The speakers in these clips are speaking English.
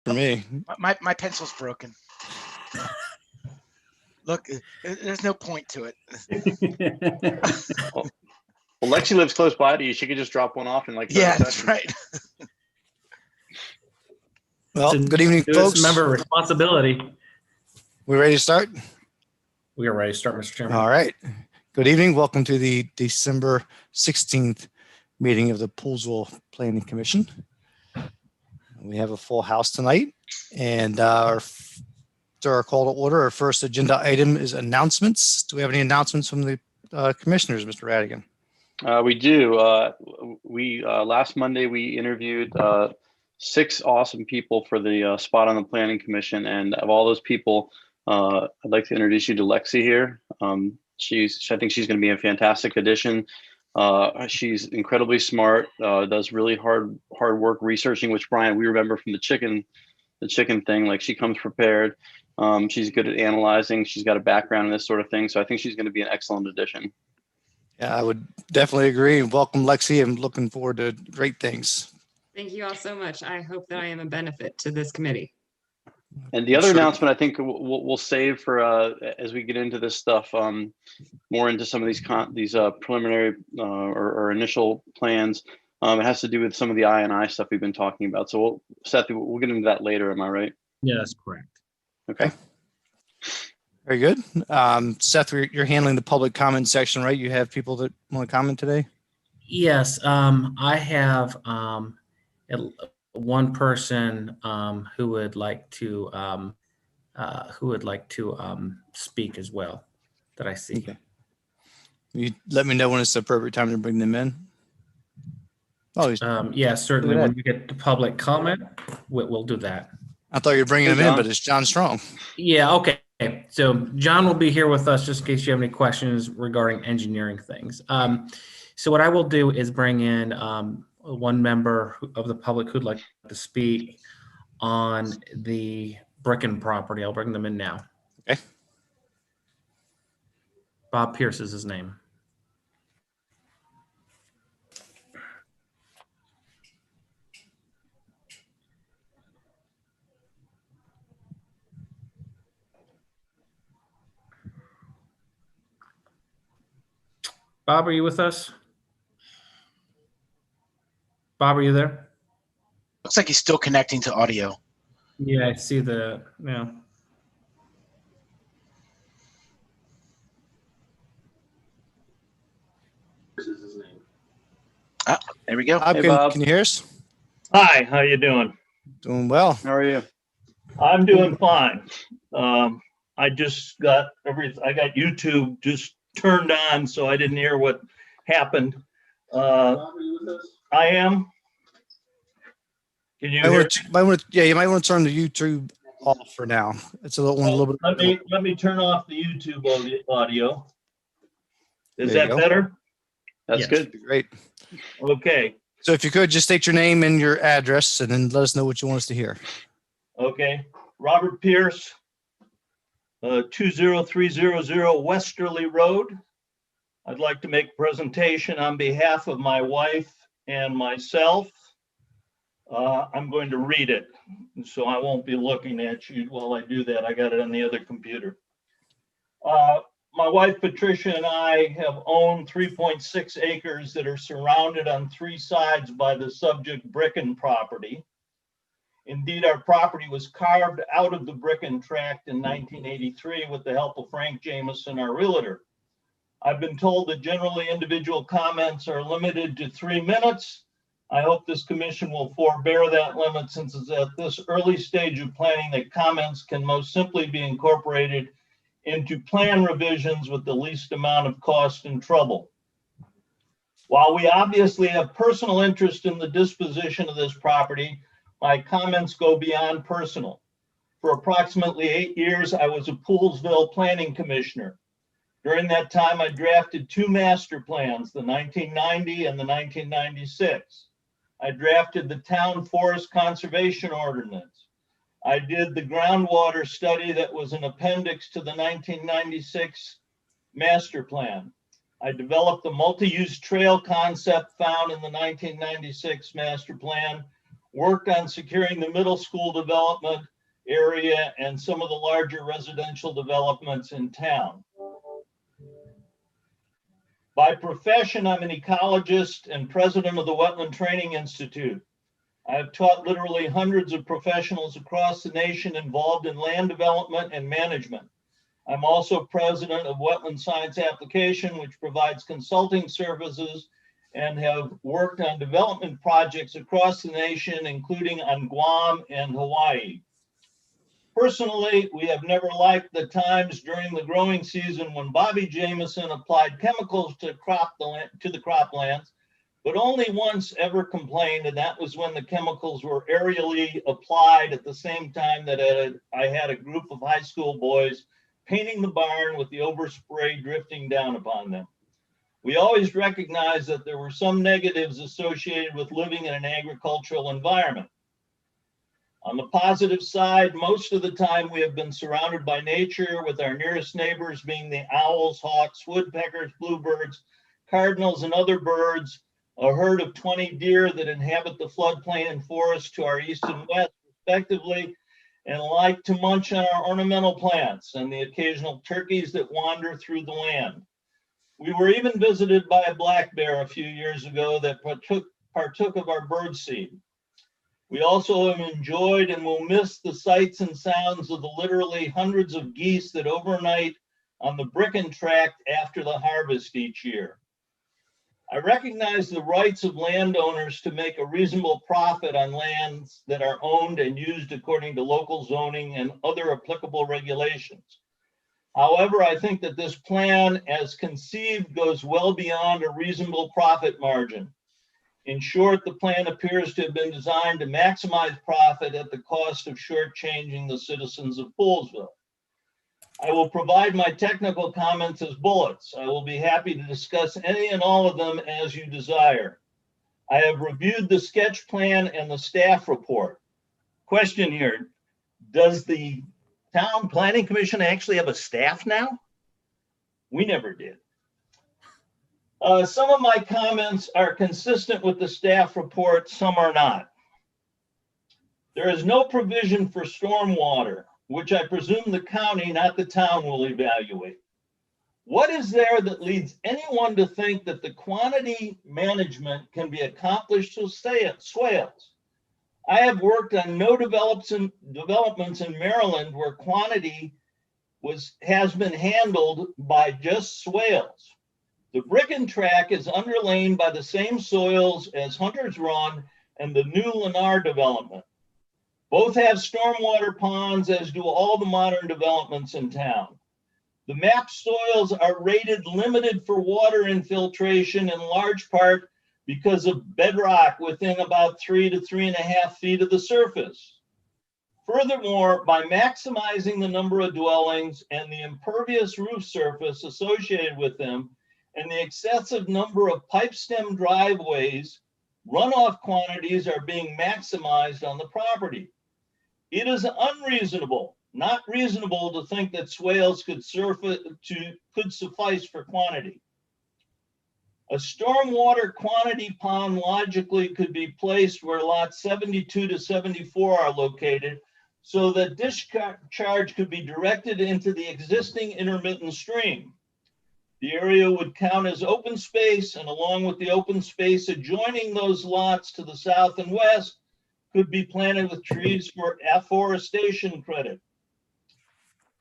for me. My pencil's broken. Look, there's no point to it. Well, Lexi lives close by to you. She could just drop one off in like 30 Yeah, that's seconds. right. Well, good evening, folks. Remember responsibility. We ready to start? We are ready to start, Mr. Chairman. All right. Good evening. Welcome to the December 16th meeting of the Poolsville Planning Commission. We have a full house tonight, and after our call to order, our first agenda item is announcements. Do we have any announcements from the commissioners, Mr. Radigan? We do. Last Monday we interviewed 6 awesome people for the spot on the Planning Commission, and of all those people, I'd like to introduce you to Lexi here. I think she's going to be a fantastic addition. She's incredibly smart. Does really hard work researching, which Brian, we remember from the chicken thing. Like, she comes prepared. She's good at analyzing. She's got a background in this sort of thing, so I think she's going to be an excellent addition. Yeah, I would definitely agree. Welcome, Lexi. I'm looking forward to great things. Thank you all so much. I hope that I am a benefit to this committee. And the other announcement, I think we'll save for as we get into this stuff, more into some of these preliminary or initial plans. It has to do with some of the I&I stuff we've been talking about. So Seth, we'll get into that later. Am I right? Yeah, that's correct. Okay. Very good. Seth, you're handling the public comment section, right? You have people that want to comment today? Yes, I have one person who would like to speak as well that I see. Okay. You let me know when it's the appropriate time to bring them in. Oh, yeah, certainly. When we get to public comment, we'll do that. I thought you were bringing him in, but it's John Strong. Yeah, okay. So John will be here with us just in case you have any questions regarding engineering things. So what I will do is bring in one member of the public who'd like to speak on the Bricken property. I'll bring them in now. Okay. Bob Pierce is his name. Bob, are you with us? Bob, are you there? Looks like he's still connecting to audio. Yeah, I see the, yeah. This is his name. Ah, there we go. Hey, Bob. Can you hear us? Hi, how you doing? Doing well. How are you? I'm doing fine. I just got I got YouTube just turned on, so I didn't hear what happened. I am. Can you hear? You might want to turn the YouTube off for now. It's a little bit. Let me turn off the YouTube audio. Is There you that go. better? That's Yes. good. Great. Okay. So if you could just state your name and your address, and then let us know what you want us to hear. Okay. Robert Pierce, 20300 Westerly Road. I'd like to make a presentation on behalf of my wife and myself. I'm going to read it, so I won't be looking at you while I do that. I got it on the other computer. My wife Patricia and I have owned 3.6 acres that are surrounded on 3 sides by the subject Bricken property. Indeed, our property was carved out of the Bricken tract in 1983 with the help of Frank Jameson, our realtor. I've been told that generally individual comments are limited to 3 minutes. I hope this commission will forbear that limit, since it's at this early stage of planning that comments can most simply be incorporated into plan revisions with the least amount of cost and trouble. While we obviously have personal interest in the disposition of this property, my comments go beyond personal. For approximately 8 years, I was a Poolsville planning commissioner. During that time, I drafted 2 master plans, the 1990 and the 1996. I drafted the town forest conservation ordinance. I did the groundwater study that was an appendix to the 1996 master plan. I developed the multi-use trail concept found in the 1996 master plan, worked on securing the middle school development area and some of the larger residential developments in town. By profession, I'm an ecologist and president of the Wetland Training Institute. I have taught literally hundreds of professionals across the nation involved in land development and management. I'm also president of Wetland Science Application, which provides consulting services, and have worked on development projects across the nation, including on Guam and Hawaii. Personally, we have never liked the times during the growing season when Bobby Jameson applied chemicals to the croplands, but only once ever complained, and that was when the chemicals were aerially applied at the same time that I had a group of high school boys painting the barn with the overspray drifting down upon them. We always recognized that there were some negatives associated with living in an agricultural environment. On the positive side, most of the time we have been surrounded by nature, with our nearest neighbors being the owls, hawks, woodpeckers, bluebirds, cardinals, and other birds, a herd of 20 deer that inhabit the floodplain and forest to our east and west, respectively, and like to munch on our ornamental plants, and the occasional turkeys that wander through the land. We were even visited by a black bear a few years ago that partook of our bird seed. We also have enjoyed and will miss the sights and sounds of the literally hundreds of geese that overnight on the Bricken Tract after the harvest each year. I recognize the rights of landowners to make a reasonable profit on lands that are owned and used according to local zoning and other applicable regulations. However, I think that this plan as conceived goes well beyond a reasonable profit margin. In short, the plan appears to have been designed to maximize profit at the cost of shortchanging the citizens of Poolsville. I will provide my technical comments as bullets. I will be happy to discuss any and all of them as you desire. I have reviewed the sketch plan and the staff report. Question here, does the Town Planning Commission actually have a staff now? We never did. Some of my comments are consistent with the staff report, some are not. There is no provision for stormwater, which I presume the county, not the town, will evaluate. What is there that leads anyone to think that the quantity management can be accomplished with swales? I have worked on no developments in Maryland where quantity has been handled by just swales. The Bricken Tract is underlain by the same soils as Hunter's Run and the new Lennar development. Both have stormwater ponds, as do all the modern developments in town. The mapped soils are rated limited for water infiltration in large part because of bedrock within about 3 to 3.5 feet of the surface. Furthermore, by maximizing the number of dwellings and the impervious roof surface associated with them, and the excessive number of pipe stem driveways, runoff quantities are being maximized on the property. It is unreasonable, not reasonable, to think that swales could suffice for quantity. A stormwater quantity pond logically could be placed where lots 72 to 74 are located, so that discharge could be directed into the existing intermittent stream. The area would count as open space, and along with the open space adjoining those lots to the south and west, could be planted with trees for afforestation credit.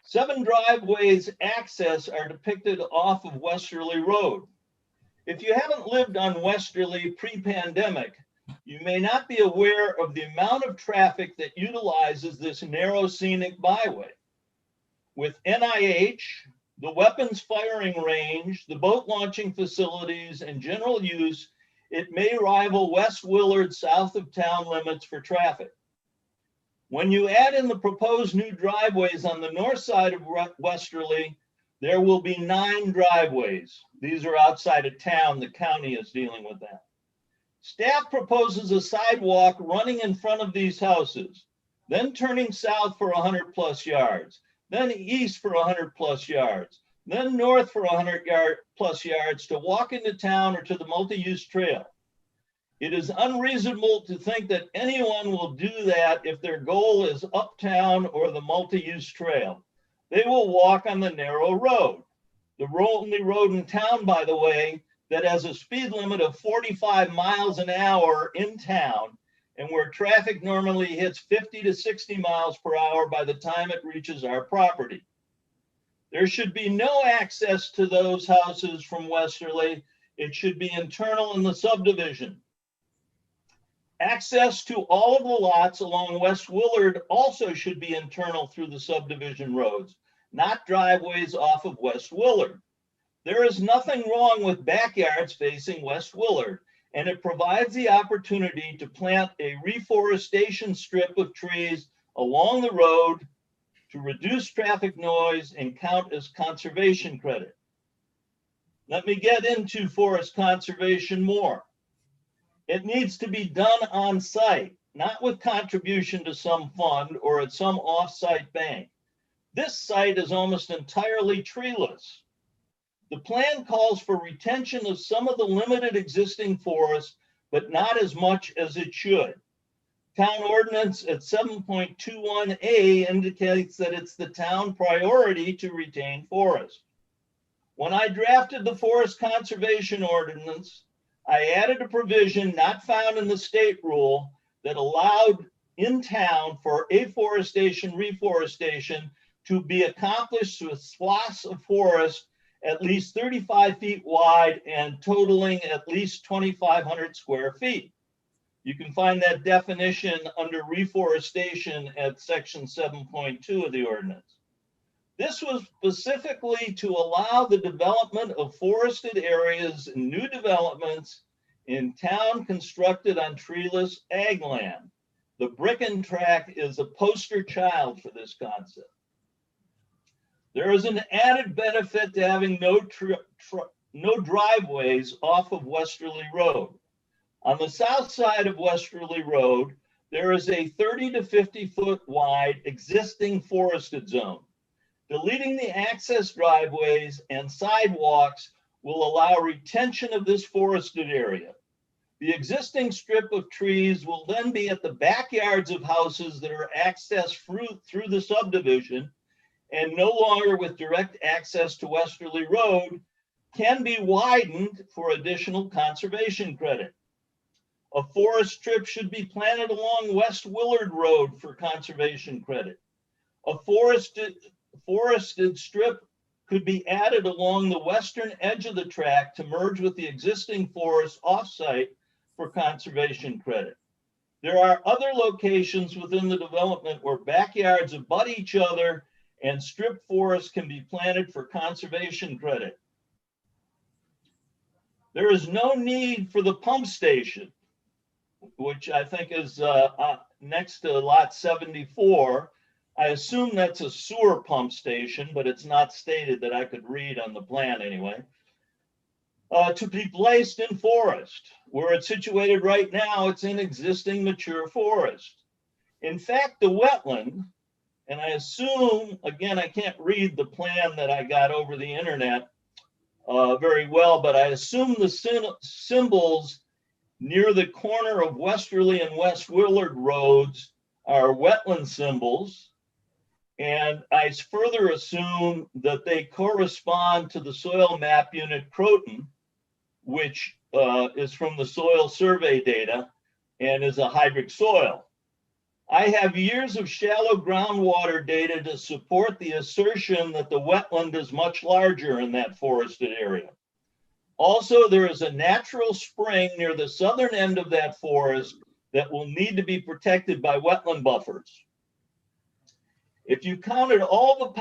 7 driveways access are depicted off of Westerly Road. If you haven't lived on Westerly pre-pandemic, you may not be aware of the amount of traffic that utilizes this narrow scenic byway. With NIH, the weapons firing range, the boat launching facilities, and general use, it may rival West Willard south of town limits for traffic. When you add in the proposed new driveways on the north side of Westerly, there will be 9 driveways. These are outside of town. The county is dealing with that. Staff proposes a sidewalk running in front of these houses, then turning south for 100 plus yards, then east for 100 plus yards, then north for 100 plus yards to walk into town or to the multi-use trail. It is unreasonable to think that anyone will do that if their goal is uptown or the multi-use trail. They will walk on the narrow road. The only road in town, by the way, that has a speed limit of 45 miles an hour in town, and where traffic normally hits 50 to 60 miles per hour by the time it reaches our property. There should be no access to those houses from Westerly. It should be internal in the subdivision. Access to all of the lots along West Willard also should be internal through the subdivision roads, not driveways off of West Willard. There is nothing wrong with backyards facing West Willard, and it provides the opportunity to plant a reforestation strip of trees along the road to reduce traffic noise and count as conservation credit. Let me get into forest conservation more. It needs to be done on site, not with contribution to some fund or at some off-site bank. This site is almost entirely treeless. The plan calls for retention of some of the limited existing forest, but not as much as it should. Town ordinance at 7.21A indicates that it's the town priority to retain forest. When I drafted the forest conservation ordinance, I added a provision not found in the state rule that allowed in town for afforestation, reforestation to be accomplished with swaths of forest at least 35 feet wide and totaling at least 2,500 square feet. You can find that definition under reforestation at section 7.2 of the ordinance. This was specifically to allow the development of forested areas in new developments in town constructed on treeless ag land. The brick and track is a poster child for this concept. There is an added benefit to having no driveways off of Westerly Road. On the south side of Westerly Road, there is a 30 to 50 foot wide existing forested zone. Deleting the access driveways and sidewalks will allow retention of this forested area. The existing strip of trees will then be at the backyards of houses that are accessed through the subdivision, and no longer with direct access to Westerly Road, can be widened for additional conservation credit. A forest strip should be planted along West Willard Road for conservation credit. A forested strip could be added along the western edge of the track to merge with the existing forest offsite for conservation credit. There are other locations within the development where backyards abut each other and strip forests can be planted for conservation credit. There is no need for the pump station, which I think is next to lot 74. I assume that's a sewer pump station, but it's not stated that I could read on the plan anyway. To be placed in forest. Where it's situated right now, it's in existing mature forest. In fact, the wetland, and I assume, again, I can't read the plan that I got over the internet very well, but I assume the symbols near the corner of Westerly and West Willard roads are wetland symbols. And I further assume that they correspond to the soil map unit Croton, which is from the soil survey data and is a hydric soil. I have years of shallow groundwater data to support the assertion that the wetland is much larger in that forested area. Also, there is a natural spring near the southern end of that forest that will need to be protected by wetland buffers. If you counted all the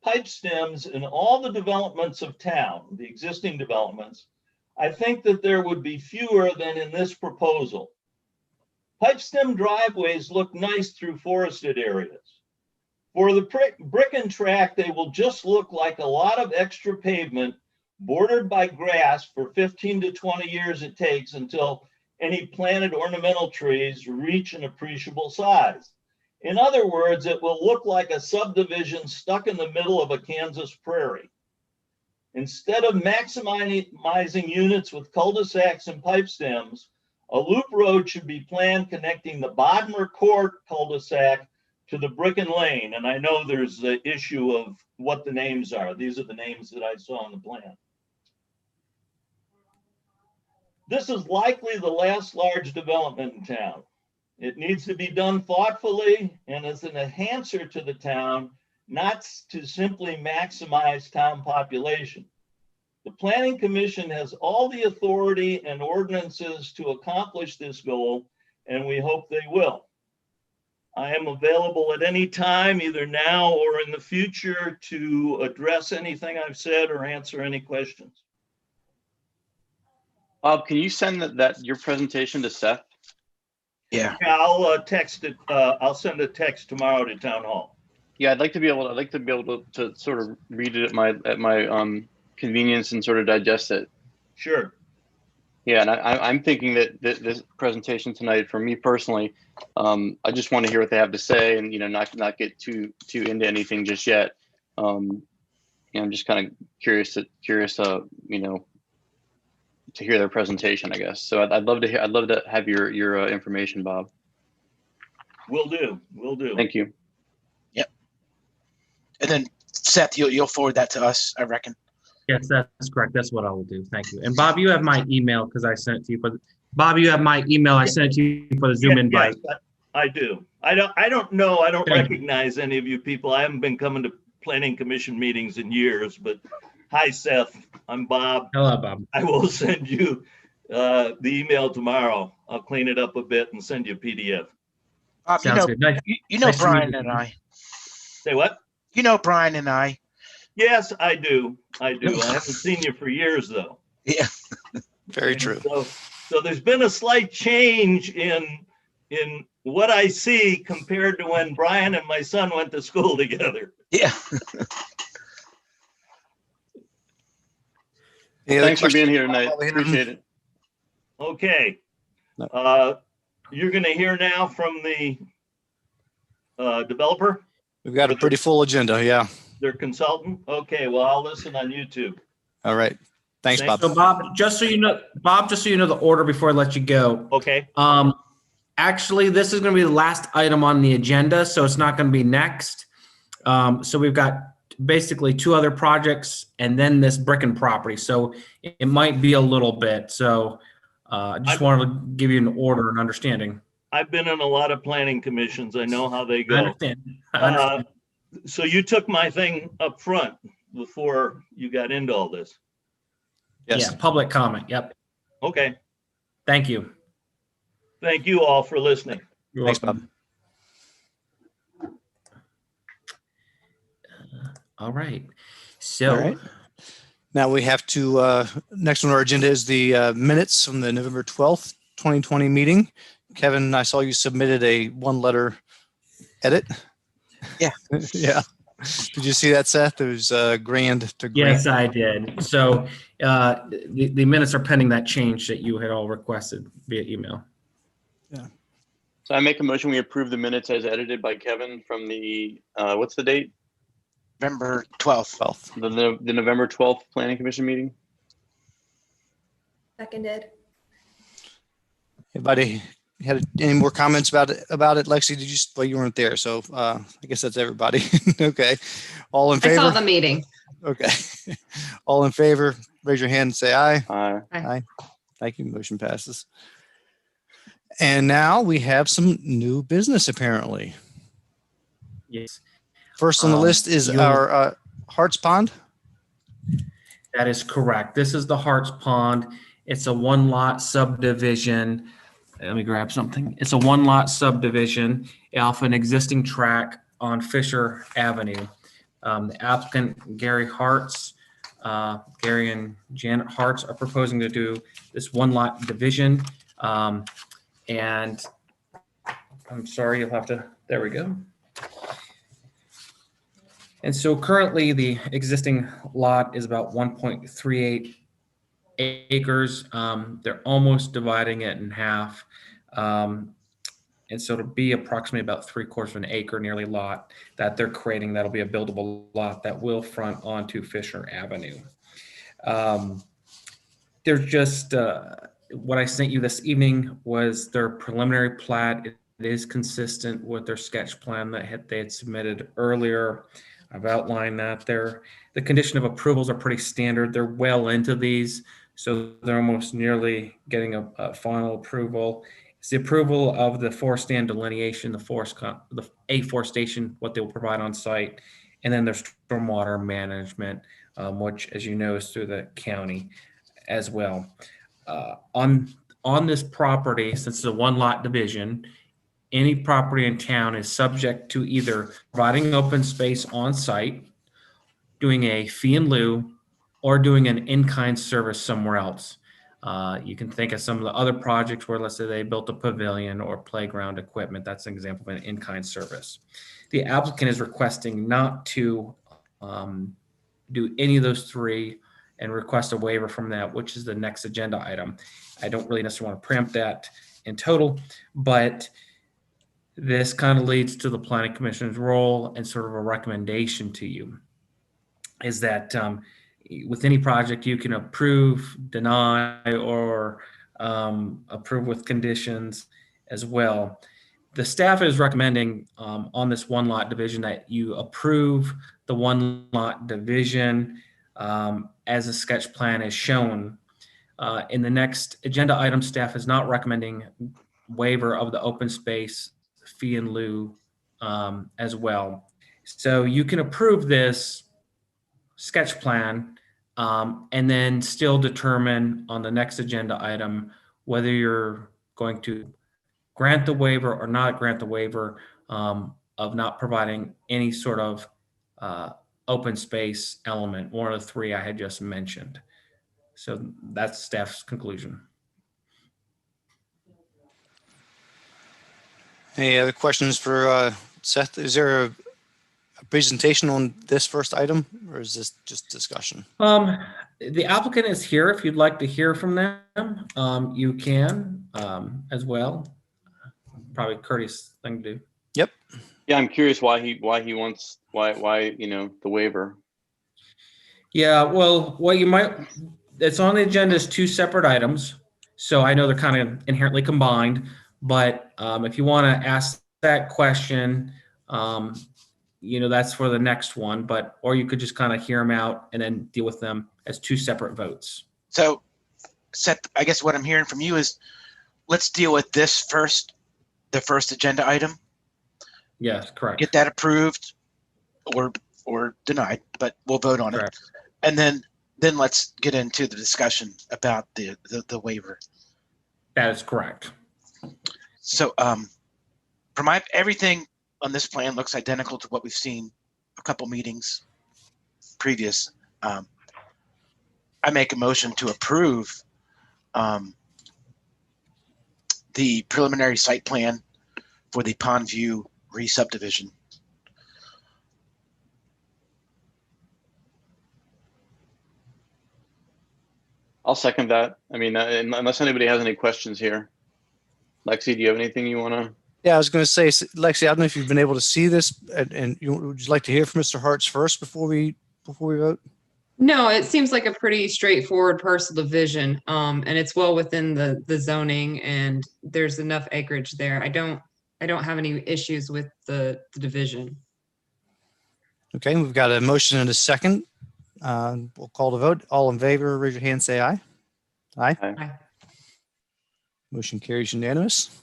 pipe stems in all the developments of town, the existing developments, I think that there would be fewer than in this proposal. Pipe stem driveways look nice through forested areas. For the brick and track, they will just look like a lot of extra pavement bordered by grass for 15 to 20 years it takes until any planted ornamental trees reach an appreciable size. In other words, it will look like a subdivision stuck in the middle of a Kansas prairie. Instead of maximizing units with cul-de-sacs and pipe stems, A loop road should be planned connecting the Bodmer Court cul-de-sac to the Bricken Lane. And I know there's the issue of what the names are. These are the names that I saw on the plan. This is likely the last large development in town. It needs to be done thoughtfully and as an enhancer to the town, not to simply maximize town population. The Planning Commission has all the authority and ordinances to accomplish this goal, and we hope they will. I am available at any time, either now or in the future, to address anything I've said or answer any questions. Bob, can you send your presentation to Seth? Yeah. Yeah, I'll text it. I'll send a text tomorrow to Town Hall. Yeah, I'd like to be able to sort of read it at my convenience and sort of digest it. Sure. Yeah, and I'm thinking that this presentation tonight, for me personally, I just want to hear what they have to say, and not get too into anything just yet. I'm just kind of curious to hear their presentation, I guess. So I'd love to have your information, Bob. Will do. Thank you. Yep. And then Seth, you'll forward that to us, I reckon. Yes, that's correct. That's what I will do. Thank you. And Bob, you have my email because I sent it to you. But Bob, you have my email. I sent it to you for the Zoom invite. Yes, I do. I don't know. I don't Thank you. recognize any of you people. I haven't been coming to Planning Commission meetings in years, but hi, Seth. I'm Bob. Hello, Bob. I will send you the email tomorrow. I'll clean it up a bit and send you a PDF. Bob, Sounds good. Nice. you know nice to meet Brian you. and I. Say what? You know Brian and I. Yes, I do. I haven't seen you for years, though. Yeah. Very true. So there's been a slight change in what I see compared to when Brian and my son went to school together. Yeah. Any other Thanks for being questions? here tonight. Appreciate it. Okay. No. You're going to hear now from the developer, We've got a pretty full agenda. Yeah. their consultant. Okay, well, I'll listen on YouTube. All right. Thanks, Bob. So Bob, just so you know the order before I let you go. Okay, Actually, this is going to be the last item on the agenda, so it's not going to be next. So we've got basically two other projects and then this Bricken property. So it might be a little bit. So I just wanted to give you an order and understanding. I've been in a lot of planning commissions. I know how they I go. understand. I understand. So you took my thing up front before you got into all this. Yes. Yeah, public comment. Yep. Okay, Thank you. thank you all for listening. You're Thanks, welcome. Bob. All right. So All right. Now we have to, next on our agenda is the minutes from the November 12th, 2020 meeting. Kevin, I saw you submitted a one-letter edit. Yeah. Yeah. Did you see that, Seth? It was grand to grand. yes, I did. So the minutes are pending that change that you had all requested via email. So I make a motion, we approve the minutes as edited by Kevin from the, what's the date? November 12th. 12th. The November 12th Planning Commission meeting? Seconded. Anybody had any more comments about it? Lexi, did you, well, you weren't there. So I guess that's everybody. Okay. All in I saw favor? the meeting. Okay. All in favor, raise your hand and say aye. Aye. Thank you. Motion passes. And now we have some new business apparently. Yes, First on the list is our Harts Pond. that is correct. This is the Harts Pond. It's a one lot subdivision. Let me grab something. It's a one lot subdivision off an existing track on Fisher Avenue. The applicant, Gary Harts, Gary and Janet Harts are proposing to do this one lot division. And I'm sorry, you'll have to, there we go. And so currently the existing lot is about 1.38 acres. They're almost dividing it in half. And so it'll be approximately about 3/4 of an acre nearly lot that they're creating. That'll be a buildable lot that will front onto Fisher Avenue. There's just what I sent you this evening was their preliminary plat. It is consistent with their sketch plan that they had submitted earlier. I've outlined that there. The condition of approvals are pretty standard. They're well into these, so they're almost nearly getting a final approval. It's the approval of the forest stand delineation, the afforestation, what they will provide on site, and then there's stormwater management, which, as you know, is through the county as well. On this property, since it's a one lot division, any property in town is subject to either providing open space on site, doing a fee in lieu, or doing an in-kind service somewhere else. You can think of some of the other projects where, let's say, they built a pavilion or playground equipment. That's an example of an in-kind service. The applicant is requesting not to do any of those three and request a waiver from that, which is the next agenda item. I don't really necessarily want to preempt that in total, but this kind of leads to the planning commission's role and sort of a recommendation to you is that with any project you can approve, deny, or approve with conditions as well. The staff is recommending on this one lot division that you approve the one lot division as a sketch plan is shown. In the next agenda item, staff is not recommending waiver of the open space fee in lieu as well. So you can approve this sketch plan and then still determine on the next agenda item whether you're going to grant the waiver or not grant the waiver of not providing any sort of open space element, one of the three I had just mentioned. So that's staff's conclusion. Any other questions for Seth? Is there a presentation on this first item, or is this just discussion? The applicant is here. If you'd like to hear from them, you can as well. Probably a courteous thing to do. Yep. Yeah, I'm curious why he wants the waiver. Yeah, well, what you might, it's on the agenda as two separate items. So I know they're kind of inherently combined, but if you want to ask that question, that's for the next one, or you could just kind of hear them out and then deal with them as two separate votes. So, Seth, I guess what I'm hearing from you is let's deal with this first, the first agenda item. Yes, correct. Get that approved or denied, but we'll vote on Correct. it. And then let's get into the discussion about the waiver. That is correct. So from everything on this plan looks identical to what we've seen a couple meetings previous. I make a motion to approve the preliminary site plan for the Pondview re-subdivision. I'll second that. I mean, unless anybody has any questions here. Lexi, do you have anything you want to? Yeah, I was going to say, Lexi, I don't know if you've been able to see this, and would you like to hear from Mr. Hartz first before we vote? No, it seems like a pretty straightforward parcel division, and it's well within the zoning, and there's enough acreage there. I don't have any issues with the division. Okay, we've got a motion and a second. We'll call the vote. All in favor, raise your hand, say aye. Aye. Aye. Motion carries unanimous.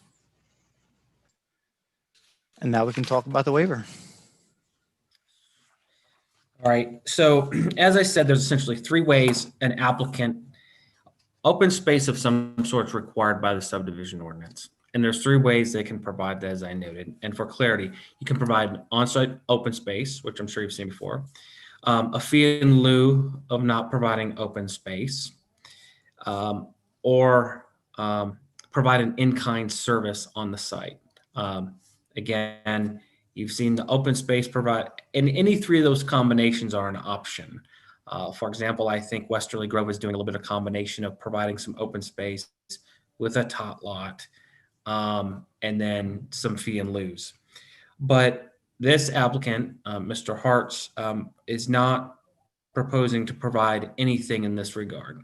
And now we can talk about the waiver. All right. So as I said, there's essentially three ways an applicant, open space of some sort is required by the subdivision ordinance. And there's three ways they can provide that, as I noted. And for clarity, you can provide on-site open space, which I'm sure you've seen before, a fee in lieu of not providing open space, or provide an in-kind service on the site. Again, you've seen the open space provide, and any three of those combinations are an option. For example, I think Westerly Grove is doing a little bit of combination of providing some open space with a tot lot, and then some fee in lieus. But this applicant, Mr. Hartz, is not proposing to provide anything in this regard.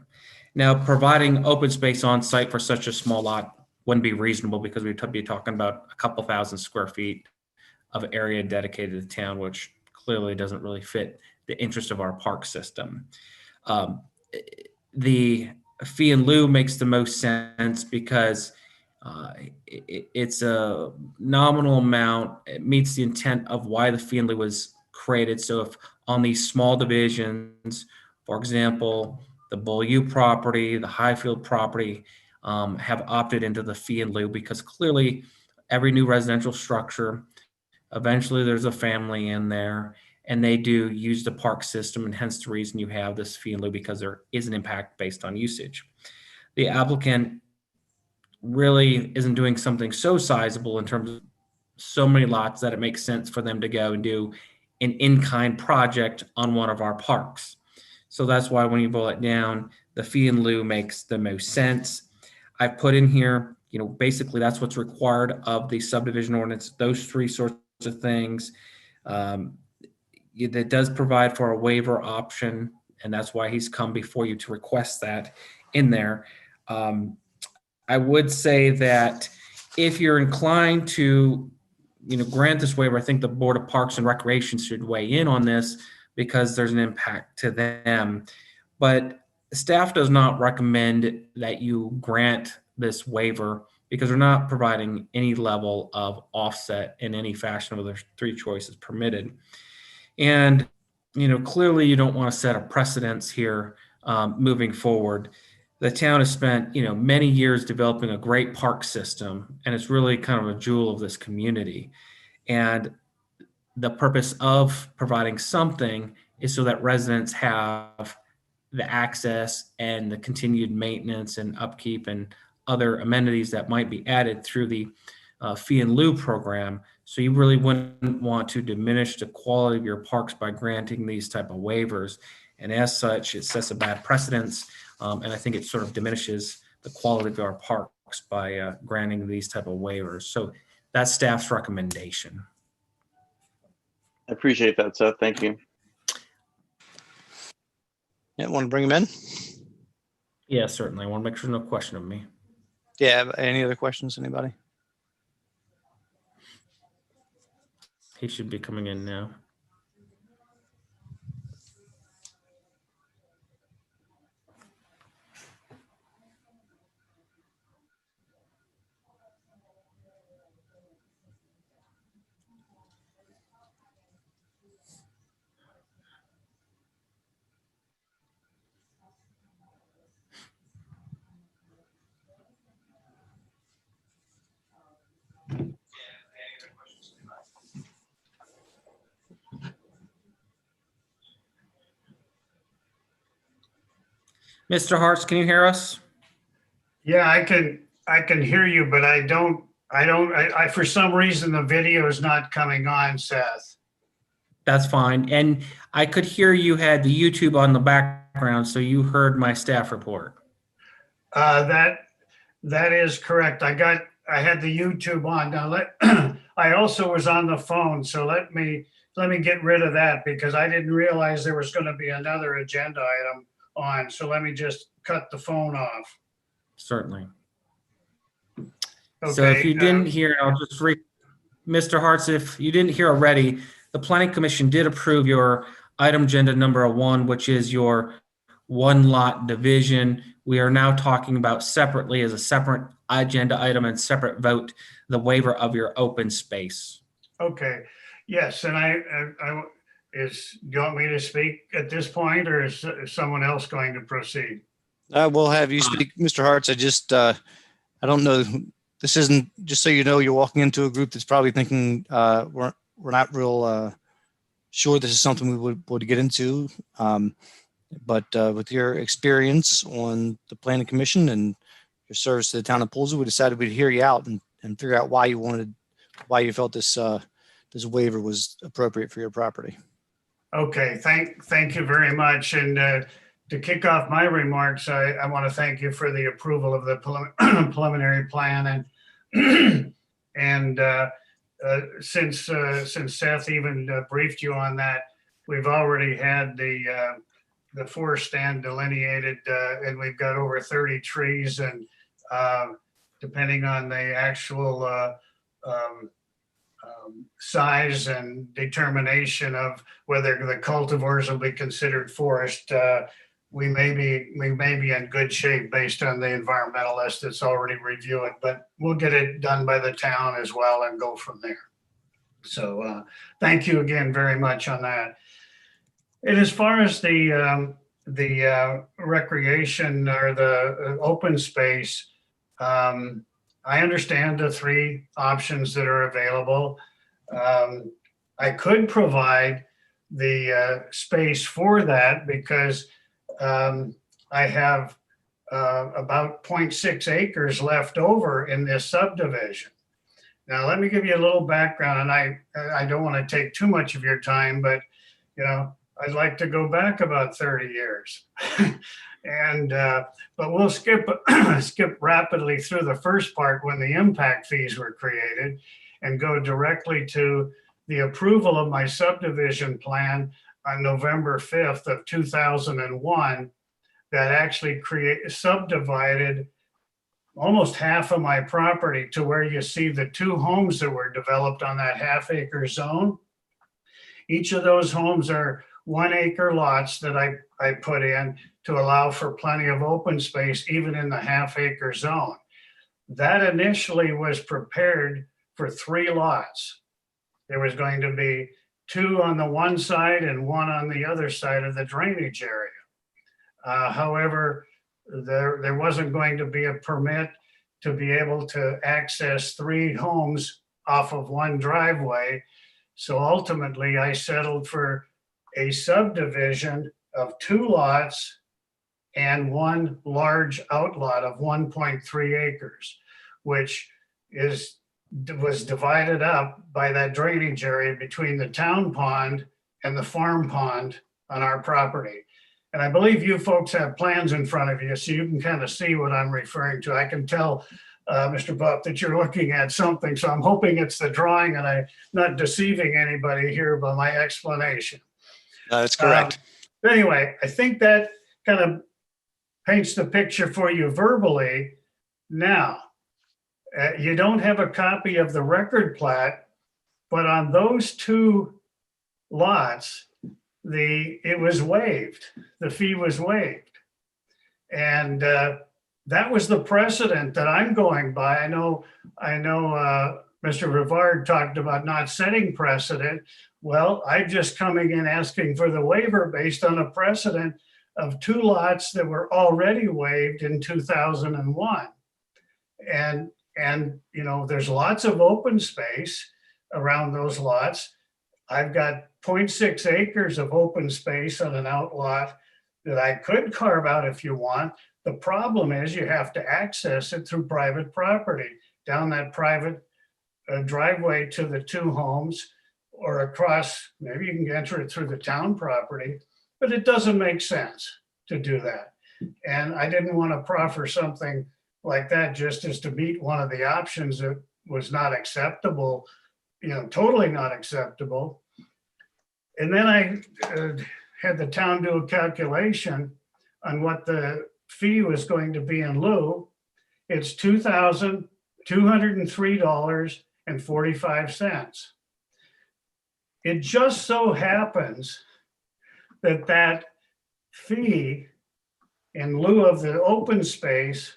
Now, providing open space on site for such a small lot wouldn't be reasonable because we'd be talking about a couple thousand square feet of area dedicated to town, which clearly doesn't really fit the interest of our park system. The fee in lieu makes the most sense because it's a nominal amount. It meets the intent of why the fee in lieu was created. So if on these small divisions, for example, the Beaulieu property, the Highfield property, have opted into the fee in lieu because clearly every new residential structure, eventually there's a family in there and they do use the park system, and hence the reason you have this fee in lieu, because there is an impact based on usage. The applicant really isn't doing something so sizable in terms of so many lots that it makes sense for them to go and do an in-kind project on one of our parks. So that's why when you boil it down, the fee in lieu makes the most sense. I've put in here, basically that's what's required of the subdivision ordinance, those three sorts of things. That does provide for a waiver option, and that's why he's come before you to request that in there. I would say that if you're inclined to, grant this waiver, I think the Board of Parks and Recreation should weigh in on this because there's an impact to them. But staff does not recommend that you grant this waiver because we're not providing any level of offset in any fashion where there's three choices permitted. And, clearly you don't want to set a precedence here moving forward. The town has spent, many years developing a great park system, and it's really kind of a jewel of this community. And the purpose of providing something is so that residents have the access and the continued maintenance and upkeep and other amenities that might be added through the fee in lieu program. So you really wouldn't want to diminish the quality of your parks by granting these type of waivers. And as such, it sets a bad precedence. And I think it sort of diminishes the quality of our parks by granting these type of waivers. So that's staff's recommendation. I appreciate that, Seth. Thank you. Yeah, want to bring him in? Yeah, certainly. I want to make sure no question of me. Yeah, any other questions, anybody? He should be coming in now. Mr. Hartz, can you hear us? Yeah, I can hear you, but I for some reason, the video is not coming on, Seth. That's fine. And I could hear you had the YouTube on the background, so you heard my staff report. That is correct. I had the YouTube on. Now I also was on the phone, so let me get rid of that because I didn't realize there was going to be another agenda item on. So let me just cut the phone off. Certainly. Okay. So if you didn't hear, I'll just Mr. Hartz, if you didn't hear already, the Planning Commission did approve your item agenda number 1, which is your one lot division. We are now talking about separately as a separate agenda item and separate vote, the waiver of your open space. Okay. Yes, and do you want me to speak at this point, or is someone else going to proceed? We'll have you speak, Mr. Hartz. I don't know. This isn't, just so you know, you're walking into a group that's probably thinking we're not real sure this is something we would get into. But with your experience on the Planning Commission and your service to the town of Poolsville, we decided we'd hear you out and figure out why you felt this waiver was appropriate for your property. Okay, thank you very much. And to kick off my remarks, I want to thank you for the approval of the preliminary plan. And since Seth even briefed you on that, we've already had the the forest stand delineated, and we've got over 30 trees, and depending on the actual size and determination of whether the cultivars will be considered forest, we may be in good shape based on the environmentalist that's already reviewed, but we'll get it done by the town as well and go from there. So thank you again very much on that. And as far as the recreation or the open space, I understand the 3 options that are available. I could provide the space for that because I have about 0.6 acres left over in this subdivision. Now, let me give you a little background, and I don't want to take too much of your time, but I'd like to go back about 30 years. And but we'll skip rapidly through the first part when the impact fees were created and go directly to the approval of my subdivision plan on November 5th of 2001 that actually subdivided almost half of my property to where you see the 2 homes that were developed on that half-acre zone. Each of those homes are 1-acre lots that I put in to allow for plenty of open space, even in the half-acre zone. That initially was prepared for 3 lots. There was going to be 2 on the one side and 1 on the other side of the drainage area. However, there wasn't going to be a permit to be able to access 3 homes off of 1 driveway. So ultimately, I settled for a subdivision of 2 lots and 1 large outlot of 1.3 acres, which was divided up by that drainage area between the town pond and the farm pond on our property. And I believe you folks have plans in front of you, so you can kind of see what I'm referring to. I can tell, Mr. Bupp, that you're looking at something, so I'm hoping it's the drawing and I'm not deceiving anybody here by my explanation. That's correct. Anyway, I think that kind of paints the picture for you verbally. Now, you don't have a copy of the record plat, but on those 2 lots, it was waived. The fee was waived. And that was the precedent that I'm going by. I know Mr. Rivard talked about not setting precedent. Well, I'm just coming in asking for the waiver based on a precedent of 2 lots that were already waived in 2001. And there's lots of open space around those lots. I've got 0.6 acres of open space on an outlot that I could carve out if you want. The problem is you have to access it through private property, down that private driveway to the 2 homes, or across, maybe you can enter it through the town property, but it doesn't make sense to do that. And I didn't want to proffer something like that just as to meet one of the options that was not acceptable, totally not acceptable. And then I had the town do a calculation on what the fee was going to be in lieu. It's $2,203.45. It just so happens that fee in lieu of the open space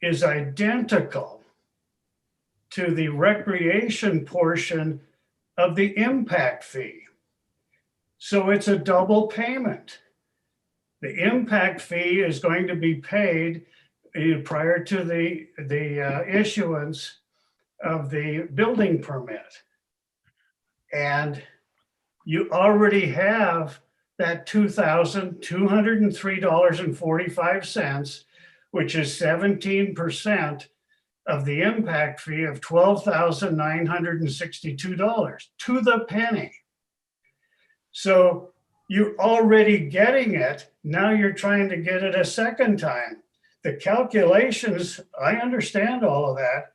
is identical to the recreation portion of the impact fee. So it's a double payment. The impact fee is going to be paid prior to the issuance of the building permit. And you already have that $2,203.45, which is 17% of the impact fee of $12,962 to the penny. So you're already getting it. Now you're trying to get it a second time. The calculations, I understand all of that.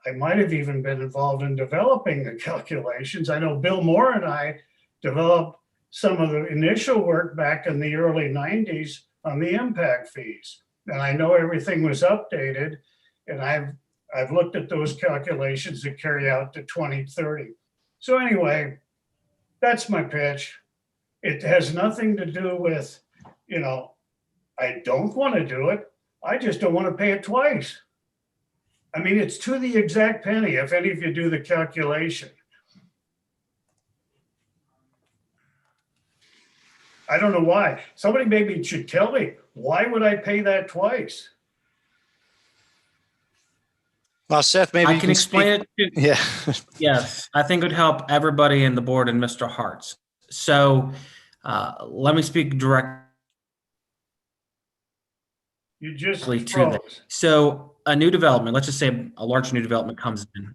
I might have even been involved in developing the calculations. I know Bill Moore and I developed some of the initial work back in the early 90s on the impact fees. And I know everything was updated, and I've looked at those calculations that carry out to 2030. So anyway, that's my pitch. It has nothing to do with, I don't want to do it. I just don't want to pay it twice. I mean, it's to the exact penny if any of you do the calculation. I don't know why. Somebody maybe should tell me, why would I pay that twice? Well, Seth, maybe I you can explain speak- it. Yeah. Yes, I think it would help everybody in the board and Mr. Hartz. So let me speak directly You just to that. froze. So a new development, let's just say a large new development comes in,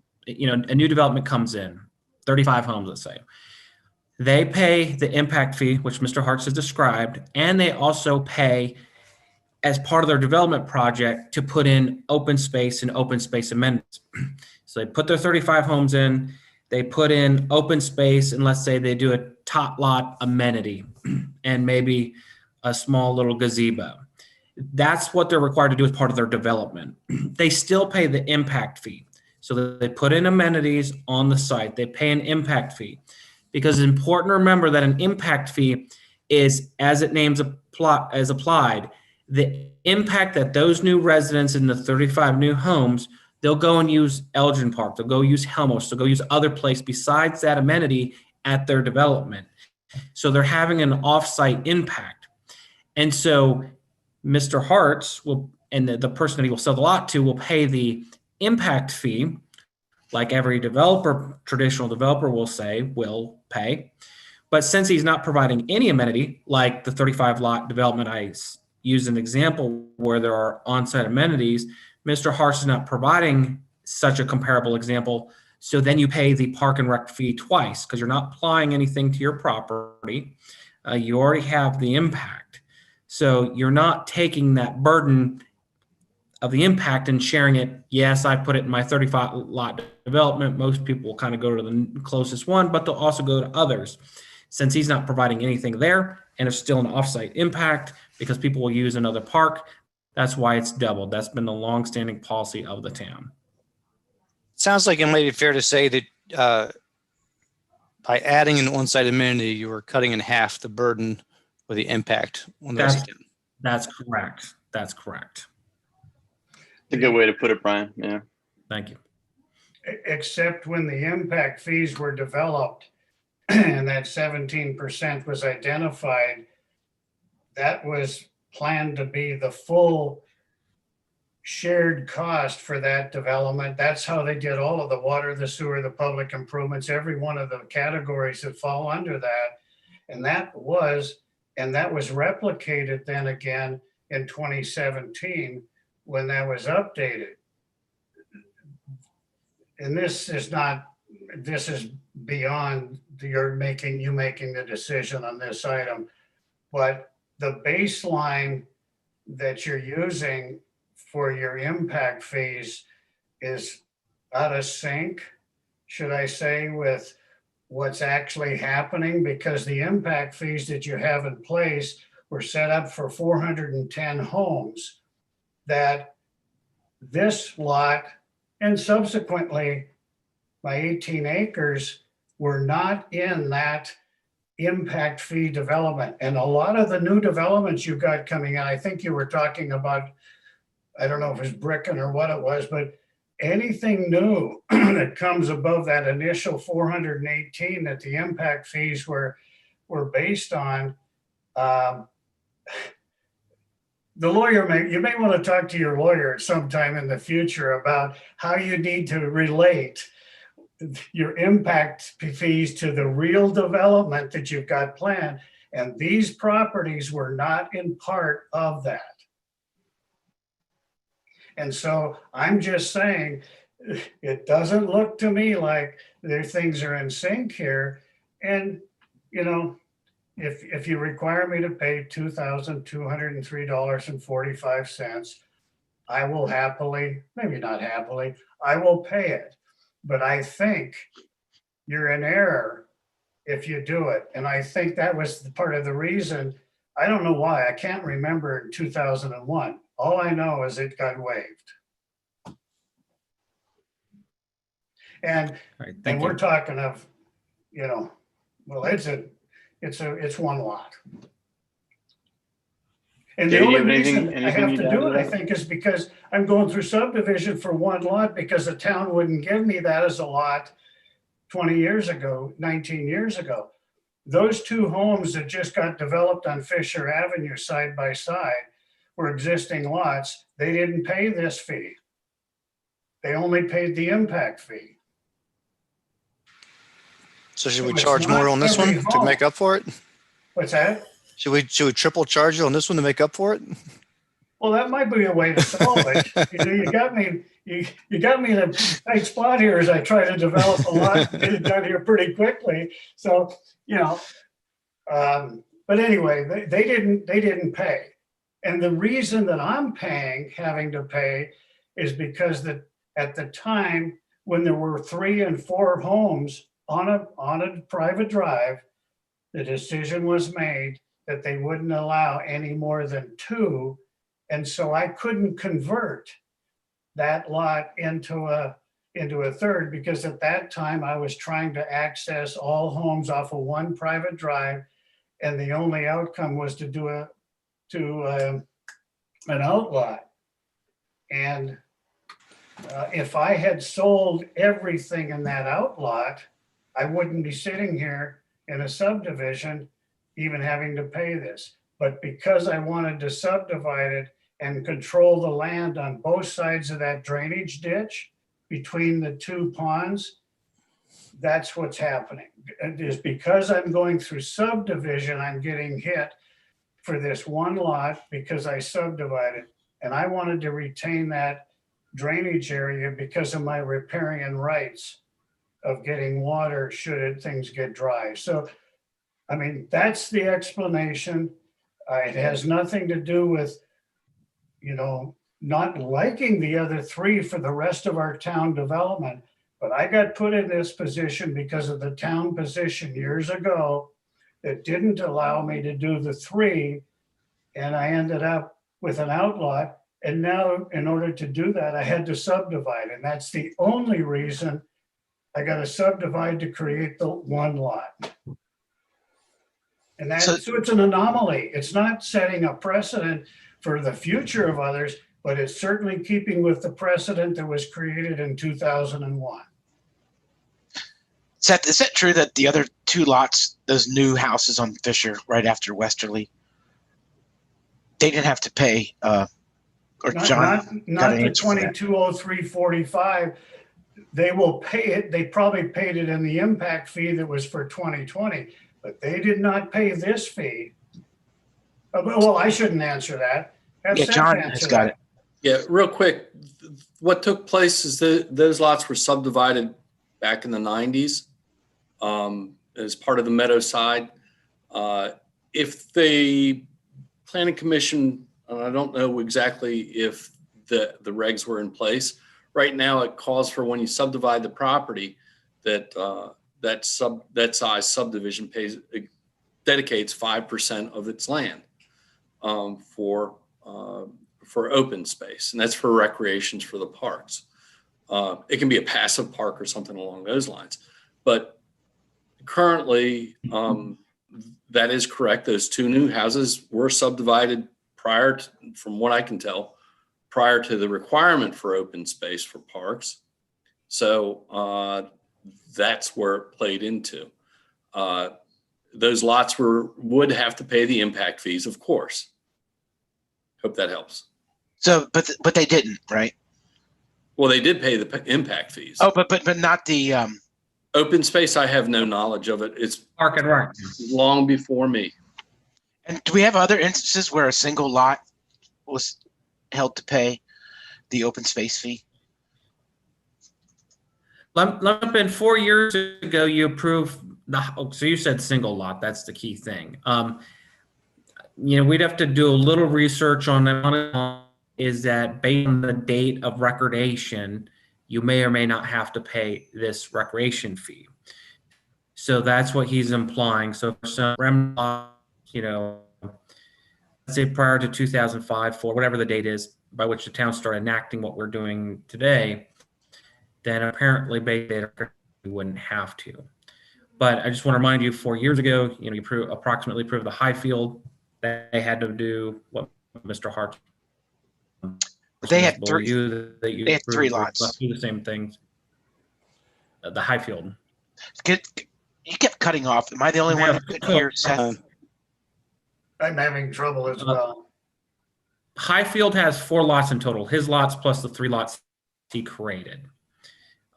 a new development comes in, 35 homes, let's say. They pay the impact fee, which Mr. Hartz has described, and they also pay as part of their development project to put in open space and open space amenities. So they put their 35 homes in, they put in open space, and let's say they do a top lot amenity and maybe a small little gazebo. That's what they're required to do as part of their development. They still pay the impact fee. So that they put in amenities on the site, they pay an impact fee. Because it's important to remember that an impact fee is, as it names as applied, the impact that those new residents in the 35 new homes, they'll go and use Elgin Park, they'll go use Helmholtz, they'll go use other place besides that amenity at their development. So they're having an offsite impact. And so Mr. Hartz will, and the person that he will sell the lot to, will pay the impact fee, like every developer, traditional developer will pay. But since he's not providing any amenity, like the 35 lot development I used an example where there are on-site amenities, Mr. Hartz is not providing such a comparable example. So then you pay the park and rec fee twice because you're not applying anything to your property. You already have the impact. So you're not taking that burden of the impact and sharing it. Yes, I put it in my 35 lot development. Most people will kind of go to the closest one, but they'll also go to others. Since he's not providing anything there and it's still an offsite impact because people will use another park, that's why it's doubled. That's been the longstanding policy of the town. Sounds like it might be fair to say that by adding an on-site amenity, you were cutting in half the burden or the impact on the resident. That's correct. That's correct. It's a good way to put it, Brian. Yeah. Thank you. Except when the impact fees were developed and that 17% was identified, that was planned to be the full shared cost for that development. That's how they did all of the water, the sewer, the public improvements, every one of the categories that fall under that. And that was replicated then again in 2017 when that was updated. And this is beyond you making the decision on this item, but the baseline that you're using for your impact fees is out of sync, should I say, with what's actually happening, because the impact fees that you have in place were set up for 410 homes that this lot and subsequently my 18 acres were not in that impact fee development. And a lot of the new developments you got coming in, I think you were talking about, I don't know if it was Bricken or what it was, but anything new that comes above that initial 418 that the impact fees were based on, the lawyer you may want to talk to your lawyer sometime in the future about how you need to relate your impact fees to the real development that you've got planned. And these properties were not in part of that. And so I'm just saying, it doesn't look to me like things are in sync here. And, if you require me to pay $2,203.45, I will happily, maybe not happily, I will pay it. But I think you're in error if you do it. And I think that was part of the reason. I don't know why. I can't remember in 2001. All I know is it got waived. And All right, And thank we're you. talking of, well, it's one lot. And the Jay, do you only have anything- reason I anything have you'd to add do to it, I that? think, is because I'm going through subdivision for one lot because the town wouldn't give me that as a lot 20 years ago, 19 years ago. Those two homes that just got developed on Fisher Avenue side by side were existing lots. They didn't pay this fee. They only paid the impact fee. So should we It's charge more not on this one every to make home. up for it? What's that? Should we triple charge you on this one to make up for it? Well, that might be a way to solve it. You got me in a tight spot here as I try to develop a lot and get it done here pretty quickly. So, but anyway, they didn't pay. And the reason that I'm having to pay is because at the time when there were 3 and 4 homes on a private drive, the decision was made that they wouldn't allow any more than 2. And so I couldn't convert that lot into a third because at that time I was trying to access all homes off of one private drive. And the only outcome was to do an outlot. And if I had sold everything in that outlot, I wouldn't be sitting here in a subdivision even having to pay this. But because I wanted to subdivide it and control the land on both sides of that drainage ditch between the 2 ponds, that's what's happening. It is because I'm going through subdivision, I'm getting hit for this one lot because I subdivided. And I wanted to retain that drainage area because of my riparian rights of getting water should things get dry. So, I mean, that's the explanation. It has nothing to do with, not liking the other 3 for the rest of our town development. But I got put in this position because of the town position years ago that didn't allow me to do the 3. And I ended up with an outlot. And now in order to do that, I had to subdivide. And that's the only reason I got to subdivide to create the one lot. And so it's an anomaly. It's not setting a precedent for the future of others, but it's certainly keeping with the precedent that was created in 2001. Seth, is that true that the other 2 lots, those new houses on Fisher right after Westerly, they didn't have to pay, or John? Not the 220345. They will pay it. They probably paid it in the impact fee that was for 2020, but they did not pay this fee. Well, I shouldn't answer that. Have Yeah, Seth John answer has got that. it. Yeah, real quick, what took place is that those lots were subdivided back in the 90s as part of the meadow side. If the planning commission, I don't know exactly if the regs were in place. Right now, it calls for when you subdivide the property that that size subdivision dedicates 5% of its land for open space, and that's for recreations for the parks. It can be a passive park or something along those lines. But currently, that is correct. Those 2 new houses were subdivided prior to, from what I can tell, prior to the requirement for open space for parks. So that's where it played into. Those lots would have to pay the impact fees, of course. Hope that helps. So, but they didn't, right? Well, they did pay the impact fees. Oh, but not the Open space, I have no knowledge of it. It's Park and Rec. long before me. And do we have other instances where a single lot was held to pay the open space fee? Lumpin, 4 years ago, you approved so you said single lot. That's the key thing. We'd have to do a little research on that. Is that based on the date of recordation, you may or may not have to pay this recreation fee. So that's what he's implying. So for some rem lots, you know, let's say prior to 2005, for whatever the date is by which the town started enacting what we're doing today, then apparently we wouldn't have to. But I just want to remind you, 4 years ago, you know, approximately approved the Highfield. They had to do what Mr. Hart. They had three. They had three lots. Do the same things. The Highfield. You kept cutting off. Am I the only one who couldn't hear Seth? I'm having trouble as well. Highfield has 4 lots in total. His lots plus the 3 lots he created.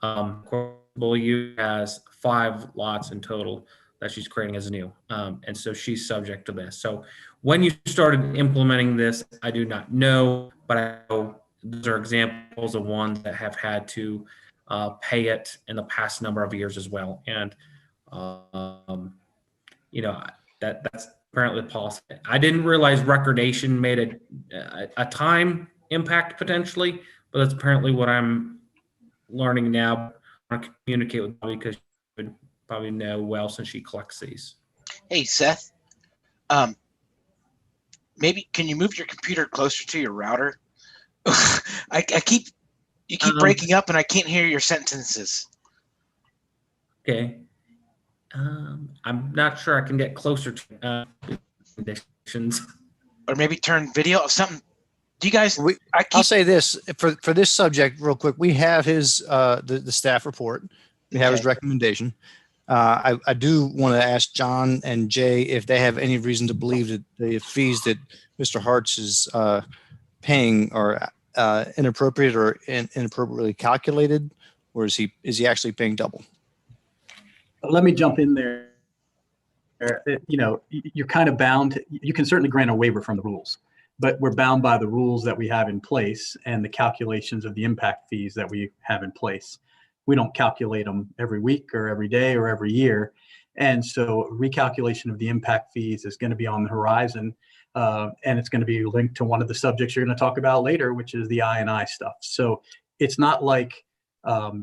You has 5 lots in total that she's creating as new. And so she's subject to this. So when you started implementing this, I do not know, but I know those are examples of ones that have had to pay it in the past number of years as well. And, you know, that's apparently the policy. I didn't realize recordation made a time impact potentially, but that's apparently what I'm learning now. I want to communicate with Bobby because she would probably know well since she collects these. Hey, Seth. Maybe can you move your computer closer to your router? You keep breaking up and I can't hear your sentences. Okay. I'm not sure I can get closer to conditions. Or maybe turn video or something. Do you guys? I'll say this for this subject real quick. We have his the staff report. We have his recommendation. I do want to ask John and Jay if they have any reason to believe that the fees that Mr. Hartz is paying are inappropriate or inappropriately calculated, or is he actually paying double? Let me jump in there. You know, you're kind of bound. You can certainly grant a waiver from the rules, but we're bound by the rules that we have in place and the calculations of the impact fees that we have in place. We don't calculate them every week or every day or every year. And so recalculation of the impact fees is going to be on the horizon. And it's going to be linked to one of the subjects you're going to talk about later, which is the I&I stuff. So it's not like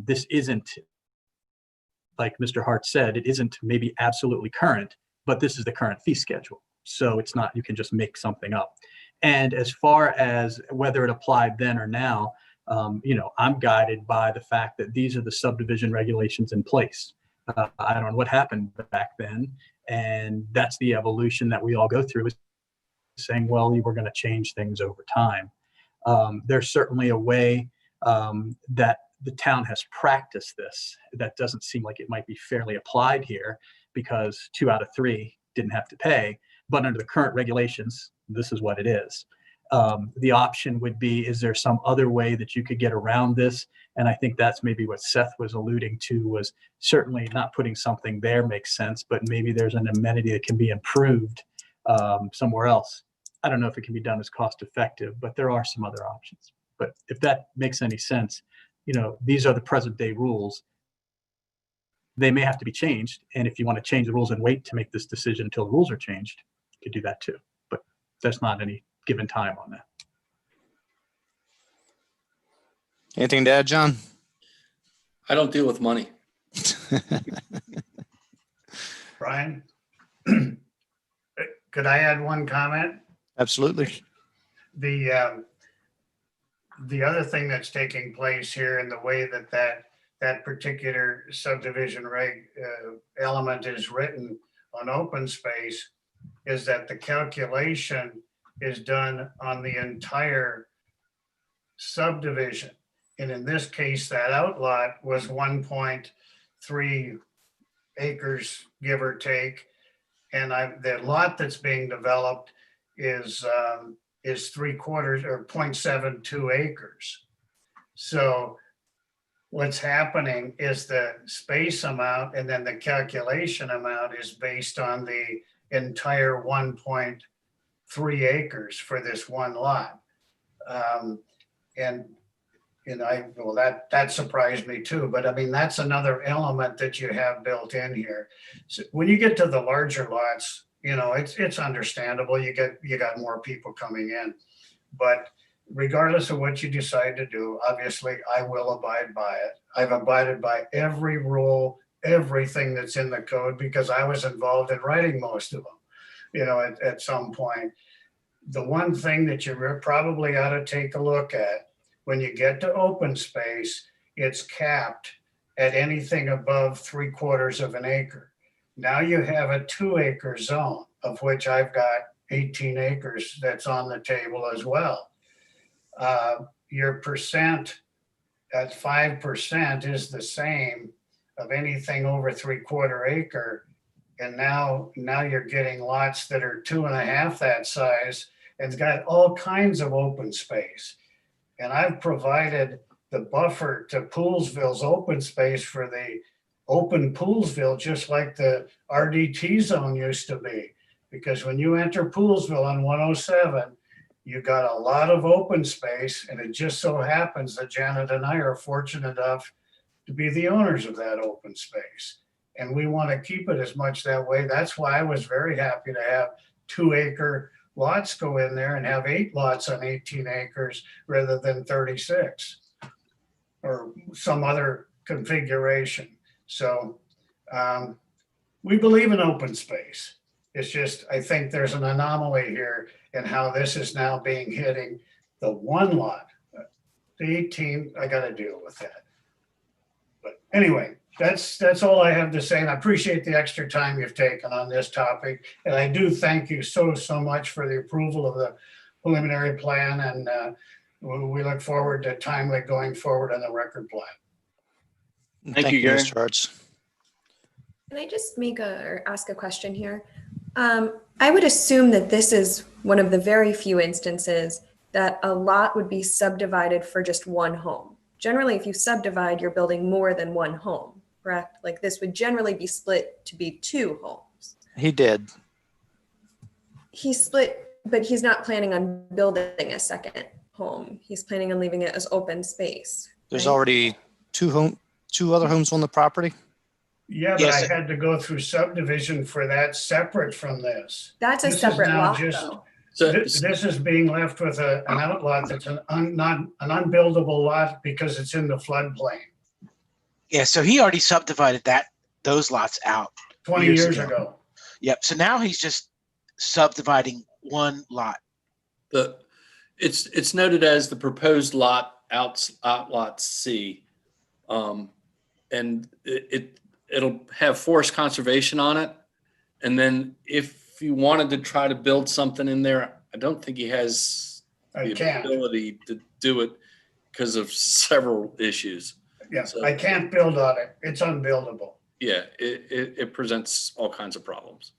this isn't, like Mr. Hart said, it isn't maybe absolutely current, but this is the current fee schedule. So it's not, you can just make something up. And as far as whether it applied then or now, you know, I'm guided by the fact that these are the subdivision regulations in place. I don't know what happened back then. And that's the evolution that we all go through, is saying, well, we're going to change things over time. There's certainly a way that the town has practiced this that doesn't seem like it might be fairly applied here, because 2 out of 3 didn't have to pay. But under the current regulations, this is what it is. The option would be, is there some other way that you could get around this? And I think that's maybe what Seth was alluding to, was certainly not putting something there makes sense, but maybe there's an amenity that can be improved somewhere else. I don't know if it can be done as cost effective, but there are some other options. But if that makes any sense, you know, these are the present day rules. They may have to be changed. And if you want to change the rules and wait to make this decision until the rules are changed, you could do that too. But there's not any given time on that. Anything to add, John? I don't deal with money. Brian, could I add one comment? Absolutely. The other thing that's taking place here, in the way that particular subdivision reg element is written on open space, is that the calculation is done on the entire subdivision. And in this case, that outlot was 1.3 acres, give or take. And the lot that's being developed is 3/4 or 0.72 acres. So what's happening is the space amount and then the calculation amount is based on the entire 1.3 acres for this one lot. Well, that surprised me too, but I mean, that's another element that you have built in here. So when you get to the larger lots, you know, it's understandable. You got more people coming in, but regardless of what you decide to do, obviously I will abide by it. I've abided by every rule, everything that's in the code because I was involved in writing most of them, at some point. The one thing that you probably ought to take a look at, when you get to open space, it's capped at anything above 3/4 of an acre. Now you have a 2-acre zone, of which I've got 18 acres that's on the table as well. Your percent at 5% is the same of anything over 3/4 acre. And now you're getting lots that are 2.5 that size and it's got all kinds of open space. And I've provided the buffer to Poolsville's open space for the open Poolsville, just like the RDT zone used to be. Because when you enter Poolsville on 107, you got a lot of open space, and it just so happens that Janet and I are fortunate enough to be the owners of that open space. And we want to keep it as much that way. That's why I was very happy to have 2-acre lots go in there and have 8 lots on 18 acres rather than 36 or some other configuration. So we believe in open space. It's just, I think there's an anomaly here in how this is now being hitting the 1 lot. The 18, I got to deal with that. But anyway, that's all I have to say. And I appreciate the extra time you've taken on this topic. And I do thank you so much for the approval of the preliminary plan. And we look forward to timely going forward on the record plan. Thank you, Gary. Mr. Hartz. Can I just ask a question here? I would assume that this is one of the very few instances that a lot would be subdivided for just one home. Generally, if you subdivide, you're building more than one home, correct? Like this would generally be split to be 2 homes. He did. He split, but he's not planning on building a second home. He's planning on leaving it as open space. There's right? already 2 other homes on the property. Yeah, but Yes. I had to go through subdivision for that separate from this. That's a This is separate now lot just- though. So, This is being left with an outlot that's not an unbuildable lot because it's in the floodplain Yeah, so he already subdivided those lots out. 20 Years years ago. ago. Yep. So now he's just subdividing 1 lot. it's noted as the proposed lot outlot C. And it'll have forest conservation on it. And then if you wanted to try to build something in there, I don't think he has I the can't. ability to do it because of several issues. Yeah, So- I can't build on it. It's unbuildable. Yeah, it presents all kinds of problems.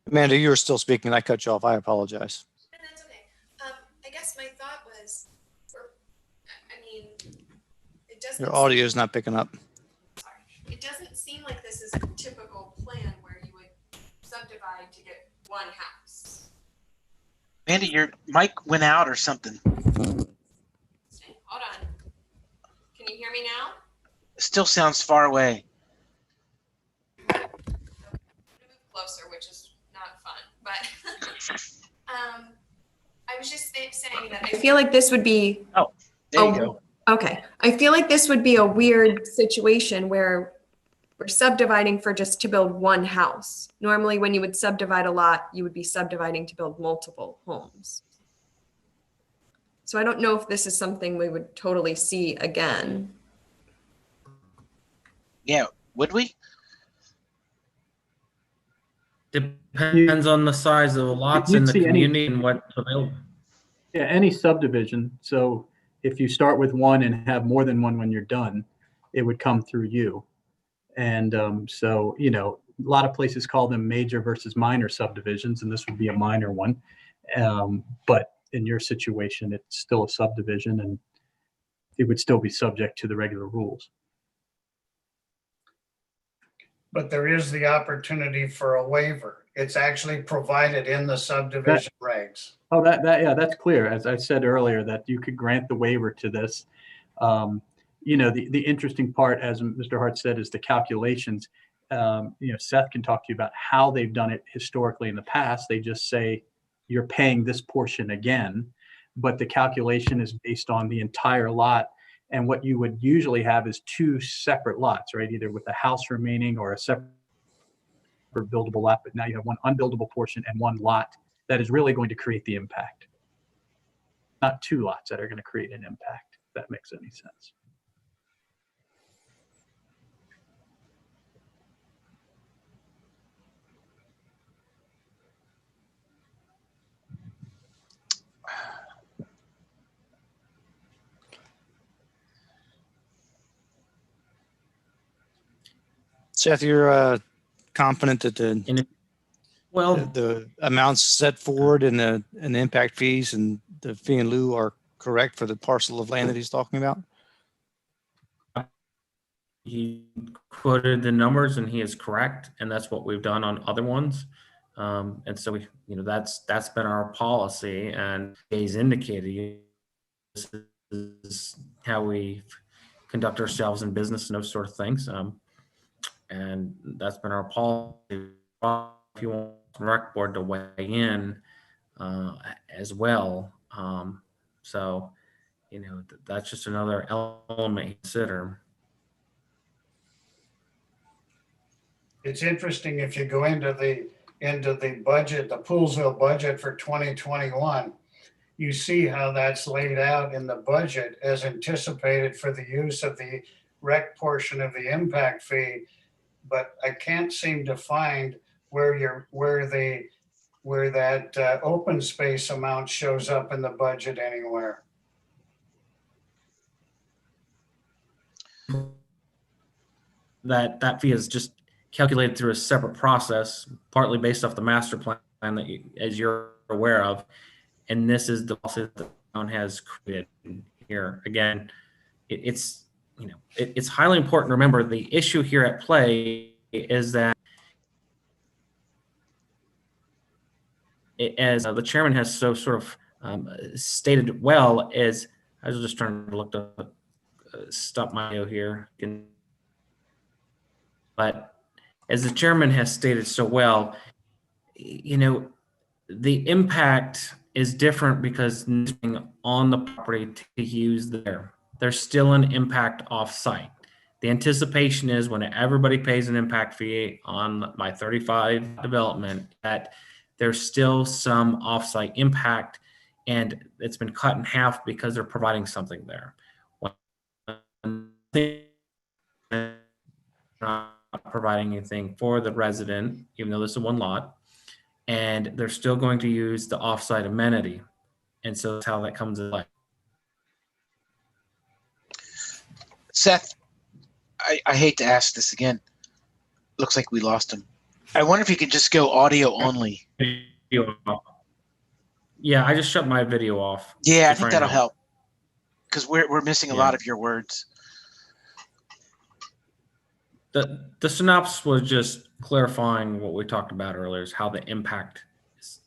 Amanda, you were still speaking. I cut you off. I apologize. And that's okay. I guess my thought was, it doesn't. Your audio is not picking up. Sorry. It doesn't seem like this is a typical plan where you would subdivide to get 1 house. Andy, your mic went out or something. Hold on. Can you hear me now? It still sounds far away. I'm gonna move closer, which is not fun, but I was just saying that I feel like this would be There you go. okay. I feel like this would be a weird situation where we're subdividing for just to build 1 house. Normally, when you would subdivide a lot, you would be subdividing to build multiple homes. So I don't know if this is something we would totally see again. Yeah. Would we? Depends on the size of the lots in You'd the see any- community and what's available. Yeah, any subdivision. So if you start with 1 and have more than 1 when you're done, it would come through you. And so, a lot of places call them major versus minor subdivisions, and this would be a minor one. But in your situation, it's still a subdivision and it would still be subject to the regular rules. But there is the opportunity for a waiver. It's actually provided in the subdivision regs. Oh, yeah, that's clear. As I said earlier, that you could grant the waiver to this. The interesting part, as Mr. Hart said, is the calculations. Seth can talk to you about how they've done it historically in the past. They just say you're paying this portion again, but the calculation is based on the entire lot. And what you would usually have is two separate lots, right? Either with a house remaining or a separate buildable lot, but now you have one unbuildable portion and one lot that is really going to create the impact. Not two lots that are going to create an impact, if that makes any sense. Seth, you're confident that Well, the amounts set forward and the impact fees and the fee in lieu are correct for the parcel of land that he's talking about? he quoted the numbers and he is correct, and that's what we've done on other ones. And so we, that's been our policy, and he's indicated this is how we conduct ourselves in business and those sort of things. And that's been our policy. If you want the rec board to weigh in as well. So, that's just another element to consider. It's interesting if you go into the budget, the Poolsville budget for 2021, you see how that's laid out in the budget as anticipated for the use of the rec portion of the impact fee. But I can't seem to find where that open space amount shows up in the budget anywhere. That fee is just calculated through a separate process, partly based off the master plan that as you're aware of. And this is the policy that the town has created here. Again, it's highly important to remember the issue here at play is that as the chairman has so sort of stated well, as I was just trying to look to stop my video here. But as the chairman has stated so well, the impact is different because on the property to use there. There's still an impact off-site. The anticipation is when everybody pays an impact fee on my 35 development, that there's still some off-site impact, and it's been cut in half because they're providing something there. Not providing anything for the resident, even though this is one lot, and they're still going to use the off-site amenity. And so that's how that comes in play. Seth, I hate to ask this again. Looks like we lost him. I wonder if you could just go audio only. Yeah, I just shut my video off. Yeah, I think that'll help because we're missing a lot of your words. The synopsis was just clarifying what we talked about earlier, is how the impact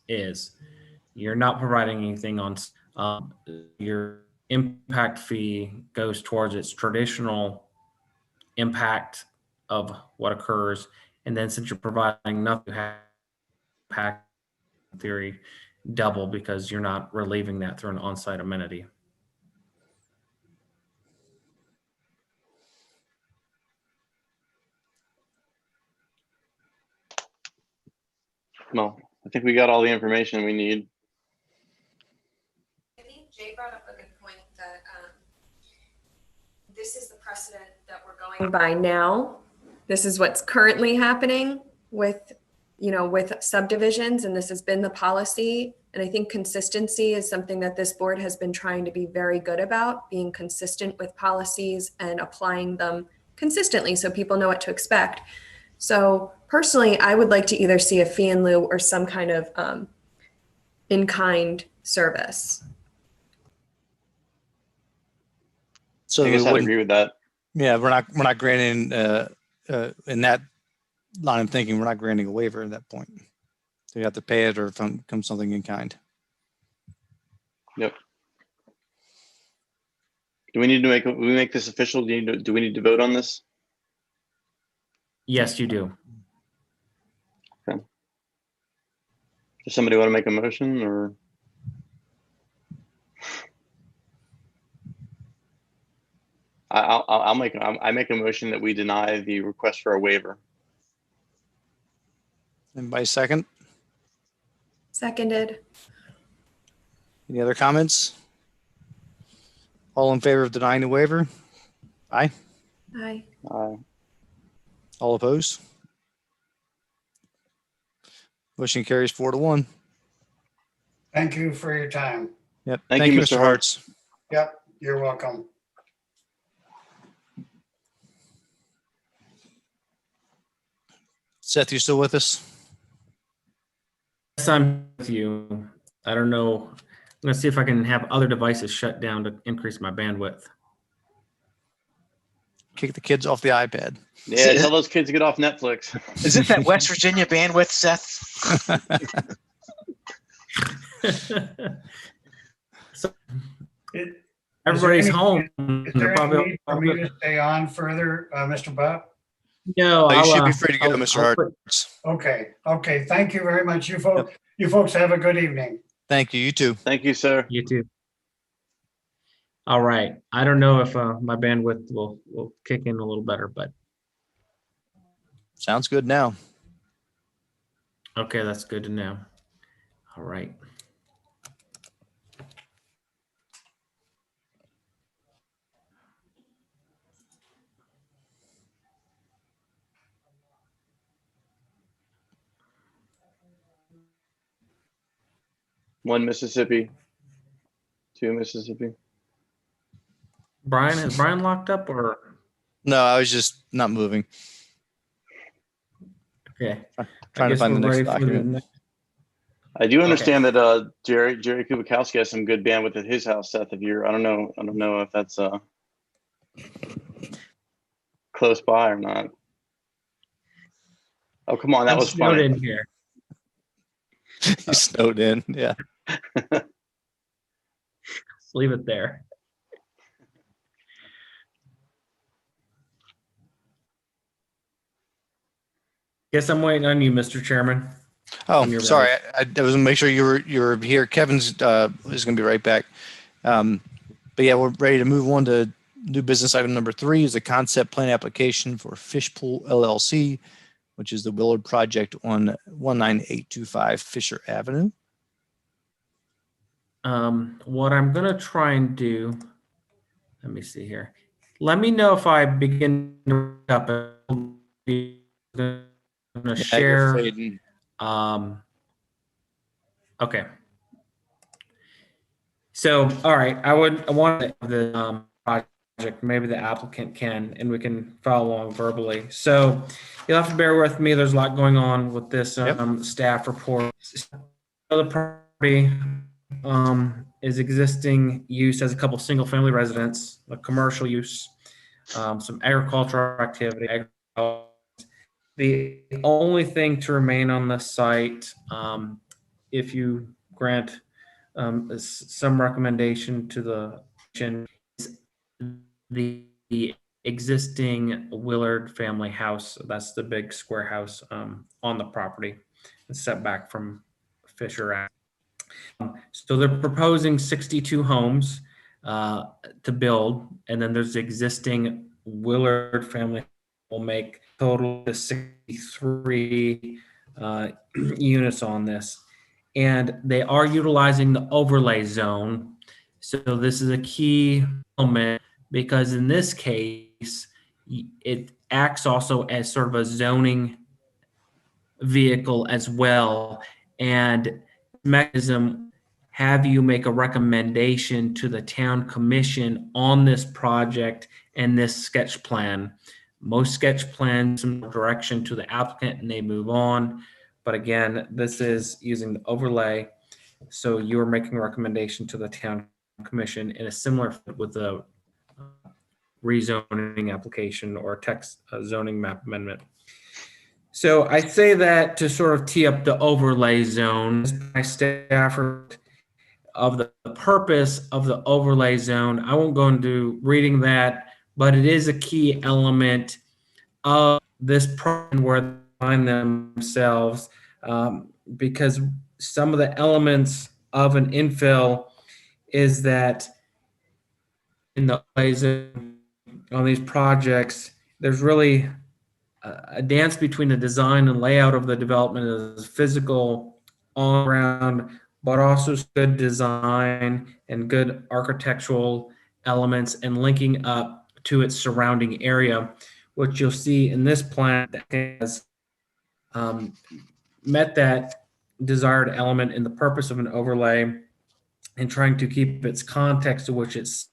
is. You're not providing anything on your impact fee goes towards its traditional impact of what occurs. And then since you're providing nothing, you have impact in theory double because you're not relieving that through an on-site amenity. Well, I think we got all the information we need. I think Jay brought up a good point that this is the precedent that we're going by now. This is what's currently happening with subdivisions, and this has been the policy. And I think consistency is something that this board has been trying to be very good about, being consistent with policies and applying them consistently so people know what to expect. So personally, I would like to either see a fee in lieu or some kind of in-kind service. So I guess I'd agree with that. Yeah, we're not granting in that line of thinking, we're not granting a waiver at that point. So you have to pay it or come something in kind. Yep. Do we need to make this official? Do we need to vote on this? Yes, you do. Okay. Does somebody want to make a motion or? I make a motion that we deny the request for a waiver. Anybody second? Seconded. Any other comments? All in favor of denying the waiver? Aye. Aye. All opposed? Motion carries 4-1. Thank you for your time. Yep. Thank you, Mr. Hartz. Yep, you're welcome. Seth, you still with us? Yes, I'm with you. I don't know. I'm going to see if I can have other devices shut down to increase my bandwidth. Kick the kids off the iPad. Yeah, tell those kids to get off Netflix. Is it that West Virginia bandwidth, Seth? So It- everybody's any- home. Is They're there any need for me to stay on further, Mr. Buck? No, Oh, you should be I'll, free to go, I'll- Mr. I'll put- Hartz. Okay, thank you very much. You folks have a good evening. Thank you. You too. Thank you, sir. You too. All right. I don't know if my bandwidth will kick in a little better, but Sounds good now. okay, that's good to know. All right. One Mississippi, two Mississippi. Brian, is Brian locked up or No, I was just not moving. okay? Trying to guess find the we're next ready for the document. next- I do understand that Jerry Kubikowski has some good bandwidth at his house, Seth. If you're, I don't know if that's close by or not. Oh, come on, that I'm was snowed funny. in here. You snowed in. Yeah. Let's leave it there. Guess I'm waiting on you, Mr. Chairman. Oh, When you're sorry. I was gonna make sure you were here. Kevin's is gonna be right back. But yeah, we're ready to move on to new business item number 3 is a concept plan application for Fish Pool LLC, which is the Willard project on 19825 Fisher Avenue. What I'm gonna try and do, let me see here. Let me know if I begin to up. I'm gonna Yeah, you're share. fading. Okay. So, all right, I want the project, maybe the applicant can, and we can follow along verbally. So you'll have to bear with me. There's a lot going on with this staff report. The property is existing use as a couple single family residents, a commercial use, some agricultural activity. The only thing to remain on the site, if you grant some recommendation to the commission, is the existing Willard family house. That's the big square house on the property. It's set back from Fisher Ave. So they're proposing 62 homes to build, and then there's the existing Willard family will make total of 63 units on this. And they are utilizing the overlay zone. So this is a key element because in this case, it acts also as sort of a zoning vehicle as well. And mechanism have you make a recommendation to the town commission on this project and this sketch plan. Most sketch plans some direction to the applicant and they move on. But again, this is using the overlay. So you're making a recommendation to the town commission in a similar with the rezoning application or text zoning map amendment. So I say that to sort of tee up the overlay zones. My staff of the purpose of the overlay zone. I won't go into reading that, but it is a key element of this program where they find themselves because some of the elements of an infill is that in the overlay zone, on these projects, there's really a dance between the design and layout of the development as physical on ground, but also good design and good architectural elements and linking up to its surrounding area, which you'll see in this plan that has met that desired element in the purpose of an overlay and trying to keep its context to which it's.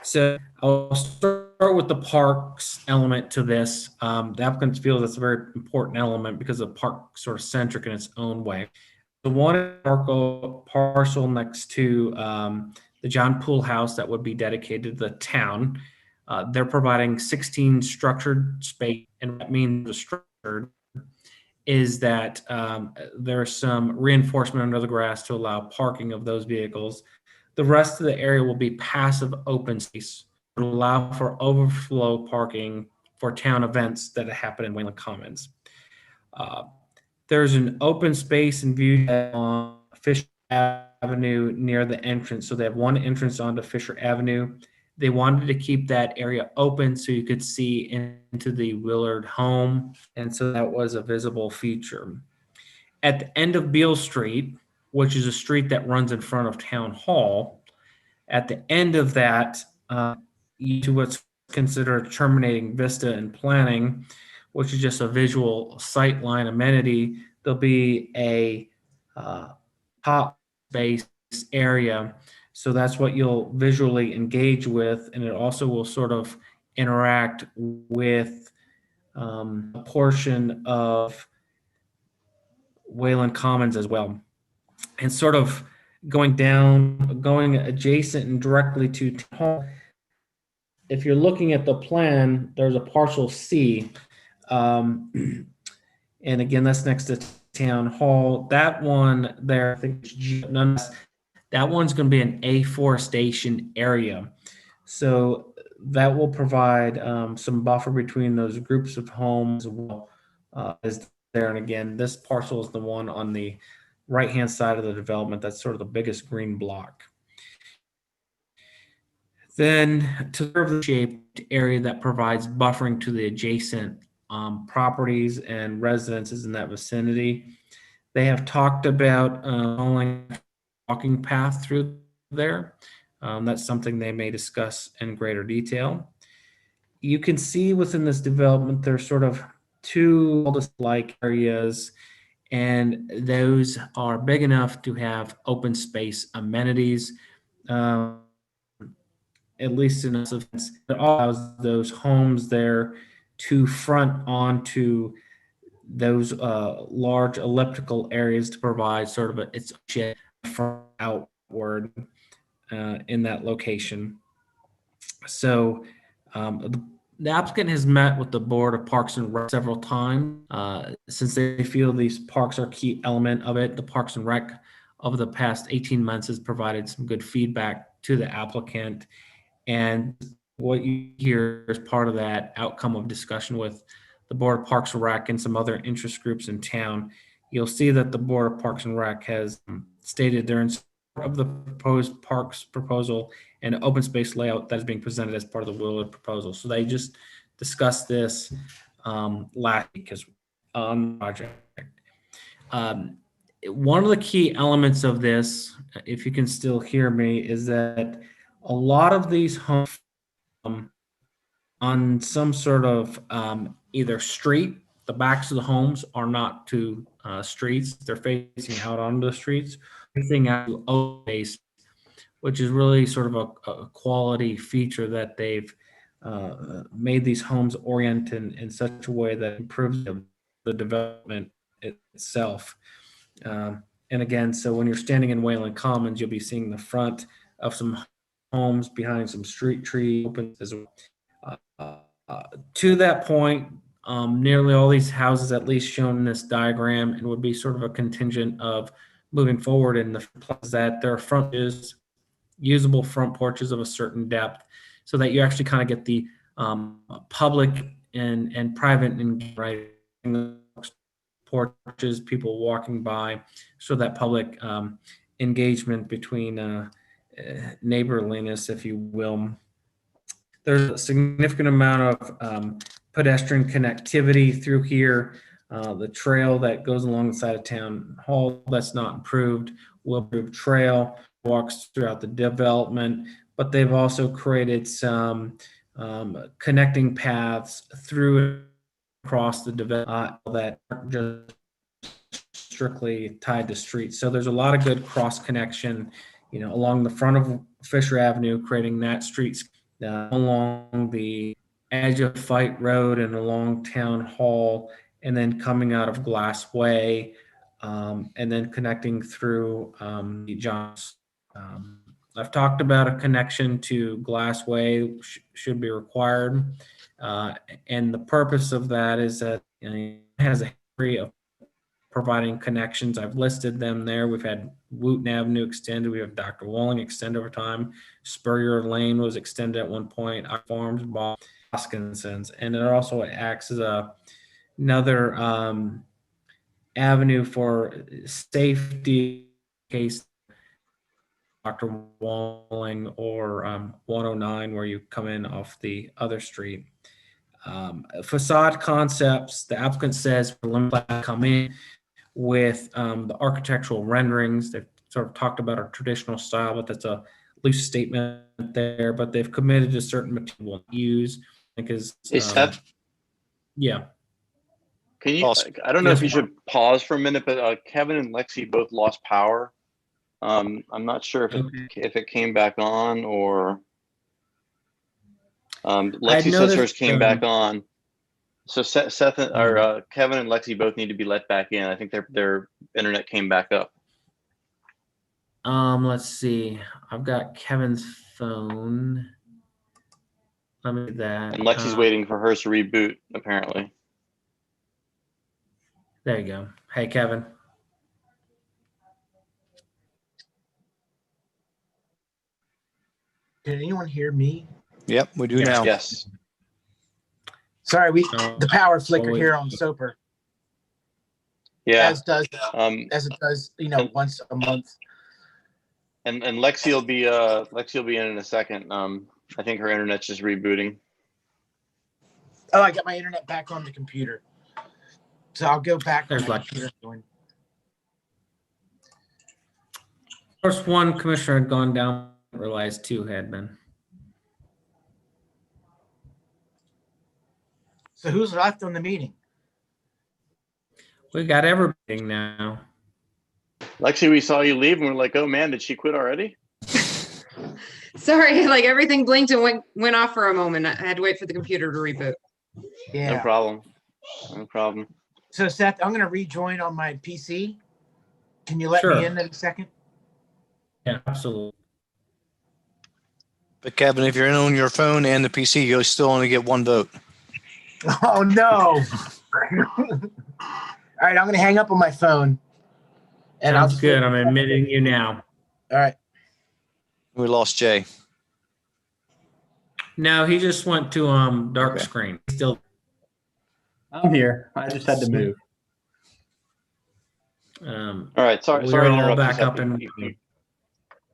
So I'll start with the parks element to this. The applicant feels that's a very important element because the park sort of centric in its own way. The one parcel next to the John Pool House that would be dedicated to the town, they're providing 16 structured space, and that means structured is that there's some reinforcement under the grass to allow parking of those vehicles. The rest of the area will be passive open space to allow for overflow parking for town events that happen in Wayland Commons. There's an open space and view on Fisher Avenue near the entrance. So they have one entrance onto Fisher Avenue. They wanted to keep that area open so you could see into the Willard home. And so that was a visible feature. At the end of Beale Street, which is a street that runs in front of Town Hall, at the end of that, to what's considered terminating vista and planning, which is just a visual sight line amenity, there'll be a top space area. So that's what you'll visually engage with, and it also will sort of interact with a portion of Wayland Commons as well. And sort of going adjacent and directly to Town Hall. If you're looking at the plan, there's a parcel C. And again, that's next to Town Hall. That one there, I think that one's going to be an afforestation area. So that will provide some buffer between those groups of homes as there. And again, this parcel is the one on the right-hand side of the development. That's sort of the biggest green block. Then to serve the shaped area that provides buffering to the adjacent properties and residences in that vicinity. They have talked about walking path through there. That's something they may discuss in greater detail. You can see within this development, there's sort of two like areas, and those are big enough to have open space amenities, at least in a sense that allows those homes there to front onto those large elliptical areas to provide sort of its shed front outward in that location. So the applicant has met with the Board of Parks and Rec several times since they feel these parks are a key element of it. The Parks and Rec over the past 18 months has provided some good feedback to the applicant. And what you hear is part of that outcome of discussion with the Board of Parks and Rec and some other interest groups in town. You'll see that the Board of Parks and Rec has stated they're in support of the proposed parks proposal and open space layout that is being presented as part of the Willard proposal. So they just discussed this last week on the project. One of the key elements of this, if you can still hear me, is that a lot of these homes on some sort of either street, the backs of the homes are not to streets, they're facing out onto the streets, facing out to open space, which is really sort of a quality feature that they've made these homes oriented in such a way that improves the development itself. And again, so when you're standing in Wayland Commons, you'll be seeing the front of some homes behind some street tree open as well. To that point, nearly all these houses, at least shown in this diagram, and would be sort of a contingent of moving forward in the place that their front is usable front porches of a certain depth, so that you actually kind of get the public and private and right porches, people walking by, so that public engagement between neighborliness, if you will. There's a significant amount of pedestrian connectivity through here. The trail that goes along the side of town hall that's not improved will improve trail, walks throughout the development, but they've also created some connecting paths through across the development that aren't just strictly tied to streets. So there's a lot of good cross connection, along the front of Fisher Avenue, creating that street along the edge of Fight Road and along Town Hall, and then coming out of Glass Way, and then connecting through Johns. I've talked about a connection to Glass Way should be required. And the purpose of that is that it has a history of providing connections. I've listed them there. We've had Wooten Avenue extended. We have Dr. Walling extended over time. Spurrier Lane was extended at one point. Farms, Hoskinson's. And it also acts as another avenue for safety in case Dr. Walling or 109 where you come in off the other street. Facade concepts, the applicant says come in with the architectural renderings. They've sort of talked about our traditional style, but that's a loose statement there, but they've committed to certain material use because Hey, Seth, yeah. can you, I don't know if you should pause for a minute, but Kevin and Lexi both lost power. I'm not sure if it came back on or Lexi says hers came back on. So Seth or Kevin and Lexi both need to be let back in. I think their internet came back up. Let's see. I've got Kevin's phone. Let me do that. And Lexi's waiting for hers to reboot, apparently. There you go. Hey, Kevin. Can anyone hear me? Yep, we do now. Yes. Sorry, the power flickered here on Soper. Yeah. As it does, once a month. And Lexi will be in a second. I think her internet's just rebooting. Oh, I got my internet back on the computer. So I'll go back. There's Lexi. First one commissioner had gone down, realized two had been. So who's left on the meeting? We got everybody now. Lexi, we saw you leave and we're like, oh man, did she quit already? Sorry, like everything blinked and went off for a moment. I had to wait for the computer to reboot. Yeah. No problem. No problem. So Seth, I'm going to rejoin on my PC. Can you let me in a second? Yeah, absolutely. But Kevin, if you're in on your phone and the PC, you'll still only get one vote. Oh no. All right, I'm going to hang up on my phone. And Sounds good. I'm admitting you now. All right. We lost Jay. No, he just went to dark screen. Still. I'm here. I just had to move. All right. Sorry. We're Sorry to all interrupt back you, up Seth. and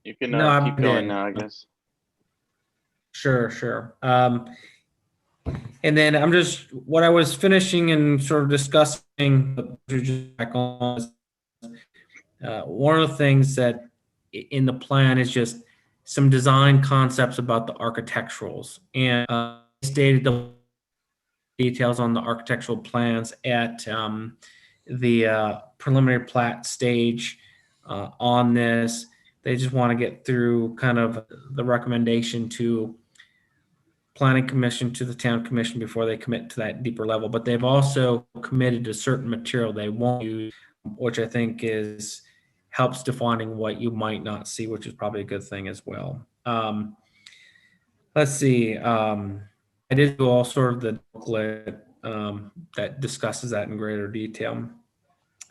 You can No, keep I'm going good. now, I guess. Sure. And then I'm just what I was finishing and sort of discussing back on. One of the things that in the plan is just some design concepts about the architecturals and stated the details on the architectural plans at the preliminary plat stage on this. They just want to get through kind of the recommendation to planning commission to the town commission before they commit to that deeper level. But they've also committed to certain material they won't use, which I think helps defining what you might not see, which is probably a good thing as well. Let's see. I did do all sort of the booklet that discusses that in greater detail.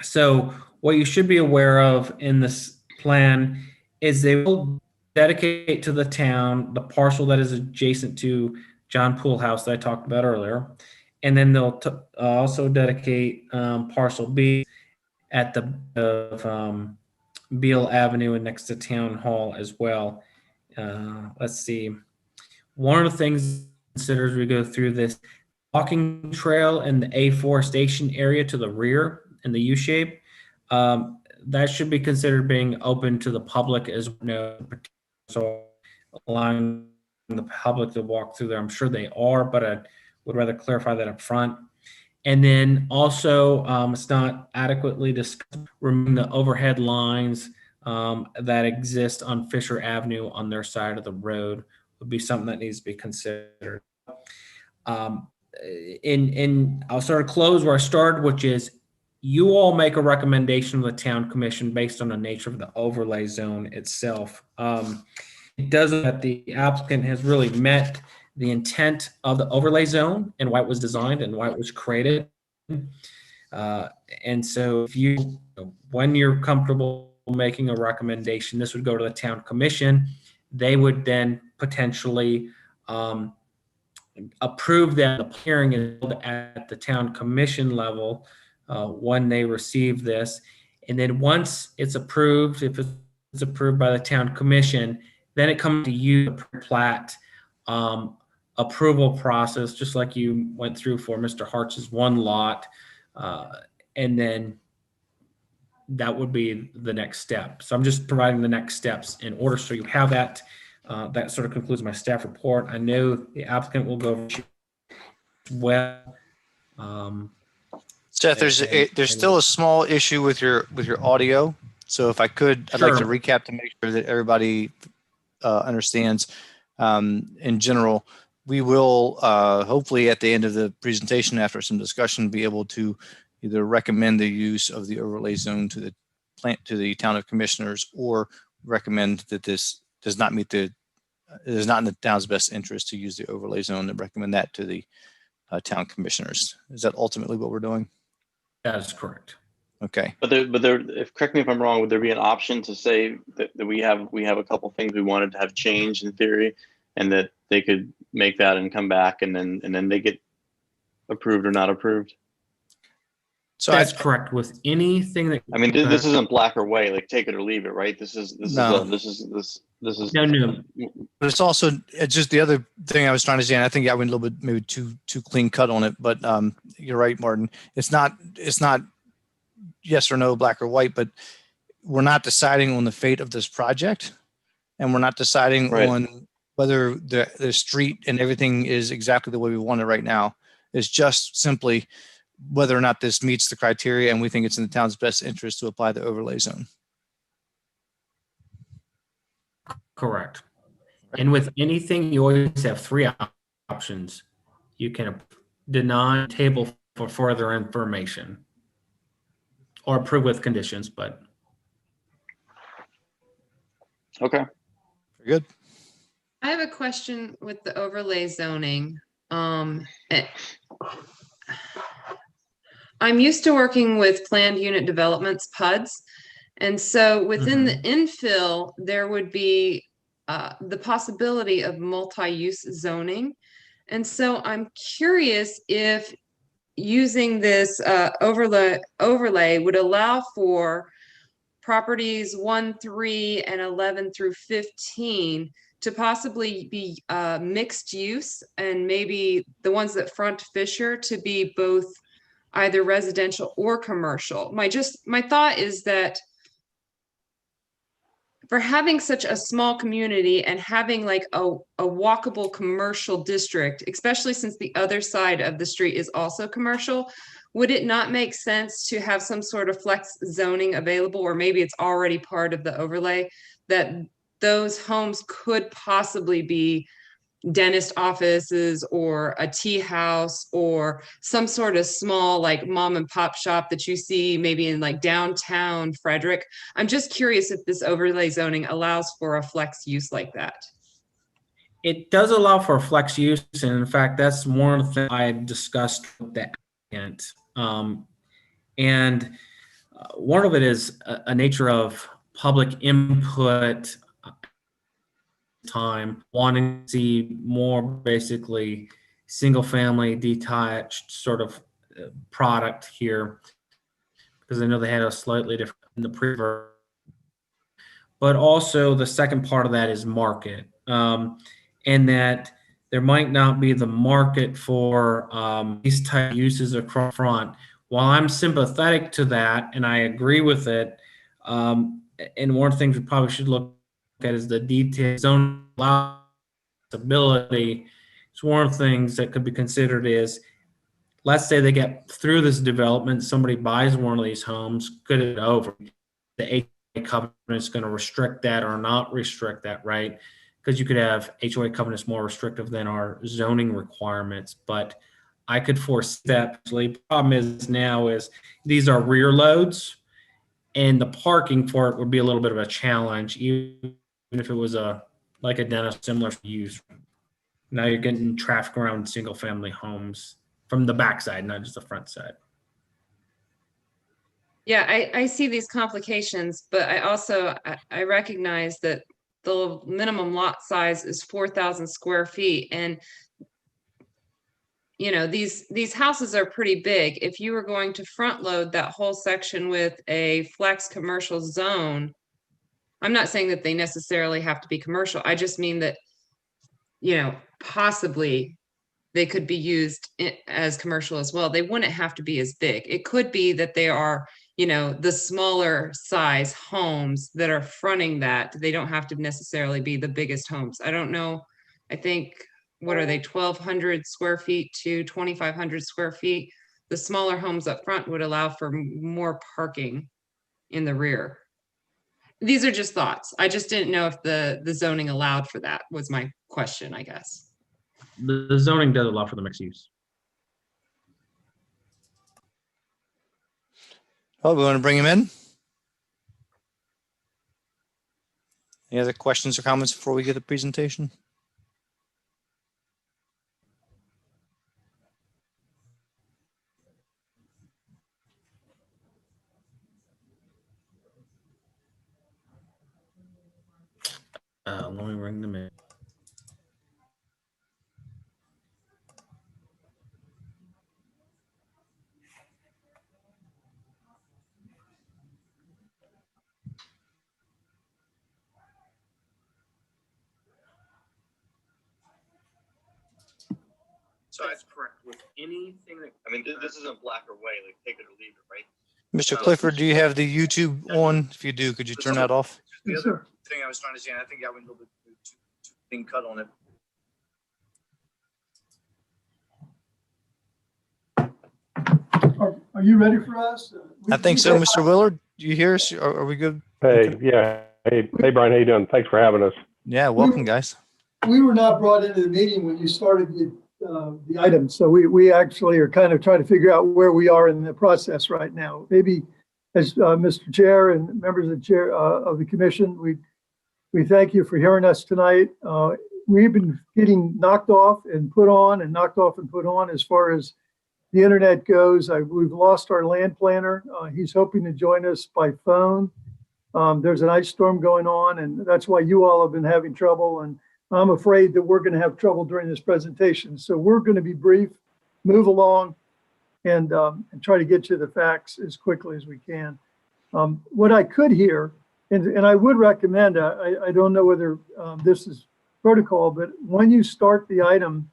So what you should be aware of in this plan is they will dedicate to the town the parcel that is adjacent to John Pool House that I talked about earlier. And then they'll also dedicate parcel B at the Beale Avenue and next to Town Hall as well. Let's see. One of the things consider as we go through this walking trail in the afforestation area to the rear in the U shape. That should be considered being open to the public as no, so allowing the public to walk through there. I'm sure they are, but I would rather clarify that up front. And then also, it's not adequately discussed, removing the overhead lines that exist on Fisher Avenue on their side of the road would be something that needs to be considered. I'll sort of close where I started, which is you all make a recommendation to the town commission based on the nature of the overlay zone itself. It doesn't that the applicant has really met the intent of the overlay zone and why it was designed and why it was created. And so if you, when you're comfortable making a recommendation, this would go to the town commission. They would then potentially approve that the hearing is held at the town commission level when they receive this. And then once it's approved, if it's approved by the town commission, then it comes to you to plat approval process, just like you went through for Mr. Hartz's one lot. And then that would be the next step. So I'm just providing the next steps in order so you have that. That sort of concludes my staff report. I know the applicant will go well. Seth, there's still a small issue with your audio. So if I could, I'd like to recap to make sure that everybody understands. In general, we will hopefully at the end of the presentation, after some discussion, be able to either recommend the use of the overlay zone to the town of commissioners, or recommend that this does not meet it is not in the town's best interest to use the overlay zone, and recommend that to the town commissioners. Is that ultimately what we're doing? That is correct. Okay. But if correct me if I'm wrong, would there be an option to say that we have a couple things we wanted to have changed in theory, and that they could make that and come back and then they get approved or not approved? So that's correct with anything that. I mean, this isn't black or white, like take it or leave it, right? This is no. But it's also just the other thing I was trying to say, and I think I went a little bit maybe too clean cut on it, but you're right, Martin. It's not yes or no, black or white, but we're not deciding on the fate of this project, and we're not deciding on whether the street and everything is exactly the way we want it right now. It's just simply whether or not this meets the criteria, and we think it's in the town's best interest to apply the overlay zone. Correct. And with anything, you always have three options. You can deny, table for further information, or approve with conditions, but. Okay. Very good. I have a question with the overlay zoning. I'm used to working with planned unit developments, PUDs. And so within the infill, there would be the possibility of multi-use zoning. And so I'm curious if using this overlay would allow for properties 1, 3, and 11 through 15 to possibly be mixed use, and maybe the ones that front Fisher to be both either residential or commercial. My thought is that for having such a small community and having like a walkable commercial district, especially since the other side of the street is also commercial, would it not make sense to have some sort of flex zoning available, or maybe it's already part of the overlay, that those homes could possibly be dentist offices or a tea house or some sort of small like mom and pop shop that you see maybe in like downtown Frederick? I'm just curious if this overlay zoning allows for a flex use like that. It does allow for flex use, and in fact, that's one of the things I discussed with the applicant. And one of it is a nature of public input, time, wanting to see more basically single family detached sort of product here, because I know they had a slightly different in the previous. But also the second part of that is market, and that there might not be the market for these type of uses across front. While I'm sympathetic to that and I agree with it, and one of the things we probably should look at is the detailed zone ability. It's one of the things that could be considered is, let's say they get through this development, somebody buys one of these homes, could it over? The HOA covenant is going to restrict that or not restrict that, right? Because you could have HOA covenants more restrictive than our zoning requirements, but I could foresee that. The problem is now is these are rear loads, and the parking for it would be a little bit of a challenge, even if it was like a dentist similar use. Now you're getting traffic around single family homes from the backside, not just the front side. Yeah, I see these complications, but I recognize that the minimum lot size is 4,000 square feet. And, you know, these houses are pretty big. If you were going to front load that whole section with a flex commercial zone, I'm not saying that they necessarily have to be commercial. I just mean that, you know, possibly they could be used as commercial as well. They wouldn't have to be as big. It could be that they are, you know, the smaller size homes that are fronting that. They don't have to necessarily be the biggest homes. I don't know. I think, what are they, 1,200 square feet to 2,500 square feet? The smaller homes up front would allow for more parking in the rear. These are just thoughts. I just didn't know if the zoning allowed for that, was my question, I guess. The zoning does allow for the mixed use. Oh, we want to bring him in. Any other questions or comments before we get the presentation? Let me ring them in. So that's correct. With anything that, I mean, this isn't black or white, like take it or leave it, right? Mr. Clifford, do you have the YouTube on? If you do, could you turn that off? The other thing I was trying to say, I think I went a little bit too thin cut on it. Are you ready for us? I think so, Mr. Willard. Do you hear us? Are we good? Hey, yeah. Hey, Brian, how you doing? Thanks for having us. Yeah, welcome, guys. We were not brought into the meeting when you started the item, so we actually are kind of trying to figure out where we are in the process right now. Maybe as Mr. Chair and members of the chair of the commission, we thank you for hearing us tonight. We've been getting knocked off and put on and knocked off and put on as far as the internet goes. We've lost our land planner. He's hoping to join us by phone. There's an ice storm going on, and that's why you all have been having trouble. And I'm afraid that we're going to have trouble during this presentation. So we're going to be brief, move along, and try to get you the facts as quickly as we can. What I could hear, and I would recommend, I don't know whether this is protocol, but when you start the item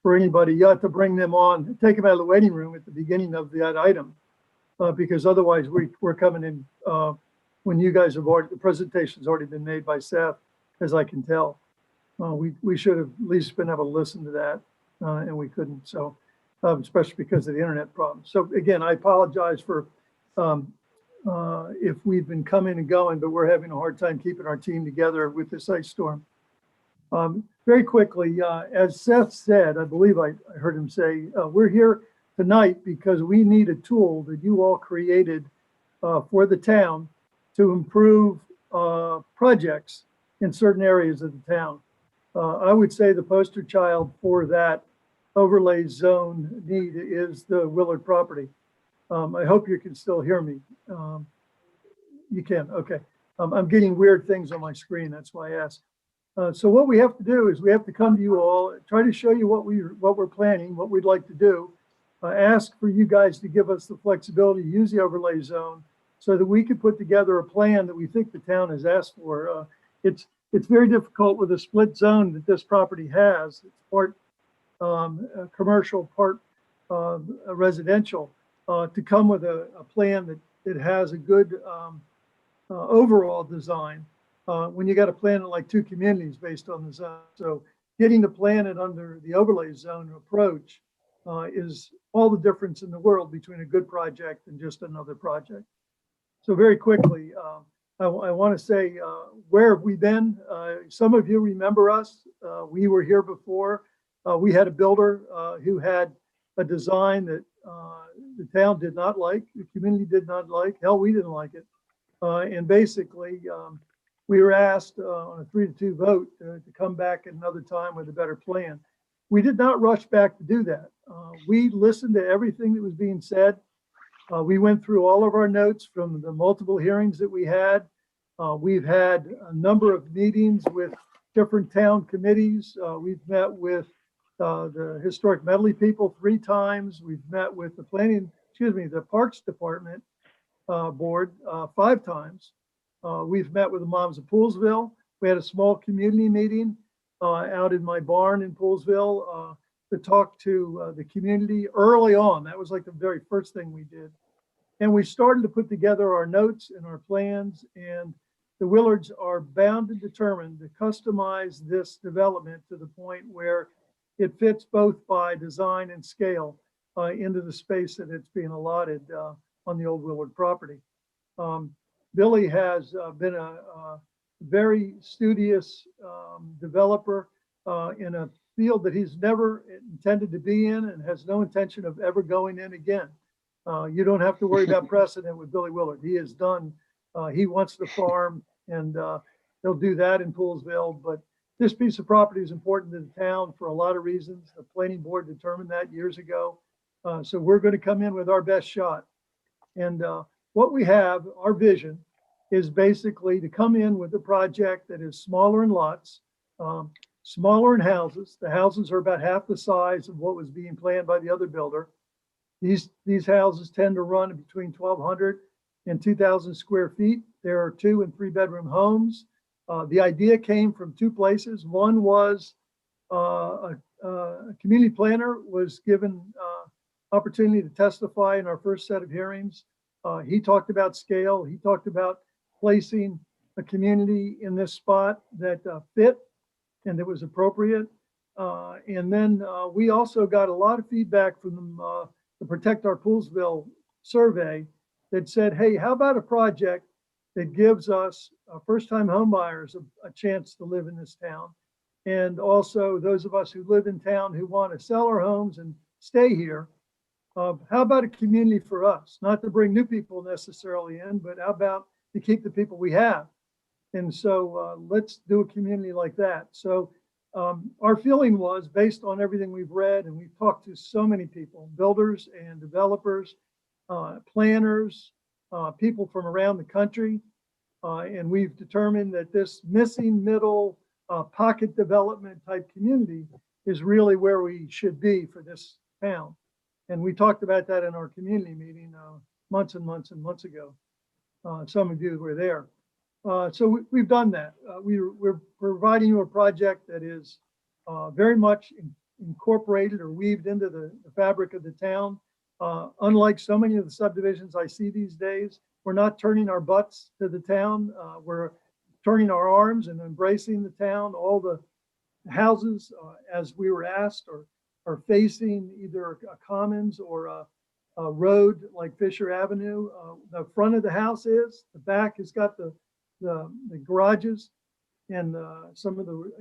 for anybody, you have to bring them on, take them out of the waiting room at the beginning of that item, because otherwise we're coming in when you guys have already, the presentation's already been made by Seth, as I can tell. We should have at least been able to listen to that, and we couldn't. So, especially because of the internet problem. So again, I apologize for if we've been coming and going, but we're having a hard time keeping our team together with this ice storm. Very quickly, as Seth said, I believe I heard him say, we're here tonight because we need a tool that you all created for the town to improve projects in certain areas of the town. I would say the poster child for that overlay zone need is the Willard property. I hope you can still hear me. You can, okay. I'm getting weird things on my screen, that's why I asked. So what we have to do is we have to come to you all, try to show you what we're planning, what we'd like to do. Ask for you guys to give us the flexibility to use the overlay zone so that we can put together a plan that we think the town has asked for. It's it's very difficult with a split zone that this property has. It's part commercial, part residential, to come with a plan that has a good overall design when you got to plan it like two communities based on the zone. So getting to plan it under the overlay zone approach is all the difference in the world between a good project and just another project. So very quickly, I want to say, where have we been? Some of you remember us. We were here before. We had a builder who had a design that the town did not like, the community did not like. Hell, we didn't like it. And basically, we were asked on a 3-2 vote to come back at another time with a better plan. We did not rush back to do that. We listened to everything that was being said. We went through all of our notes from the multiple hearings that we had. We've had a number of meetings with different town committees. We've met with the historic medley people 3 times. We've met with the Parks Department board 5 times. We've met with the moms of Poolsville. We had a small community meeting out in my barn in Poolsville to talk to the community early on. That was like the very first thing we did. And we started to put together our notes and our plans, and the Willards are bound and determined to customize this development to the point where it fits both by design and scale into the space that it's being allotted on the old Willard property. Billy has been a very studious developer in a field that he's never intended to be in and has no intention of ever going in again. You don't have to worry about precedent with Billy Willard. He is done. He wants to farm, and he'll do that in Poolsville. But this piece of property is important to the town for a lot of reasons. The planning board determined that years ago. So we're going to come in with our best shot. And what we have, our vision, is basically to come in with a project that is smaller in lots, smaller in houses. The houses are about half the size of what was being planned by the other builder. These houses tend to run between 1,200 and 2,000 square feet. There are 2- and 3-bedroom homes. The idea came from 2 places. One was a community planner was given opportunity to testify in our first set of hearings. He talked about scale. He talked about placing a community in this spot that fit and that was appropriate. And then we also got a lot of feedback from the Protect Our Poolsville survey that said, hey, how about a project that gives us first-time homebuyers a chance to live in this town? And also those of us who live in town who want to sell our homes and stay here. How about a community for us? Not to bring new people necessarily in, but how about to keep the people we have? And so let's do a community like that. So our feeling was, based on everything we've read, and we've talked to so many people, builders and developers, planners, people from around the country, and we've determined that this missing middle pocket development type community is really where we should be for this town. And we talked about that in our community meeting months and months and months ago. Some of you were there. So we've done that. We're providing you a project that is very much incorporated or weaved into the fabric of the town. Unlike so many of the subdivisions I see these days, we're not turning our butts to the town. We're turning our arms and embracing the town. All the houses, as we were asked, are facing either a commons or a road like Fisher Avenue. The front of the house is, the back has got the garages and some of the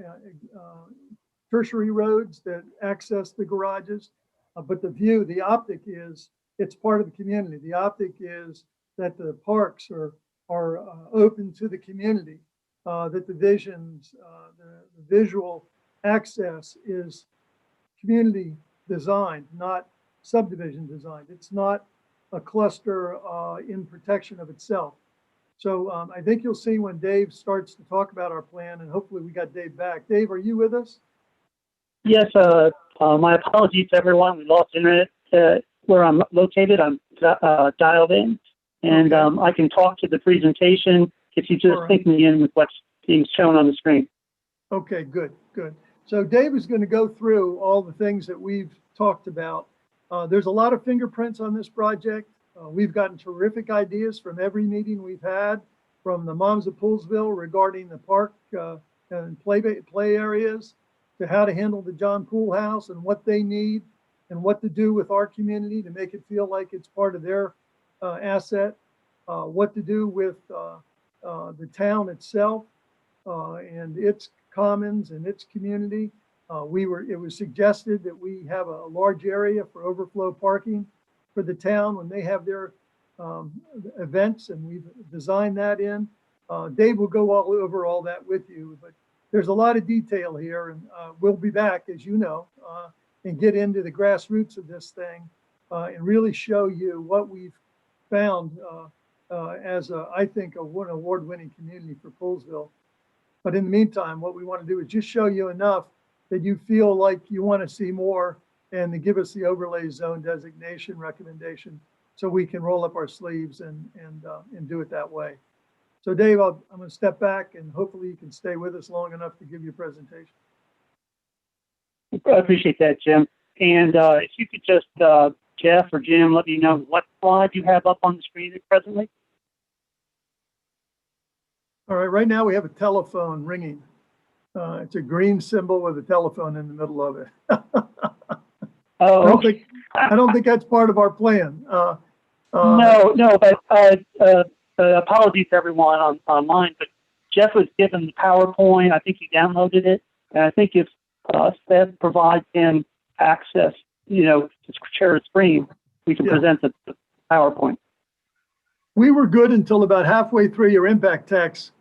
tertiary roads that access the garages. But the view, the optic is, it's part of the community. The optic is that the parks are open to the community, that the visions, the visual access is community designed, not subdivision designed. It's not a cluster in protection of itself. So I think you'll see when Dave starts to talk about our plan, and hopefully we got Dave back. Dave, are you with us? Yes, my apologies to everyone. We lost internet where I'm located. I'm dialed in, and I can talk to the presentation if you just sync me in with what's being shown on the screen. Okay, good, good. So Dave is going to go through all the things that we've talked about. There's a lot of fingerprints on this project. We've gotten terrific ideas from every meeting we've had, from the moms of Poolsville regarding the park and play areas, to how to handle the John Pool House and what they need and what to do with our community to make it feel like it's part of their asset, what to do with the town itself and its commons and its community. It was suggested that we have a large area for overflow parking for the town when they have their events, and we've designed that in. Dave will go all over all that with you, but there's a lot of detail here, and we'll be back, as you know, and get into the grassroots of this thing and really show you what we've found as, I think, an award-winning community for Poolsville. But in the meantime, what we want to do is just show you enough that you feel like you want to see more, and to give us the overlay zone designation recommendation so we can roll up our sleeves and do it that way. So Dave, I'm going to step back, and hopefully you can stay with us long enough to give you a presentation. I appreciate that, Jim. And if you could just, Jeff or Jim, let me know what slide you have up on the screen presently. All right, right now we have a telephone ringing. It's a green symbol with a telephone in the middle of it. Oh, I don't think that's part of our plan. No, but apologies to everyone online, but Jeff was given the PowerPoint. I think he downloaded it, and I think if staff provides him access, to share a screen, we can present the PowerPoint. We were good until about halfway through your impact tax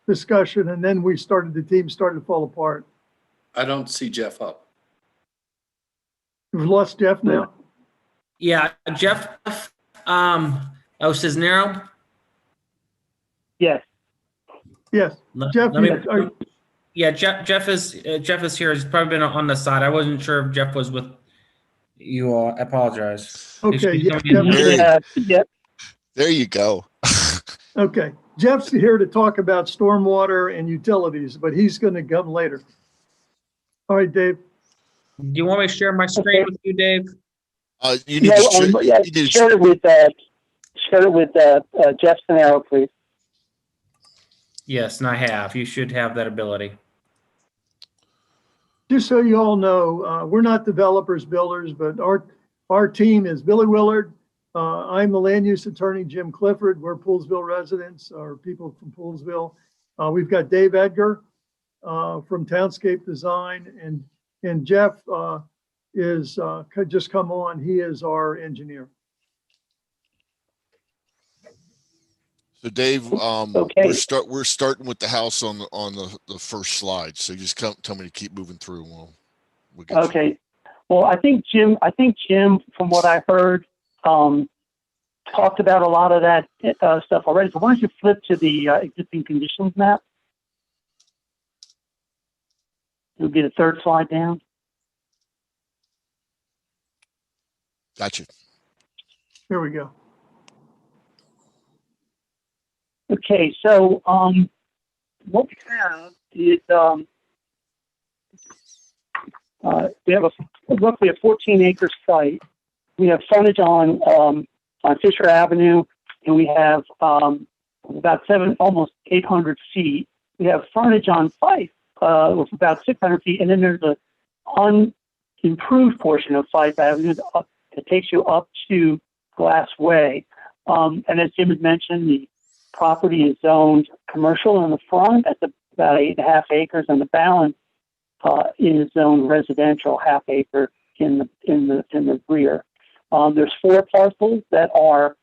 discussion, and then the team started to fall apart. I don't see Jeff up. We've lost Jeff now. Yeah, Jeff, Cisnero? Yes. Yes. Jeff, Jeff is here. He's probably been on the side. I wasn't sure if Jeff was with you all. I apologize. Okay. There you go. Okay. Jeff's here to talk about stormwater and utilities, but he's going to come later. All right, Dave. Do you want me to share my screen with you, Dave? You need to share it with Jeff Cisnero, please. Yes, and I have. You should have that ability. Just so you all know, we're not developers, builders, but our team is Billy Willard. I'm the land use attorney, Jim Clifford. We're Poolsville residents, or people from Poolsville. We've got Dave Edgar from Townscape Design, and Jeff is could just come on. He is our engineer. So Dave, okay. we're starting with the house on the first slide. So you just tell me to keep moving through. We'll get okay. Well, I think Jim, from what I heard, talked about a lot of that stuff already. So why don't you flip to the existing conditions map? It'll be the third slide down. Gotcha. Here we go. Okay, so what we have is we have roughly a 14-acre site. We have frontage on Fisher Avenue, and we have about almost 800 feet. We have frontage on Fife with about 600 feet, and then there's a unimproved portion of Fife Avenue that takes you up to Glass Way. And as Jim had mentioned, the property is zoned commercial in the front. That's about 8.5 acres, and the balance is zoned residential, half acre in the rear. There's 4 parcels that are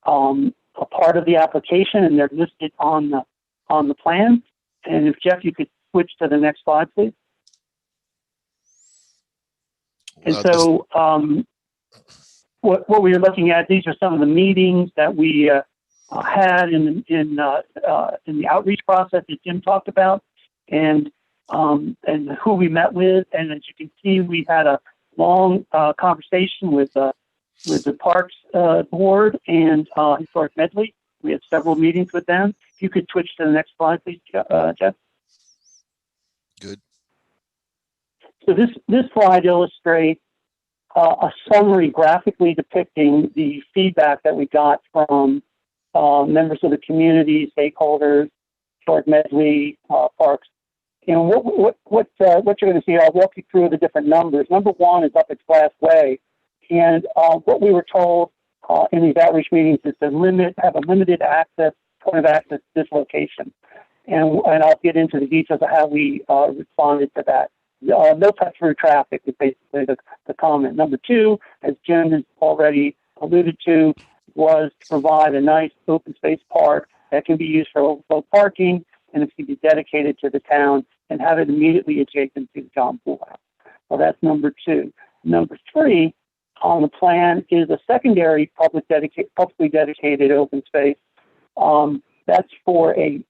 a part of the application, and they're listed on the plan. And if Jeff, you could switch to the next slide, please. And so, what we are looking at, these are some of the meetings that we had in the outreach process that Jim talked about, and who we met with. And as you can see, we had a long conversation with the Parks Board and Historic Medley We had several meetings with them. If you could switch to the next slide, please, Jeff. Good. So this slide illustrates a summary graphically depicting the feedback that we got from members of the community, stakeholders, George Medley, Parks. And what you're going to see, I'll walk you through the different numbers. Number one is up at Glass Way. And what we were told in these outreach meetings is to have a limited point of access to this location. And I'll get into the details of how we responded to that. No cut-through traffic is basically the comment. Number two, as Jim has already alluded to, was to provide a nice open space park that can be used for overflow parking and it can be dedicated to the town and have it immediately adjacent to the John Pool House. Well, that's number two. Number three on the plan is a secondary publicly dedicated open space. That's for a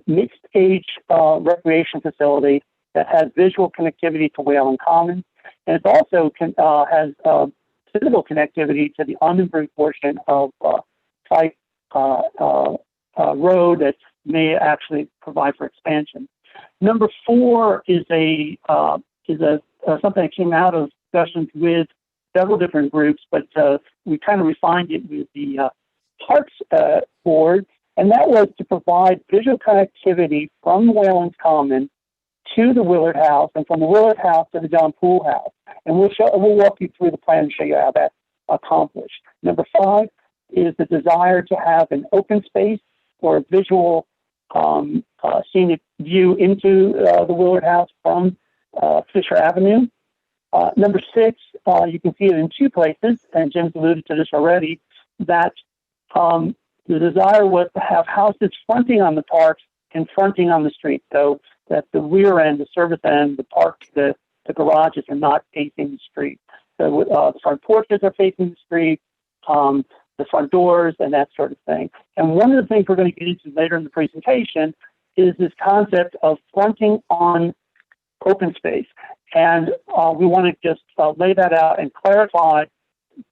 mixed age recreation facility that has visual connectivity to Whalen Commons, and it also has physical connectivity to the unimproved portion of Site Road that may actually provide for expansion. Number four is something that came out of discussions with several different groups, but we kind of refined it with the Parks Board, and that was to provide visual connectivity from the Whalen's Common to the Willard House, and from the Willard House to the John Pool House. And we'll walk you through the plan and show you how that's accomplished. Number five is the desire to have an open space or a visual scenic view into the Willard House from Fisher Avenue. Number six, you can see it in two places, and Jim's alluded to this already, that the desire was to have houses fronting on the parks and fronting on the street, so that the rear end, the service end, the park, the garages are not facing the street. So the front porches are facing the street, the front doors, and that sort of thing. And one of the things we're going to get into later in the presentation is this concept of fronting on open space. And we want to just lay that out and clarify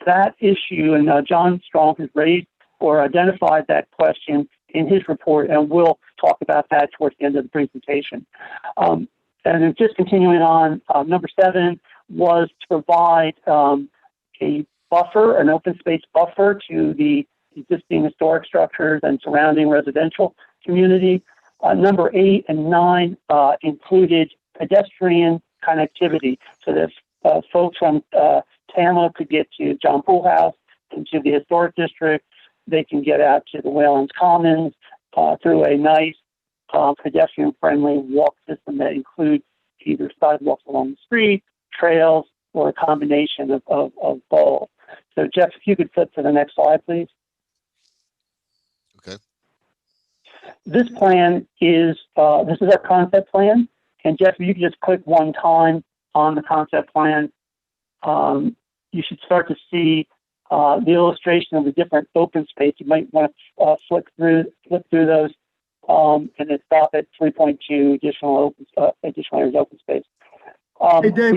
that issue. And John Strong has raised or identified that question in his report, and we'll talk about that towards the end of the presentation. And then just continuing on, number seven was to provide a buffer, an open space buffer to the existing historic structures and surrounding residential community. Number 8 and 9 included pedestrian connectivity, so that folks from Tamla could get to John Pool House and to the historic district. They can get out to the Whalen's Commons through a nice pedestrian-friendly walk system that includes either sidewalks along the street, trails, or a combination of both. So, Jeff, if you could flip to the next slide, please. Okay. This plan is this is our concept plan, and Jeff, if you could just click one time on the concept plan, you should start to see the illustration of the different open space. You might want to flip through those, and then stop at 3.2 additional areas of open space. Hey, Dave,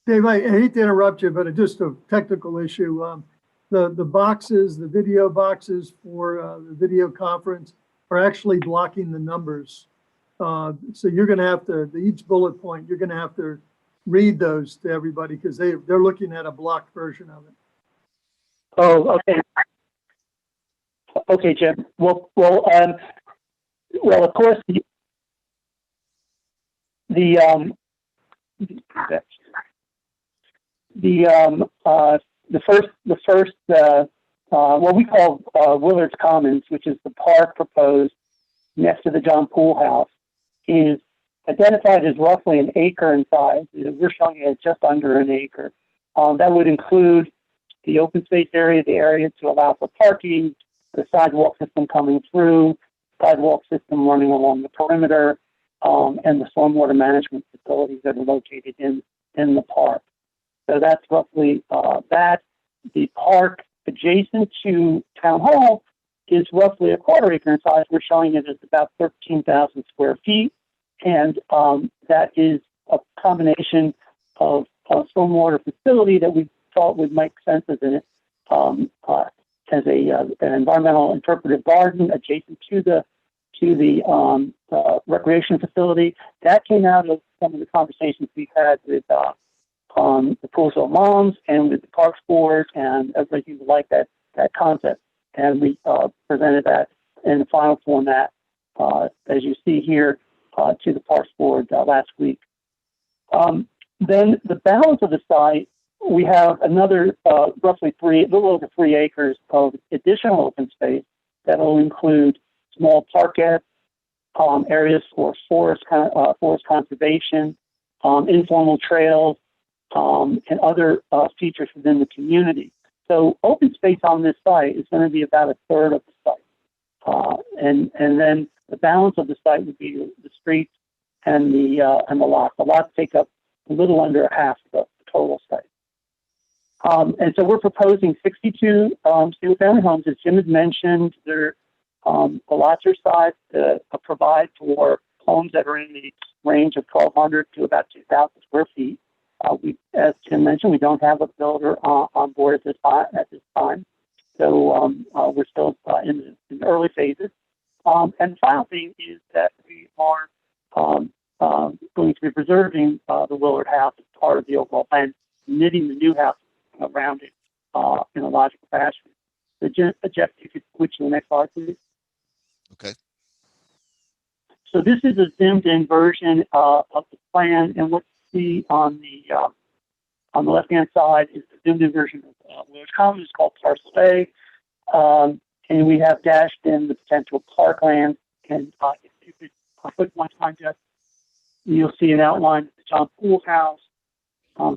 Dave, I hate to interrupt you, but it's just a technical issue. The boxes, the video boxes for the video conference are actually blocking the numbers. So you're going to have to, each bullet point, you're going to have to read those to everybody because they're looking at a blocked version of it. Oh, okay. Okay, Jim. Well, of course, the first what we call Willard's Commons, which is the park proposed next to the John Pool House, is identified as roughly an acre in size. We're showing it at just under an acre. That would include the open space area, the area to allow for parking, the sidewalk system coming through, sidewalk system running along the perimeter, and the stormwater management facilities that are located in the park. So that's roughly that. The park adjacent to Town Hall is roughly a quarter acre in size. We're showing it as about 13,000 square feet. And that is a combination of a stormwater facility that we thought would make sense as an as an environmental interpretive garden adjacent to the recreation facility. That came out of some of the conversations we've had with the Poolsville moms and with the Parks Board, and everybody seemed to like that concept. And we presented that in the final format, as you see here, to the Parks Board last week. Then the balance of the site, we have another roughly a little over 3 acres of additional open space that will include small parkettes, areas for forest conservation, informal trails, and other features within the community. So open space on this site is going to be about 1/3 of the site, and then the balance of the site would be the streets and the lots. The lots take up a little under half of the total site. And so we're proposing 62 single-family homes, as Jim had mentioned. The lots are sized to provide for homes that are in the range of 1,200 to about 2,000 square feet. As Jim mentioned, we don't have a builder on board at this time. So we're still in the early phases. And the final thing is that we are going to be preserving the Willard house as part of the overall plan, knitting the new house around it in a logical fashion. So Jeff, you could switch to the next slide, please. Okay. So this is a zoomed-in version of the plan, and what you see on the left-hand side is the zoomed-in version of Willard Commons. It's called Parcel A, and we have dashed in the potential parkland. And if you could put one time, Jeff, you'll see an outline of the John Pool House,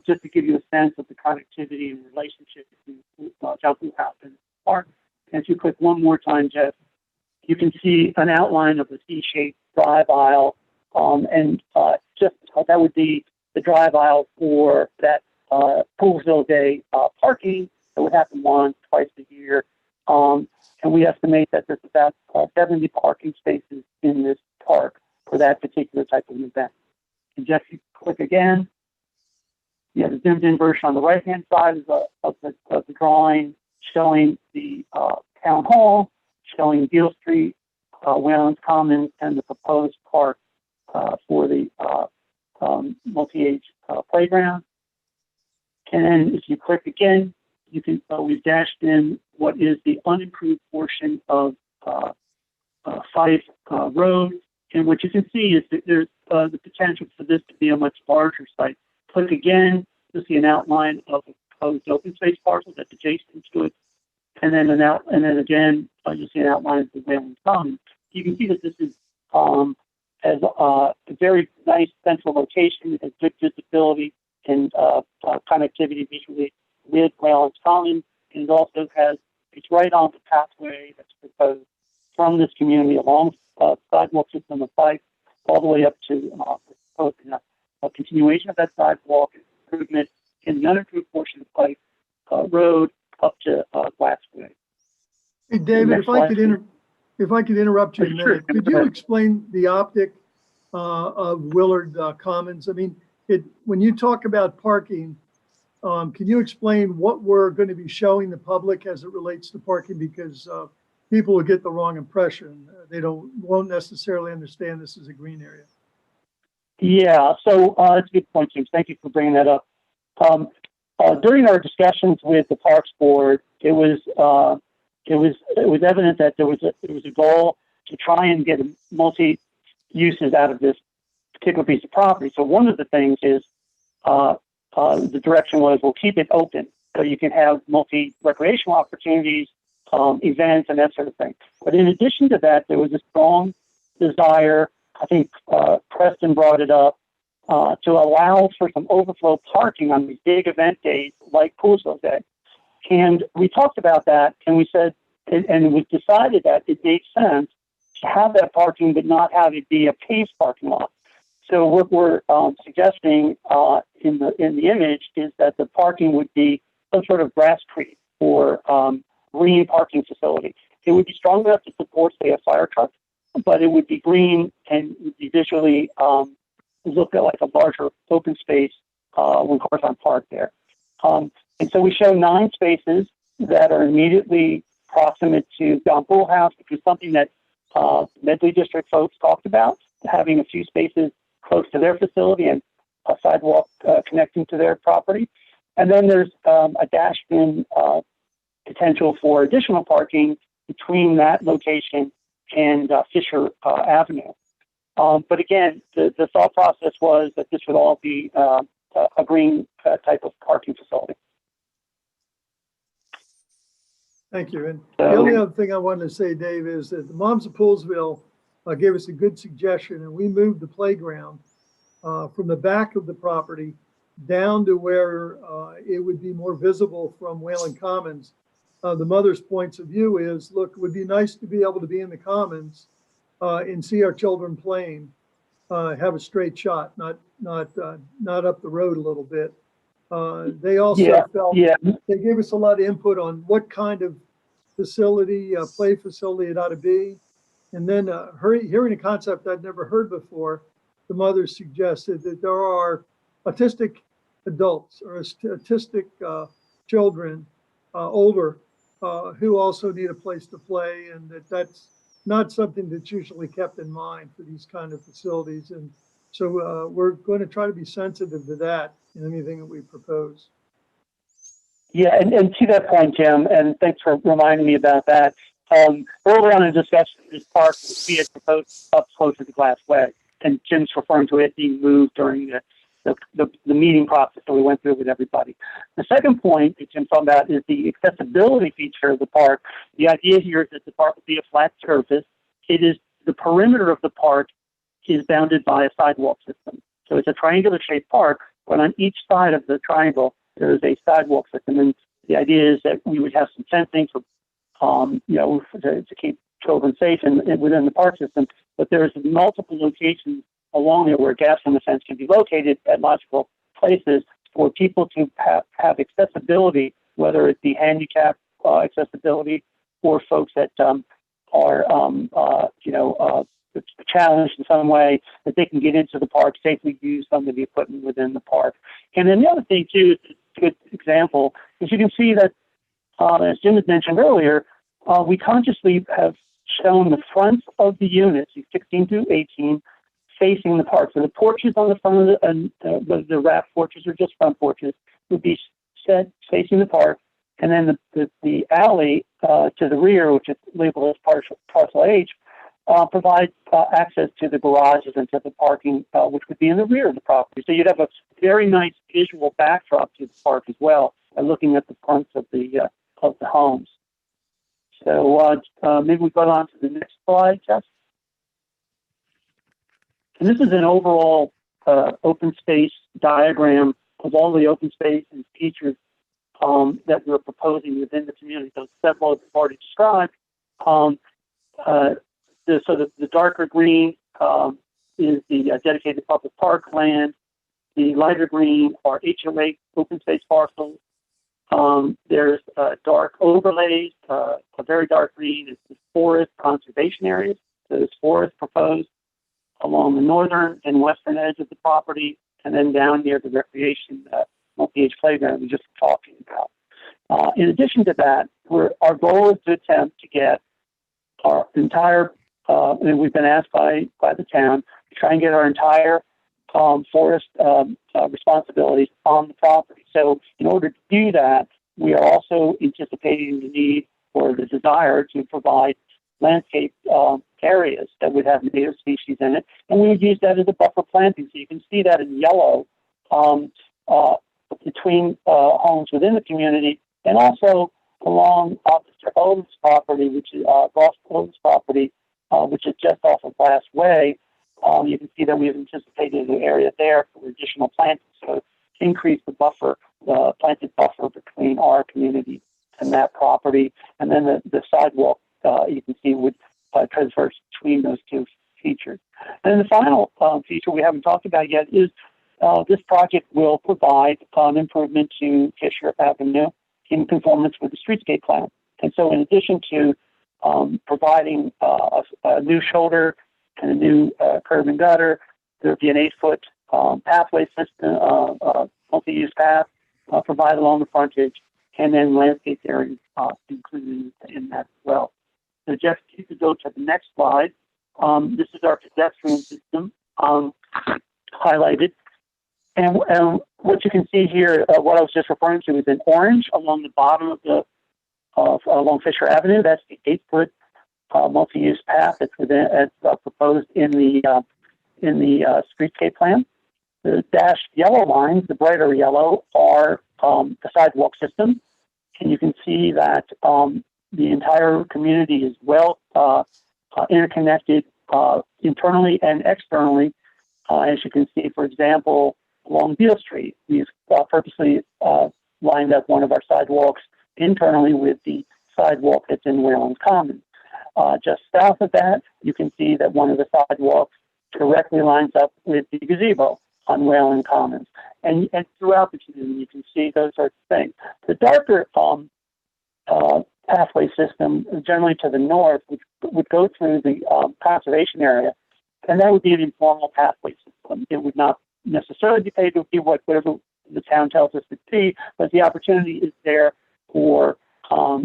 just to give you a sense of the connectivity and relationship between John Pool House and the park. And if you click one more time, Jeff, you can see an outline of the C-shaped drive aisle, and just that would be the drive aisle for that Poolsville Day parking that would happen twice a year. And we estimate that there's about 70 parking spaces in this park for that particular type of event. And Jeff, you click again. You have the zoomed-in version on the right-hand side of the drawing, showing the town hall, showing Beale Street, Waylands Commons, and the proposed park for the multi-age playground. And then if you click again, you can we've dashed in what is the unimproved portion of Fife Road. And what you can see is that there's the potential for this to be a much larger site. Click again, you'll see an outline of a proposed open space parcel that's adjacent to it. And then again, you'll see an outline of the Wayland Commons. You can see that this is has a very nice central location. It has good visibility and connectivity visually with Wayland Commons. And it also it's right on the pathway that's proposed from this community along sidewalk system of Fife all the way up to a continuation of that sidewalk improvement in the unimproved portion of Fife Road up to Glassway. Hey, David, if I could interrupt you a minute, could you explain the optic of Willard Commons? I mean, when you talk about parking, can you explain what we're going to be showing the public as it relates to parking? Because people will get the wrong impression. They won't necessarily understand this is a green area. Yeah, so that's a good point, James. Thank you for bringing that up. During our discussions with the Parks Board, it was evident that there was a goal to try and get multi uses out of this particular piece of property. So one of the things is the direction was we'll keep it open so you can have multi recreational opportunities, events, and that sort of thing. But in addition to that, there was a strong desire. I think Preston brought it up, to allow for some overflow parking on these big event days like Poolsville Day. And we talked about that, and we said, and it was decided that it made sense to have that parking but not have it be a paved parking lot. So what we're suggesting in the image is that the parking would be some sort of grass creek or green parking facility. It would be strong enough to support, say, a fire truck, but it would be green and would be visually look at like a larger open space when cars aren't parked there. And so we show 9 spaces that are immediately proximate to John Bull House, which was something that Medley District folks talked about, having a few spaces close to their facility and a sidewalk connecting to their property. And then there's a dashed-in potential for additional parking between that location and Fisher Avenue. But again, the thought process was that this would all be a green type of parking facility. Thank you. And the only other thing I wanted to say, Dave, is that the Moms of Poolsville gave us a good suggestion, and we moved the playground from the back of the property down to where it would be more visible from Whalen Commons. The mother's points of view is, look, it would be nice to be able to be in the Commons and see our children playing, have a straight shot, not up the road a little bit. They also felt they gave us a lot of input on what kind of facility, play facility it ought to be. And then hearing a concept I'd never heard before, the mother suggested that there are autistic adults or autistic children, older, who also need a place to play, and that's not something that's usually kept in mind for these kind of facilities. And so we're going to try to be sensitive to that in anything that we propose. Yeah, and to that point, Jim, and thanks for reminding me about that. Earlier on in the discussion, this park we had proposed up close to the Glassway, and Jim's referring to it being moved during the meeting process that we went through with everybody. The second point that Jim talked about is the accessibility feature of the park. The idea here is that the park will be a flat surface. It is the perimeter of the park is bounded by a sidewalk system. So it's a triangular shaped park, but on each side of the triangle, there is a sidewalk system. And the idea is that we would have some fencing for, to keep children safe and within the park system. But there's multiple locations along there where gaps in the fence can be located at logical places for people to have accessibility, whether it be handicap accessibility or folks that are challenged in some way, that they can get into the park, safely use some of the equipment within the park. And then the other thing too, is a good example, is you can see that, as Jim had mentioned earlier, we consciously have shown the fronts of the units, 16 through 18, facing the park. So the porches on the front of the wrap porches or just front porches would be set facing the park, and then the alley to the rear, which is labeled as parcel H, provides access to the garages and to the parking, which would be in the rear of the property. So you'd have a very nice visual backdrop to the park as well, looking at the fronts of the homes. So maybe we go on to the next slide, Jeff. And this is an overall open space diagram of all the open space and features that we're proposing within the community. So several have already described. The darker green is the dedicated public park land. The lighter green are HOA open space parcels. There's dark overlays. A very dark green is the forest conservation areas. So there's forest proposed along the northern and western edge of the property, and then down near the recreation multi-age playground we just talking about. In addition to that, our goal is to attempt to get our entire, and we've been asked by the town to try and get our entire forest responsibilities on the property. So in order to do that, we are also anticipating the need or the desire to provide landscape areas that would have native species in it, and we would use that as a buffer planting. So you can see that in yellow between homes within the community, and also along Officer Owen's property, which is Ross Owen's property, which is just off of Glass Way. You can see that we've anticipated an area there for additional planting, so increase the buffer, the planted buffer between our community and that property, and then the sidewalk you can see would traverse between those two features. And then the final feature we haven't talked about yet is this project will provide improvement to Fisher Avenue in conformance with the streetscape plan. And so in addition to providing a new shoulder and a new curb and gutter, there'll be an 8-foot pathway system, multi-use path provided along the frontage. and then landscape areas included in that as well. So Jeff, if you could go to the next slide. This is our pedestrian system highlighted. And what you can see here, what I was just referring to is in orange along the bottom of the along Fisher Avenue. That's the 8-foot multi-use path that's proposed in the streetscape plan. The dashed yellow lines, the brighter yellow, are the sidewalk system, and you can see that the entire community is well interconnected internally and externally. As you can see, for example, along Beale Street, we've purposely lined up one of our sidewalks internally with the sidewalk that's in Wayland Commons. Just south of that, you can see that one of the sidewalks directly lines up with the gazebo on Wayland Commons. And throughout the community, you can see those sorts of things. The darker pathway system, generally to the north, would go through the conservation area, and that would be an informal pathway system. It would not necessarily be paid to be whatever the town tells us to be, but the opportunity is there for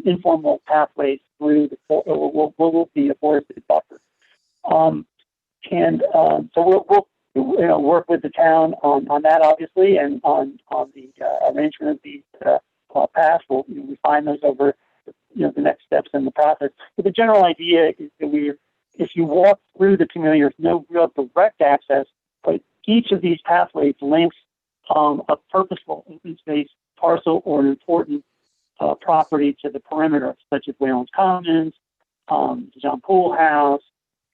informal pathways through the will be a forested buffer. So we'll work with the town on that, obviously, and on the arrangement of these paths. We'll refine those over the next steps in the process. But the general idea is that if you walk through the community, there's no real direct access, but each of these pathways links a purposeful open space parcel or an important property to the perimeter, such as Wayland Commons, John Pool House,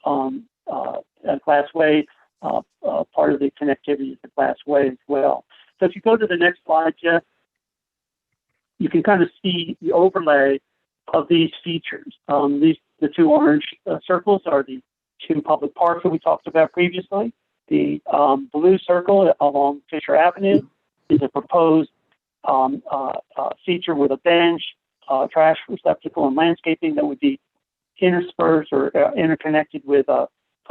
Glassway. Part of the connectivity is the Glassway as well. So if you go to the next slide, Jeff, you can kind of see the overlay of these features. The two orange circles are the two public parks that we talked about previously. The blue circle along Fisher Avenue is a proposed feature with a bench, trash receptacle, and landscaping that would be interspersed or interconnected with a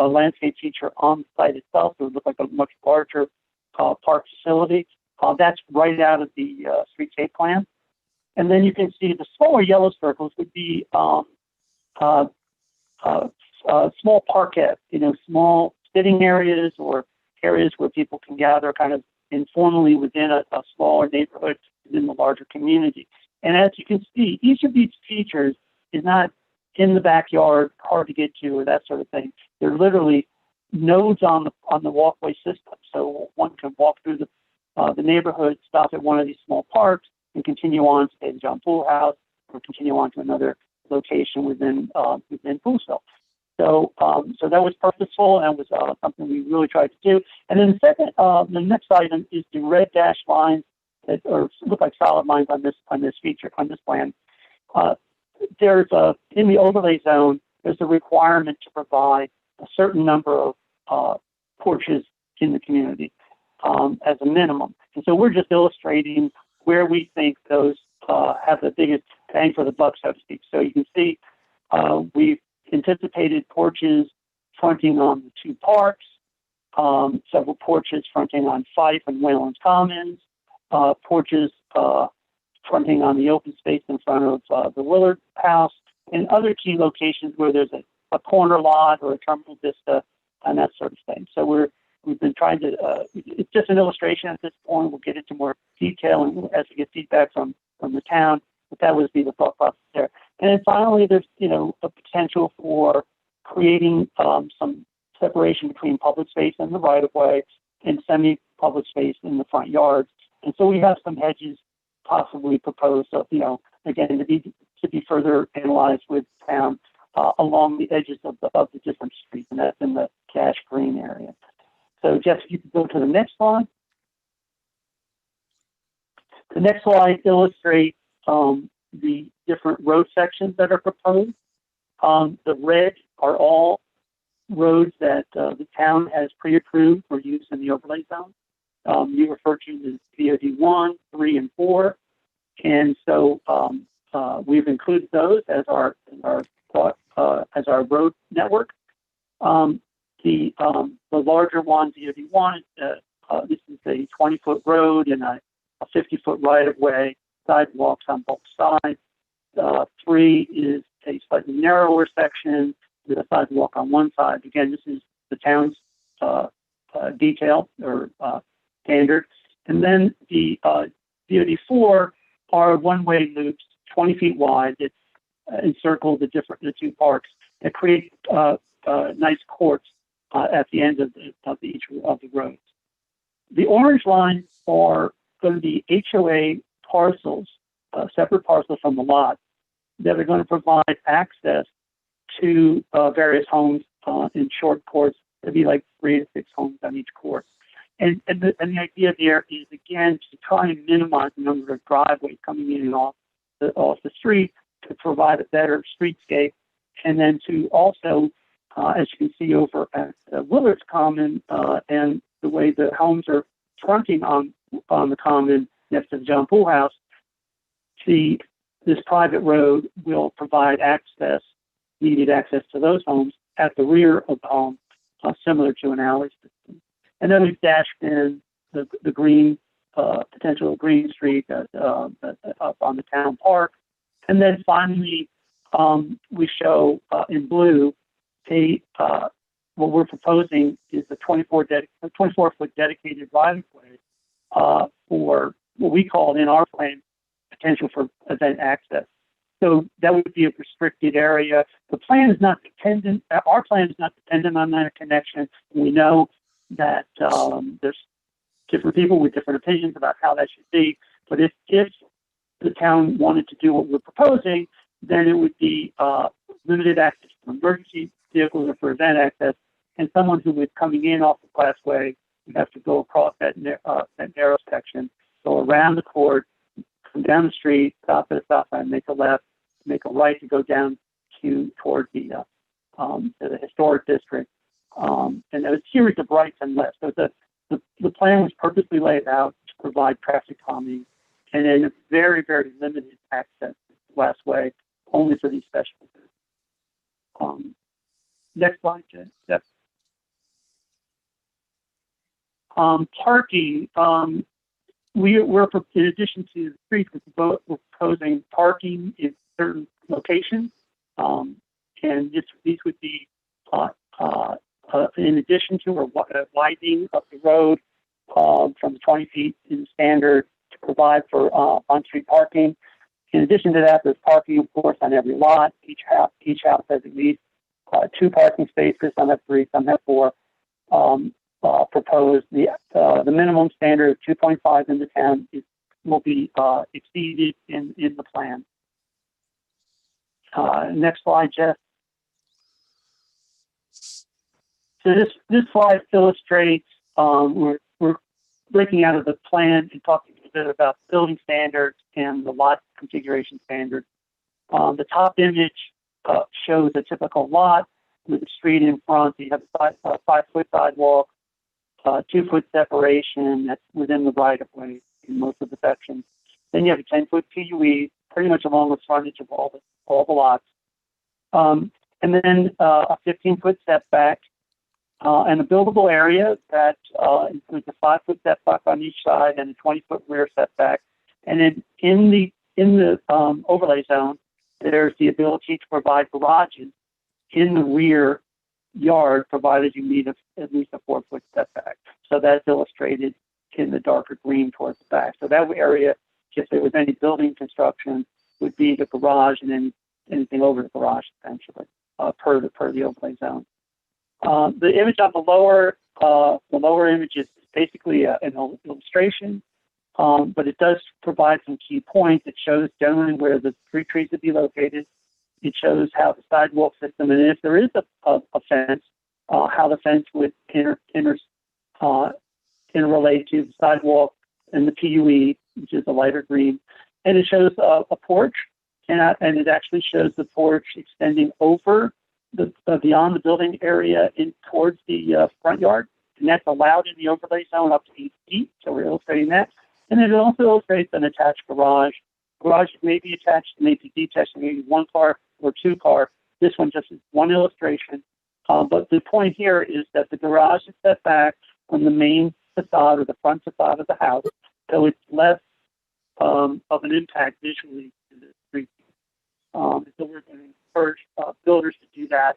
landscape feature on the site itself. It would look like a much larger park facility. That's right out of the streetscape plan. And then you can see the smaller yellow circles would be small parquet, small sitting areas or areas where people can gather kind of informally within a smaller neighborhood within the larger community. And as you can see, each of these features is not in the backyard, hard to get to, or that sort of thing. They're literally nodes on the walkway system. So one can walk through the neighborhood, stop at one of these small parks, and continue on to the John Pool House, or continue on to another location within Poolsville. So that was purposeful and was something we really tried to do. And then the next item is the red dashed lines that look like solid lines on this feature, on this plan. There's in the overlay zone, there's a requirement to provide a certain number of porches in the community as a minimum. And so we're just illustrating where we think those have the biggest bang for the buck, so to speak. So you can see we've anticipated porches fronting on the two parks, several porches fronting on Fife and Wayland Commons, porches fronting on the open space in front of the Willard House, and other key locations where there's a corner lot or a terminal vista and that sort of thing. So we've been trying to, it's just an illustration at this point. We'll get into more detail as we get feedback from the town, but that would be the thought process there. And then finally, there's, a potential for creating some separation between public space and the right-of-way and semi-public space in the front yards. And so we have some hedges possibly proposed, again, to be further analyzed with town along the edges of the different streets, and that's in the cash green area. So Jeff, if you could go to the next slide. The next slide illustrates the different road sections that are proposed. The red are all roads that the town has pre-approved for use in the overlay zone. You refer to the VOD 1, 3, and 4. And so we've included those as our road network. The larger one, VOD 1, this is a 20-foot road and a 50-foot right-of-way sidewalks on both sides. 3 is a slightly narrower section with a sidewalk on one side. Again, this is the town's detail or standard. And then the DOD 4 are one-way loops, 20 feet wide, that encircle the two parks that create nice courts at the end of each of the roads. The orange lines are going to be HOA parcels, separate parcels from the lot, that are going to provide access to various homes in short courts. It'd be like 3 to 6 homes on each court. And the idea there is, again, to try and minimize the number of driveways coming in and off the street to provide a better streetscape. And then to also, as you can see over at Willard's Common, and the way the homes are fronting on the common next to the John Pool House, this private road will provide immediate access to those homes at the rear of the home, similar to an alley system. And then we've dashed in the green, potential green street up on the town park. And then finally, we show in blue what we're proposing is a 24-foot dedicated right-of-way for what we call in our plan potential for event access. So that would be a restricted area. The plan is not dependent. Our plan is not dependent on that connection. We know that there's different people with different opinions about how that should be. But if the town wanted to do what we're proposing, then it would be limited access for emergency vehicles or for event access, and someone who was coming in off the classway would have to go across that narrow section, go around the court, come down the street, stop at a stop sign, make a left, make a right to go down toward the historic district. And there was a series of rights and lefts. So the plan was purposely laid out to provide traffic calming, and then very, very limited access last way, only for these special events. Next slide, Jen. Yep. Parking. We're in addition to the streets, we're proposing parking in certain locations, and these would be in addition to or widening of the road from 20 feet in the standard to provide for on-street parking. In addition to that, there's parking, of course, on every lot. Each house has at least 2 parking spaces. Some have 3, some have 4. Proposed the minimum standard of 2.5 in the town will be exceeded in the plan. Next slide, Jeff. So this slide illustrates we're breaking out of the plan and talking a bit about building standards and the lot configuration standards. The top image shows a typical lot with a street in front. You have a 5-foot sidewalk, 2-foot separation that's within the right-of-way in most of the sections. Then you have a 10-foot PUE, pretty much along the frontage of all the lots. And then a 15-foot setback and a buildable area that includes a 5-foot setback on each side and a 20-foot rear setback. And then in the overlay zone, there's the ability to provide garages in the rear yard, provided you meet at least a 4-foot setback. So that's illustrated in the darker green towards the back. So that area, if there was any building construction, would be the garage and then anything over the garage, essentially, per the overlay zone. The image on the lower image is basically an illustration, but it does provide some key points. It shows generally where the street trees would be located. It shows how the sidewalk system, and if there is a fence, how the fence would interrelate to the sidewalk and the PUE, which is the lighter green. And it shows a porch, and it actually shows the porch extending over beyond the building area in towards the front yard, and that's allowed in the overlay zone up to 8 feet. So we're illustrating that, and it also illustrates an attached garage. Garage may be attached, may be detached, maybe 1 car or 2 car. This one just is one illustration. But the point here is that the garage is set back from the main facade or the front facade of the house, so it's less of an impact visually to the street. So we're going to encourage builders to do that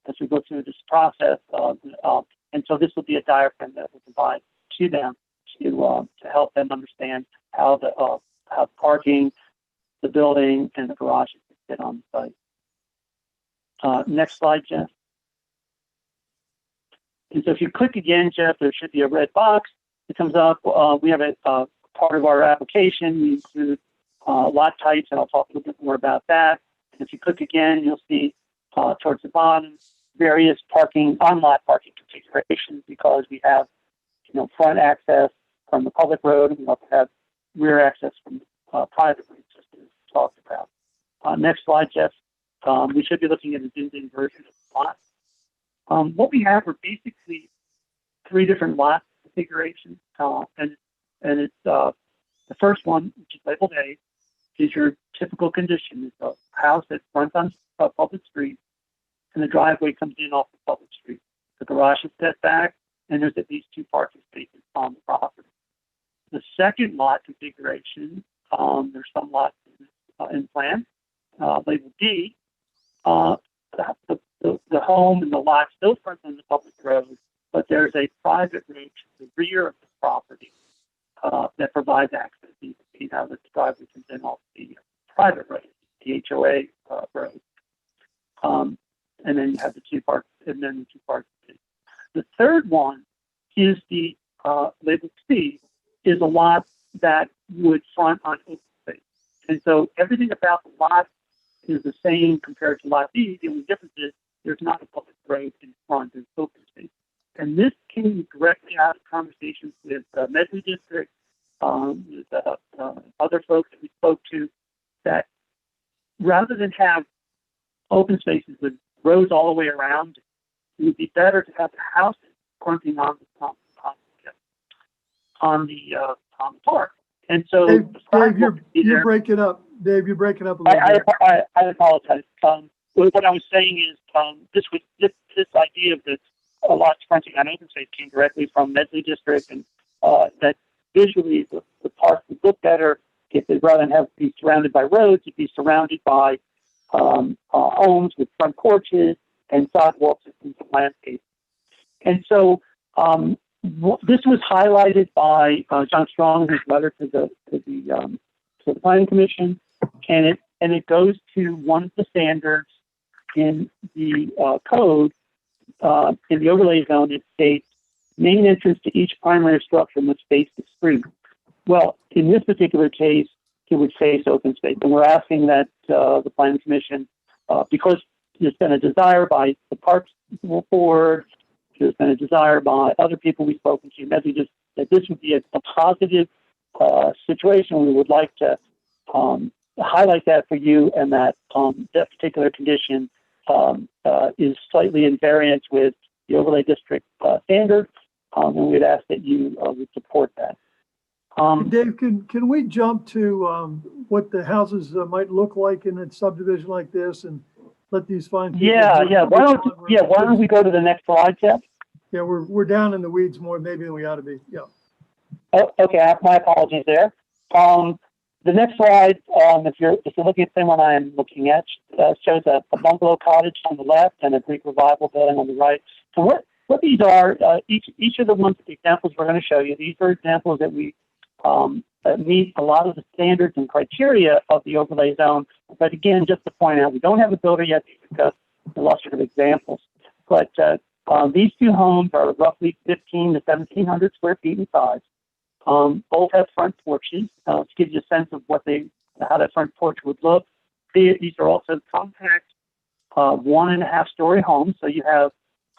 as we go through this process. And so this will be a diagram that we'll provide to them to help them understand how how parking, the building, and the garages fit on the site. Next slide, Jeff. And so if you click again, Jeff, there should be a red box that comes up. We have a part of our application. We include lot types, and I'll talk a little bit more about that. And if you click again, you'll see towards the bottom various parking, on-lot parking configurations, because we have, front access from the public road, and we also have rear access from private roads, just as we talked about. Next slide, Jeff. We should be looking at a zoomed-in version of the lot. What we have are basically 3 different lot configurations, and it's the first one, which is labeled A, is your typical condition. It's a house that fronts on a public street, and the driveway comes in off the public street. The garage is set back, and there's at least 2 parking spaces on the property. The second lot configuration, there's some lots in plan, labeled D. The home and the lot still front on the public road, but there's a private road to the rear of the property that provides access. You can see now that the driveway comes in off the private road, the HOA road. And then you have the 2 parts, and then the 2 parts. The third one is the labeled C, is a lot that would front on open space. And so everything about the lot is the same compared to lot B. The only difference is there's not a public road in front, there's open space. And this came directly out of conversations with the Medley District, with other folks that we spoke to, that rather than have open spaces with roads all the way around, it would be better to have the houses fronting on the park. And so, Dave, you're breaking up. Dave, you're breaking up a little bit. I apologize. What I was saying is this idea of the lots fronting on open space came directly from Medley District, and that visually the park would look better if it, rather than be surrounded by roads, it'd be surrounded by homes with front porches and sidewalks and some landscape. And so this was highlighted by John Strong in his letter to the Planning Commission, and it goes to one of the standards in the code in the overlay zone. It states main entrance to each primary structure must face the street. Well, in this particular case, it would face open space, and we're asking that the Planning Commission, because there's been a desire by the Parks Board, there's been a desire by other people we've spoken to, that this would be a positive situation. We would like to highlight that for you, and that that particular condition is slightly in variance with the overlay district standard, and we'd ask that you would support that. Dave, can we jump to what the houses might look like in a subdivision like this, and let these fine people? Yeah. Why don't we go to the next slide, Jeff? Yeah, we're down in the weeds more maybe than we ought to be. Yeah. Oh, okay. My apologies there. The next slide, if you're looking at the same one I am looking at, shows a bungalow cottage on the left and a Greek revival building on the right. So what these are, each of the examples we're going to show you, these are examples that we meet a lot of the standards and criteria of the overlay zone. But again, just to point out, we don't have a builder yet to discuss illustrative examples. But these 2 homes are roughly 1,500 to 1,700 square feet in size. Both have front porches to give you a sense of how that front porch would look. These are also compact 1.5-story homes. So you have,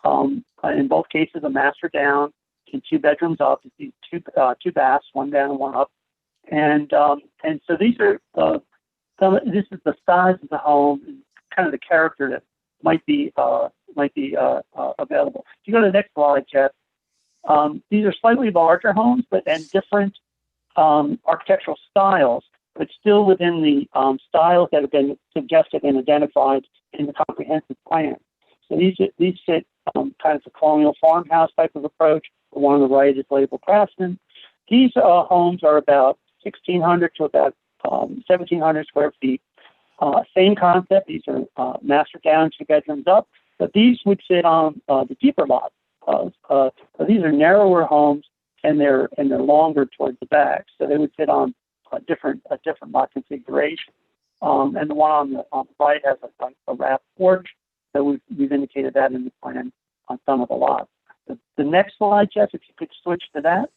in both cases, a master down and 2 bedrooms up. These 2 baths, 1 down and 1 up. And so these are this is the size of the home and kind of the character that might be available. If you go to the next slide, Jeff. These are slightly larger homes, and different architectural styles, but still within the styles that have been suggested and identified in the comprehensive plan. So these fit kind of the colonial farmhouse type of approach. The one on the right is labeled Craftsman. These homes are about 1,600 to about 1,700 square feet. Same concept. These are master down, 2 bedrooms up, but these would sit on the deeper lot. So these are narrower homes, and they're longer towards the back, so they would sit on a different lot configuration. And the one on the right has a wrapped porch. So we've indicated that in the plan on some of the lots. The next slide, Jeff, if you could switch to that.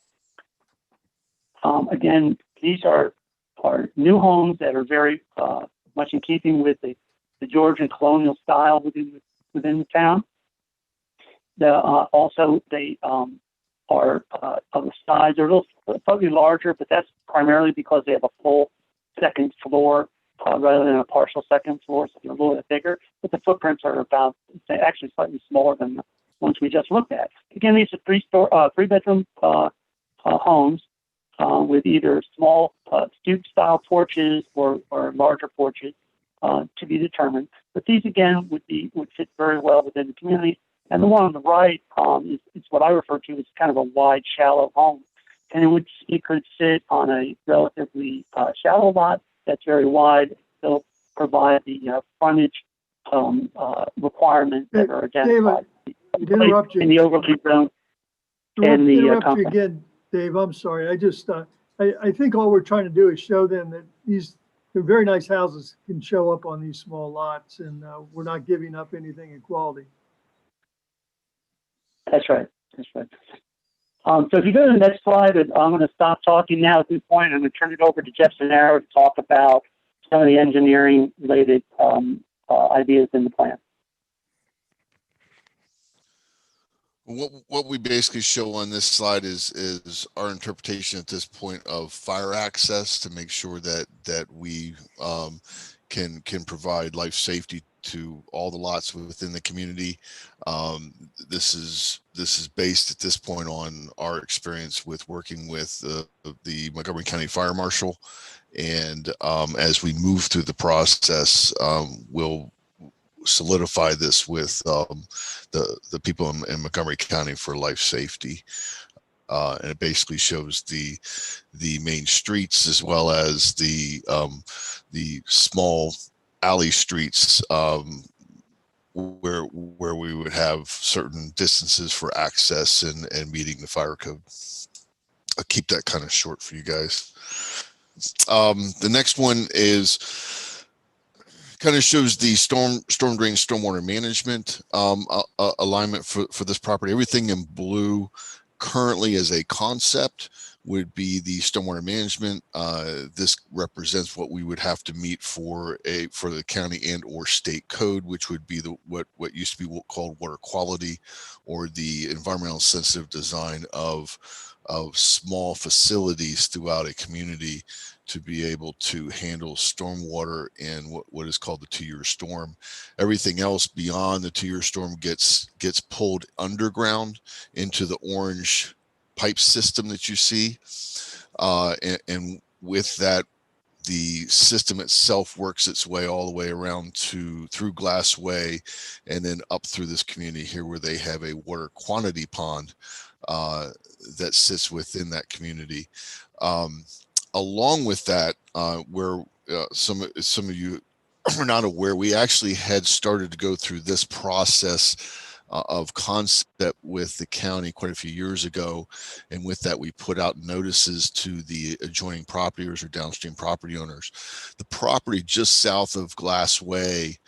Again, these are new homes that are very much in keeping with the Georgian colonial style within the town. Also, they are of the size. They're a little slightly larger, but that's primarily because they have a full second floor rather than a partial second floor, so they're a little bit bigger. But the footprints are about actually slightly smaller than the ones we just looked at. Again, these are 3-bedroom homes with either small stoop-style porches or larger porches to be determined. But these again would fit very well within the community. And the one on the right is what I refer to as kind of a wide, shallow home. And it could sit on a relatively shallow lot that's very wide, still provide the frontage requirements that are identified in the overlay zone. And interrupt you again, Dave. I'm sorry. I think all we're trying to do is show them that they're very nice houses can show up on these small lots, and we're not giving up anything in quality. That's right. That's right. So if you go to the next slide, I'm going to stop talking now at this point. I'm going to turn it over to Jeff Zanaro to talk about some of the engineering related ideas in the plan. What we basically show on this slide is our interpretation at this point of fire access to make sure that we can provide life safety to all the lots within the community. This is based at this point on our experience with working with the Montgomery County Fire Marshal, and as we move through the process, we'll solidify this with the people in Montgomery County for life safety. And it basically shows the main streets as well as the small alley streets where we would have certain distances for access and meeting the fire code. I'll keep that kind of short for you guys. The next one is kind of shows the storm drain, stormwater management alignment for this property. Everything in blue currently as a concept would be the stormwater management. This represents what we would have to meet for the county and or state code, which would be what used to be called water quality, or the environmental sensitive design of small facilities throughout a community to be able to handle stormwater in what is called the 2-year storm. Everything else beyond the 2-year storm gets pulled underground into the orange pipe system that you see. And with that, the system itself works its way all the way around through Glassway and then up through this community here where they have a water quantity pond that sits within that community. Along with that, where some of you are not aware, we actually had started to go through this process of concept with the county quite a few years ago. And with that, we put out notices to the adjoining property owners or downstream property owners. The property just south of Glassway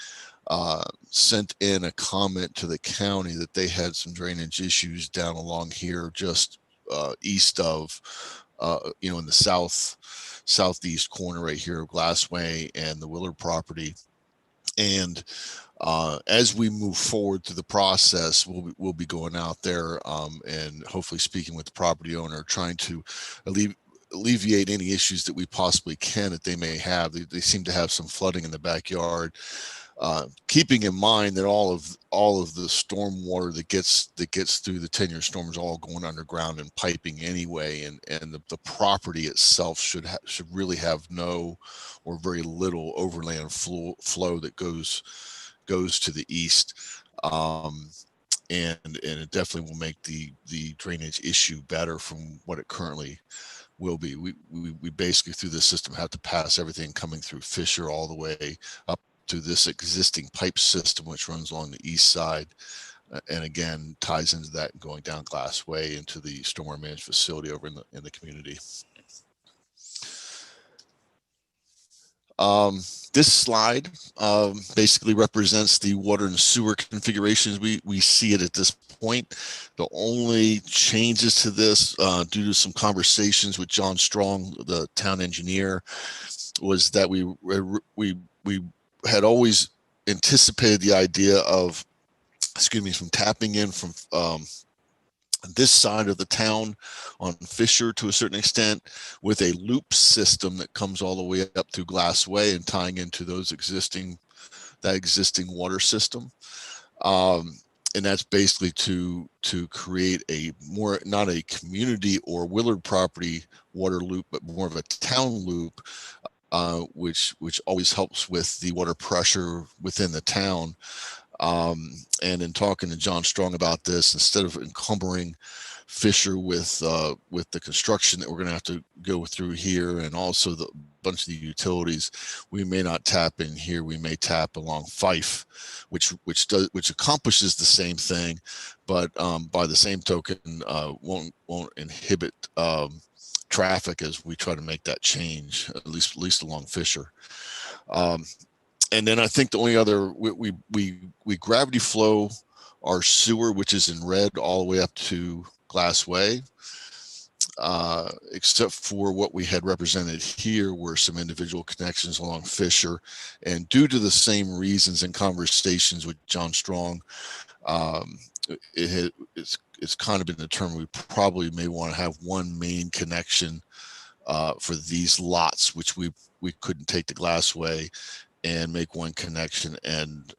sent in a comment to the county that they had some drainage issues down along here just east of in the southeast corner right here of Glassway and the Willard property. And as we move forward through the process, we'll be going out there and hopefully speaking with the property owner, trying to alleviate any issues that we possibly can that they may have. They seem to have some flooding in the backyard. Keeping in mind that all of the storm water that gets through the 10-year storm is all going underground and piping anyway, and the property itself should really have no or very little overland flow that goes to the east, and it definitely will make the drainage issue better from what it currently will be. We basically through this system have to pass everything coming through Fisher all the way up to this existing pipe system, which runs along the east side. And again, ties into that going down Glass Way into the stormwater management facility over in the community. This slide basically represents the water and sewer configurations. We see it at this point. The only changes to this due to some conversations with John Strong, the town engineer, was that we had always anticipated the idea of, from tapping in from this side of the town on Fisher to a certain extent with a loop system that comes all the way up through Glass Way and tying into that existing water system. And that's basically to create a more, not a community or Willard property water loop, but more of a town loop, which always helps with the water pressure within the town. And in talking to John Strong about this, instead of encumbering Fisher with the construction that we're going to have to go through here, and also the bunch of the utilities, we may not tap in here. We may tap along Fife, which accomplishes the same thing, but by the same token, won't inhibit traffic as we try to make that change, at least along Fisher. And then I think the only other, we gravity flow our sewer, which is in red, all the way up to Glass Way, except for what we had represented here were some individual connections along Fisher. And due to the same reasons and conversations with John Strong, it's kind of been determined we probably may want to have one main connection for these lots, which we couldn't take to Glass Way, and make one connection and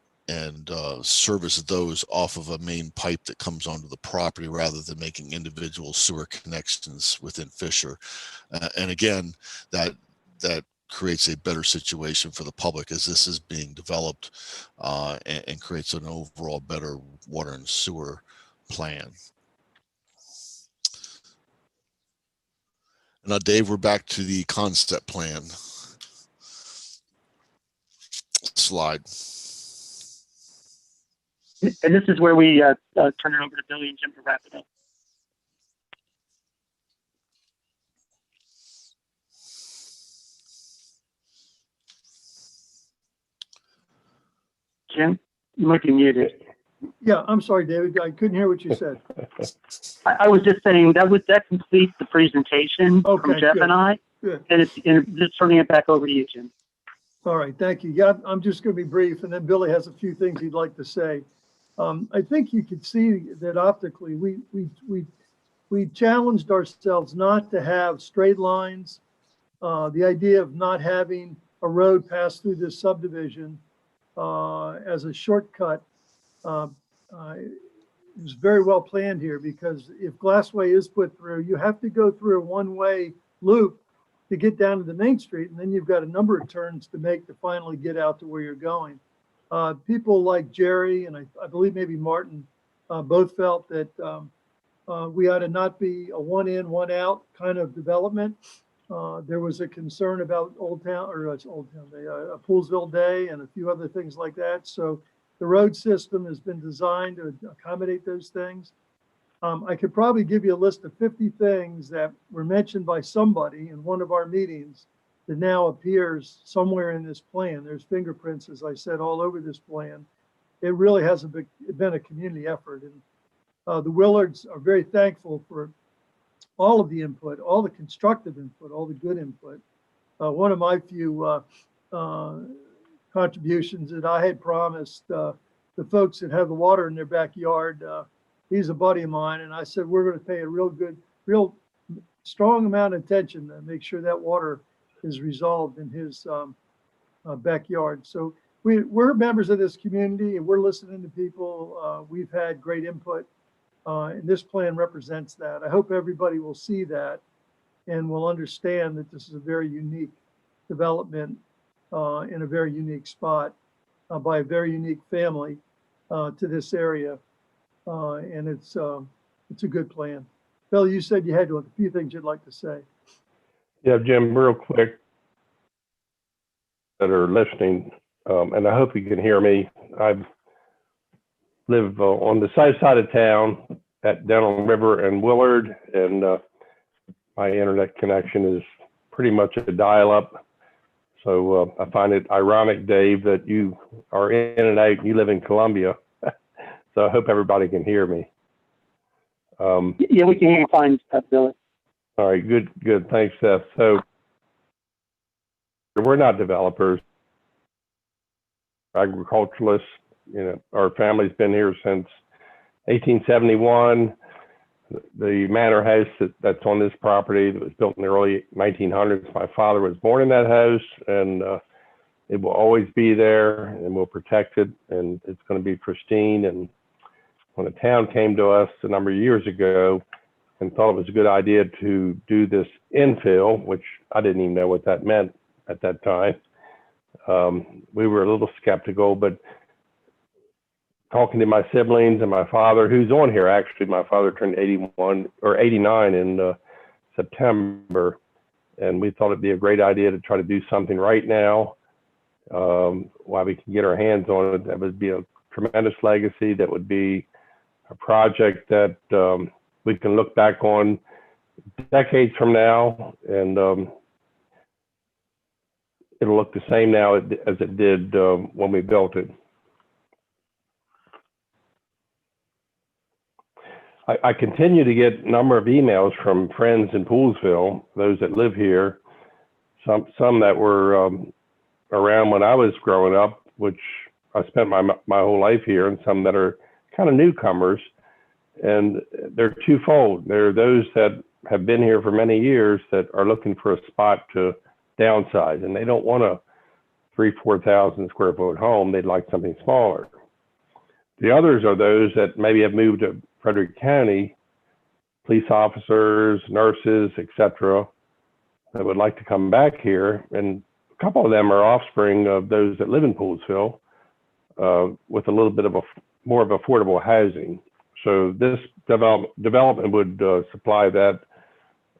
service those off of a main pipe that comes onto the property rather than making individual sewer connections within Fisher. And again, that creates a better situation for the public as this is being developed and creates an overall better water and sewer plan. Now, Dave, we're back to the concept plan slide. And this is where we turn it over to Billy and Jim to wrap it up. Jim, you might be muted. Yeah, I'm sorry, David. I couldn't hear what you said. I was just saying that completes the presentation from Jeff and I. Good. And just turning it back over to you, Jim. All right, thank you. Yeah, I'm just going to be brief, and then Billy has a few things he'd like to say. I think you could see that optically we challenged ourselves not to have straight lines. The idea of not having a road pass through this subdivision as a shortcut is very well planned here, because if Glassway is put through, you have to go through a one-way loop to get down to the main street, and then you've got a number of turns to make to finally get out to where you're going. People like Jerry and I believe maybe Martin both felt that we ought to not be a one in, one out kind of development. There was a concern about Poolsville Day and a few other things like that. So the road system has been designed to accommodate those things. I could probably give you a list of 50 things that were mentioned by somebody in one of our meetings that now appears somewhere in this plan. There's fingerprints, as I said, all over this plan. It really has been a community effort. And the Willards are very thankful for all of the input, all the constructive input, all the good input. One of my few contributions that I had promised the folks that have the water in their backyard, he's a buddy of mine, and I said, we're going to pay a real strong amount of attention to make sure that water is resolved in his backyard. So we're members of this community, and we're listening to people. We've had great input, and this plan represents that. I hope everybody will see that and will understand that this is a very unique development in a very unique spot by a very unique family to this area. And it's a good plan. Bill, you said you had a few things you'd like to say. Yeah, Jim, real quick, that are listening, and I hope you can hear me. I live on the south side of town down on River and Willard, and my internet connection is pretty much a dial-up. So I find it ironic, Dave, that you are in and out and you live in Columbia. So I hope everybody can hear me. Yeah, we can hear you fine, Billy. All right, good. Thanks, Seth. So we're not developers, agriculturalists. You know, our family's been here since 1871. The manor house that's on this property that was built in the early 1900s. My father was born in that house, and it will always be there, and we'll protect it, and it's going to be pristine. And when the town came to us a number of years ago and thought it was a good idea to do this infill, which I didn't even know what that meant at that time, we were a little skeptical, but talking to my siblings and my father, who's on here, actually, my father turned 81 or 89 in September, and we thought it'd be a great idea to try to do something right now while we can get our hands on it. That would be a tremendous legacy. That would be a project that we can look back on decades from now, and it'll look the same now as it did when we built it. I continue to get a number of emails from friends in Poolsville, those that live here, some that were around when I was growing up, which I spent my whole life here, and some that are kind of newcomers. And they're twofold. There are those that have been here for many years that are looking for a spot to downsize, and they don't want a 3,000-4,000 square foot home. They'd like something smaller. The others are those that maybe have moved to Frederick County, police officers, nurses, etc., that would like to come back here. And a couple of them are offspring of those that live in Poolsville with a little bit of more of affordable housing. So this development would supply that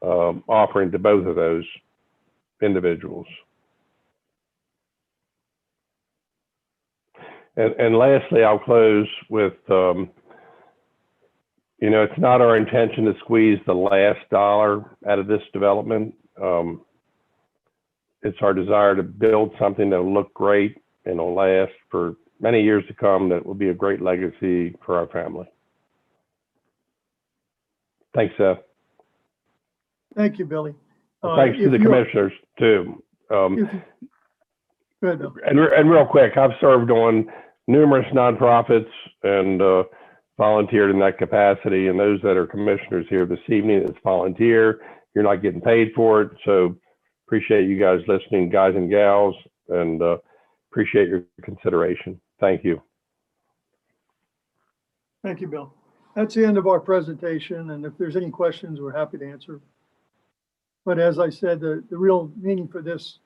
offering to both of those individuals. And lastly, I'll close with, you know, it's not our intention to squeeze the last dollar out of this development. It's our desire to build something that will look great and will last for many years to come, that will be a great legacy for our family. Thanks, Seth. Thank you, Billy. Thanks to the commissioners too. Go ahead, Bill. And real quick, I've served on numerous nonprofits and volunteered in that capacity. And those that are commissioners here this evening, it's volunteer. You're not getting paid for it. So appreciate you guys listening, guys and gals, and appreciate your consideration. Thank you. Thank you, Bill. That's the end of our presentation. And if there's any questions, we're happy to answer. But as I said, the real meaning for this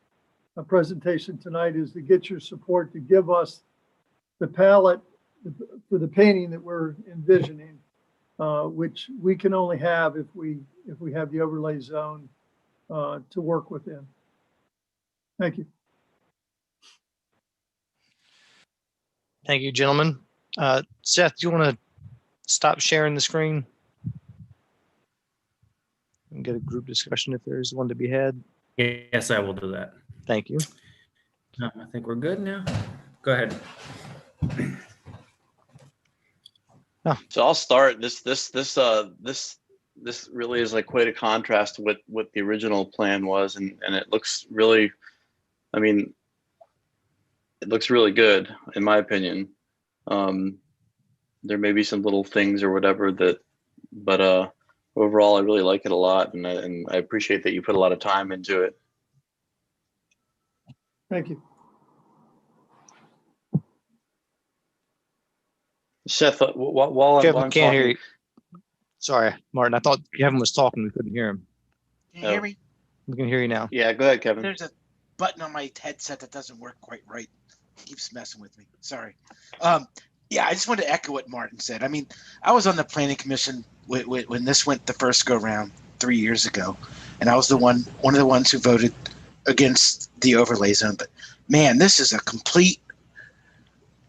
presentation tonight is to get your support to give us the palette for the painting that we're envisioning, which we can only have if we have the overlay zone to work within. Thank you. Thank you, gentlemen. Seth, do you want to stop sharing the screen and get a group discussion if there is one to be had? Yes, I will do that. Thank you. I think we're good now. Go ahead. So I'll start. This really is like quite a contrast to what the original plan was, and it looks really, I mean, it looks really good in my opinion. There may be some little things or whatever but overall I really like it a lot, and I appreciate that you put a lot of time into it. Thank you. Seth, while Kevin, I'm can't hear talking, you. Sorry, Martin. I thought Kevin was talking. We couldn't hear him. Can you hear me? We can hear you now. Yeah, go ahead, Kevin. There's a button on my headset that doesn't work quite right. It keeps messing with me. Sorry. Yeah, I just wanted to echo what Martin said. I mean, I was on the planning commission when this went the first go round 3 years ago. and I was one of the ones who voted against the overlay zone. But man, this is a complete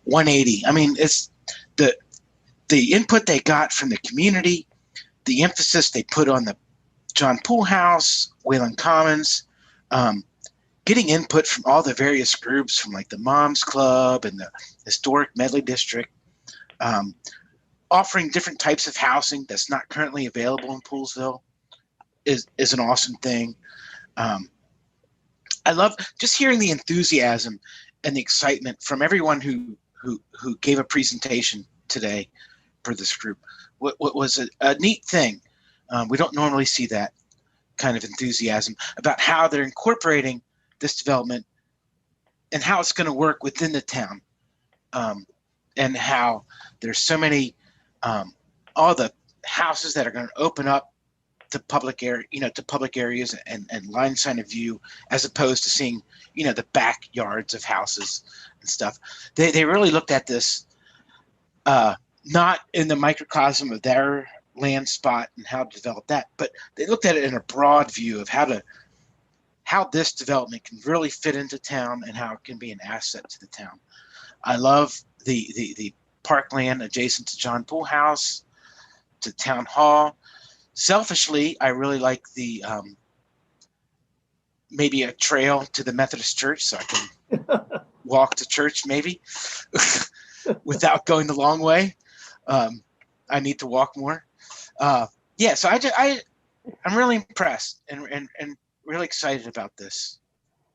180. I mean, it's the input they got from the community, the emphasis they put on the John Pool House, Wayland Commons, getting input from all the various groups, from like the Moms Club and the Historic Medley District, offering different types of housing that's not currently available in Poolsville is an awesome thing. I love just hearing the enthusiasm and the excitement from everyone who gave a presentation today for this group. What was a neat thing. We don't normally see that kind of enthusiasm about how they're incorporating this development and how it's going to work within the town, and how there's so many, all the houses that are going to open up to public areas and line sign of view, as opposed to seeing, the backyards of houses and stuff. They really looked at this, not in the microcosm of their land spot and how to develop that, but they looked at it in a broad view of how this development can really fit into town and how it can be an asset to the town. I love the parkland adjacent to John Pool House, to Town Hall. Selfishly, I really like the maybe a trail to the Methodist Church so I can walk to church maybe without going the long way. I need to walk more. Yeah, so I'm really impressed and really excited about this,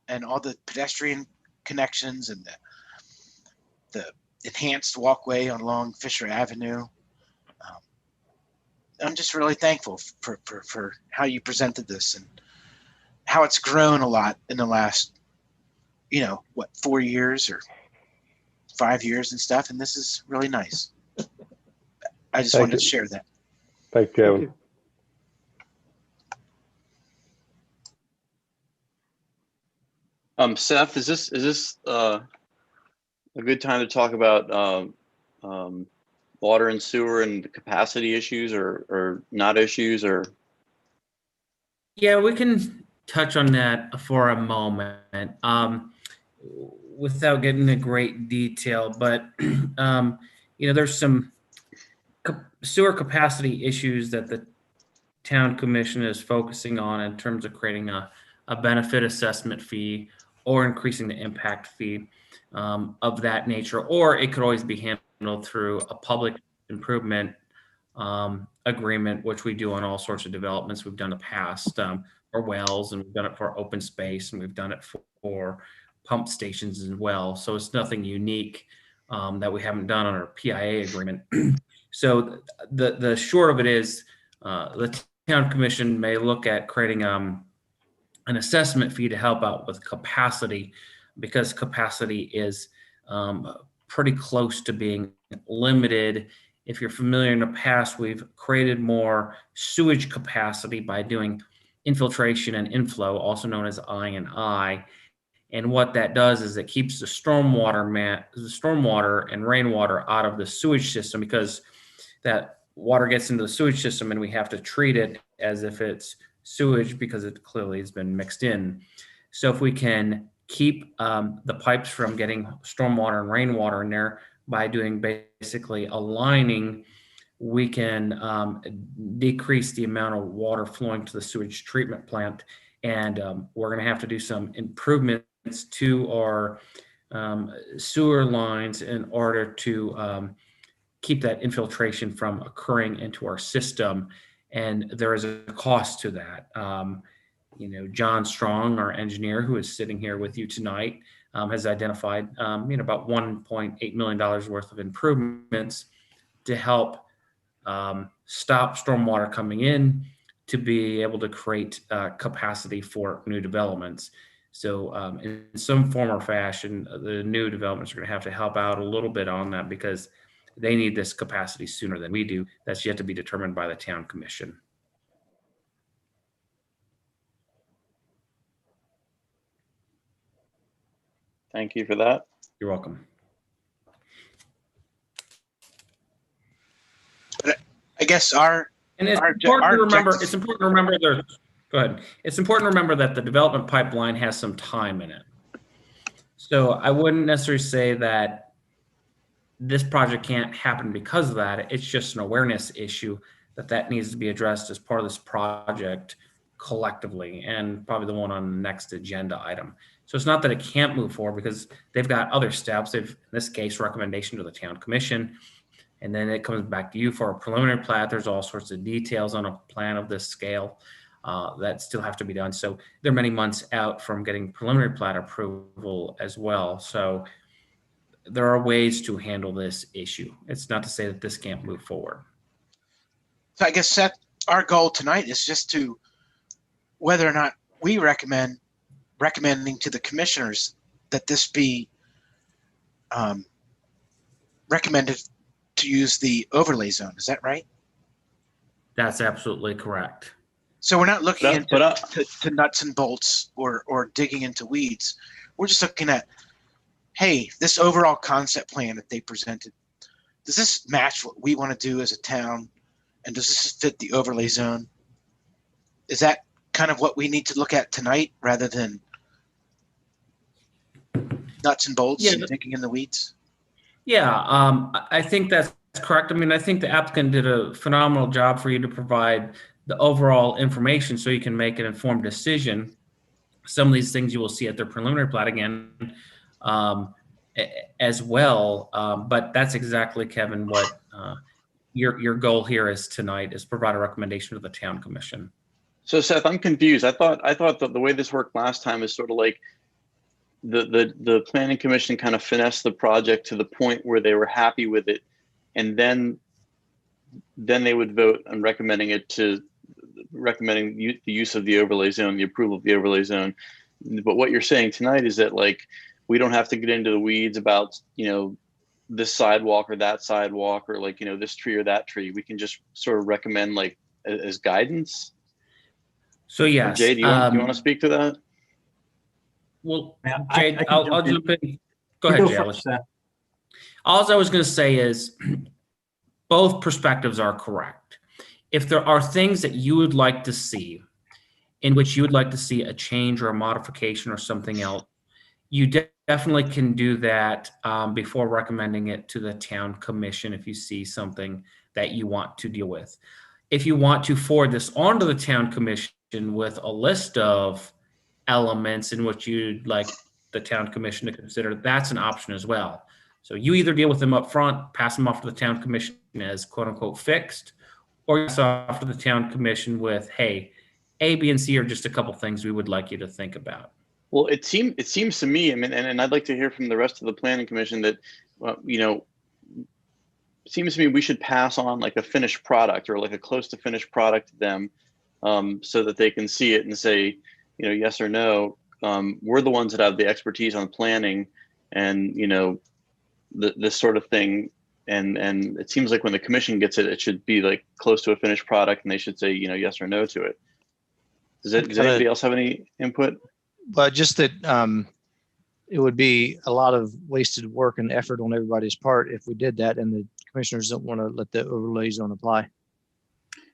and all the pedestrian connections and the enhanced walkway along Fisher Avenue. I'm just really thankful for how you presented this and how it's grown a lot in the last, 4 years or 5 years and stuff. And this is really nice. I just wanted to share that. Thanks, Kevin. Seth, is this a good time to talk about water and sewer and the capacity issues or not issues or? Yeah, we can touch on that for a moment without getting into great detail, but there's some sewer capacity issues that the town commission is focusing on in terms of creating a benefit assessment fee or increasing the impact fee of that nature, or it could always be handled through a public improvement agreement, which we do on all sorts of developments. We've done in the past for wells, and we've done it for open space, and we've done it for pump stations as well. So it's nothing unique that we haven't done on our PIA agreement. So the short of it is the town commission may look at creating an assessment fee to help out with capacity, because capacity is pretty close to being limited. If you're familiar, in the past, we've created more sewage capacity by doing infiltration and inflow, also known as I&I. And what that does is it keeps the stormwater and rainwater out of the sewage system, because that water gets into the sewage system and we have to treat it as if it's sewage because it clearly has been mixed in. So if we can keep the pipes from getting stormwater and rainwater in there by doing basically a lining, we can decrease the amount of water flowing to the sewage treatment plant. And we're going to have to do some improvements to our sewer lines in order to keep that infiltration from occurring into our system. And there is a cost to that. John Strong, our engineer, who is sitting here with you tonight, has identified about $1.8 million worth of improvements to help stop stormwater coming in, to be able to create capacity for new developments. So in some form or fashion, the new developments are going to have to help out a little bit on that, because they need this capacity sooner than we do. That's yet to be determined by the town commission. Thank you for that. You're welcome. I guess it's important to remember Go ahead. It's important to remember that the development pipeline has some time in it. So I wouldn't necessarily say that this project can't happen because of that. It's just an awareness issue that needs to be addressed as part of this project collectively, and probably the one on the next agenda item. So it's not that it can't move forward, because they've got other steps. They've, in this case, recommendation to the town commission, and then it comes back to you for a preliminary plat. There's all sorts of details on a plan of this scale that still have to be done. So they're many months out from getting preliminary plat approval as well. So there are ways to handle this issue. It's not to say that this can't move forward. So I guess, Seth, our goal tonight is just to, whether or not we recommending to the commissioners that this be recommended to use the overlay zone. Is that right? That's absolutely correct. So we're not looking into to nuts and bolts or digging into weeds. We're just looking at, hey, this overall concept plan that they presented, does this match what we want to do as a town? And does this fit the overlay zone? Is that kind of what we need to look at tonight, rather than nuts and bolts and digging in the weeds? Yeah, I think that's correct. I mean, I think the applicant did a phenomenal job for you to provide the overall information so you can make an informed decision. Some of these things you will see at their preliminary plat again as well. But that's exactly, Kevin, what your goal here is tonight, is provide a recommendation to the town commission. So Seth, I'm confused. I thought that the way this worked last time is sort of like the planning commission kind of finessed the project to the point where they were happy with it, and then they would vote on recommending the use of the overlay zone, the approval of the overlay zone. But what you're saying tonight is that, like, we don't have to get into the weeds about, this sidewalk or that sidewalk, or like, this tree or that tree. We can just sort of recommend, like, as guidance. So yes, Jay, do you want to speak to that? Well, Jay, I'll jump in. Go ahead, Jay. All I was going to say is both perspectives are correct. If there are things that you would like to see, in which you would like to see a change or a modification or something else, you definitely can do that before recommending it to the town commission if you see something that you want to deal with. If you want to forward this on to the town commission with a list of elements in which you'd like the town commission to consider, that's an option as well. So you either deal with them up front, pass them off to the town commission as quote unquote fixed, or you pass off to the town commission with, hey, A, B, and C are just a couple things we would like you to think about. Well, it seems to me, I mean, and I'd like to hear from the rest of the planning commission that, it seems to me we should pass on like a finished product or like a close to finished product to them, so that they can see it and say, yes or no. We're the ones that have the expertise on planning and, this sort of thing. And it seems like when the commission gets it, it should be like close to a finished product, and they should say, yes or no to it. Does anybody else have any input? But just that it would be a lot of wasted work and effort on everybody's part if we did that, and the commissioners don't want to let the overlay zone apply.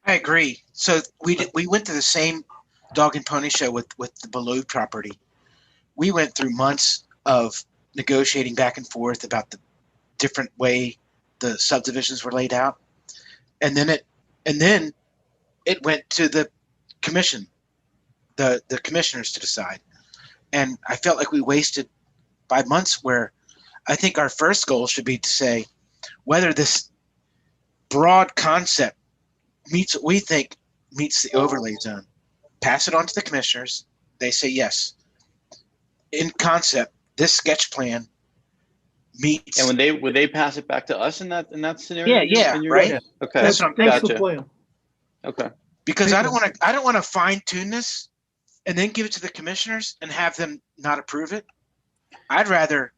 I agree. So we went to the same dog and pony show with the Willard property. We went through months of negotiating back and forth about the different way the subdivisions were laid out, and then it went to the commission, the commissioners to decide. And I felt like we wasted 5 months, where I think our first goal should be to say whether this broad concept meets what we think meets the overlay zone. Pass it on to the commissioners. They say yes. In concept, this sketch plan meets. And would they pass it back to us in that scenario? Yeah, right. Okay, that's what I'm That's gotcha. the plan. Okay. Because I don't want to fine tune this and then give it to the commissioners and have them not approve it. I'd rather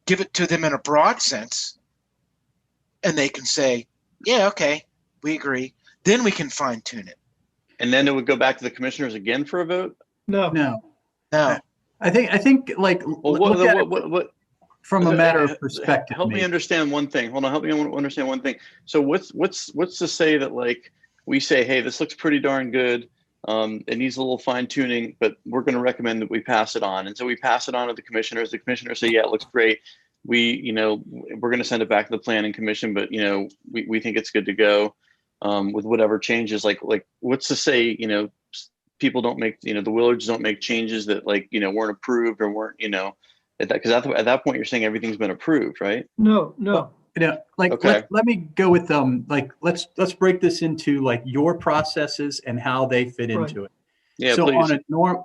give it to them in a broad sense, and they can say, yeah, okay, we agree. Then we can fine tune it. And then it would go back to the commissioners again for a vote? No. I think like from a matter of perspective. Help me understand one thing. Hold on, help me understand one thing. So what's to say that, like, we say, hey, this looks pretty darn good. It needs a little fine tuning, but we're going to recommend that we pass it on. And so we pass it on to the commissioners. The commissioners say, yeah, it looks great. We're going to send it back to the planning commission, but we think it's good to go with whatever changes. Like what's to say, people don't make, the Willards don't make changes that weren't approved or weren't, because at that point you're saying everything's been approved, right? No. Okay. Let me go with let's break this into like your processes and how they fit into it. Yeah, so please.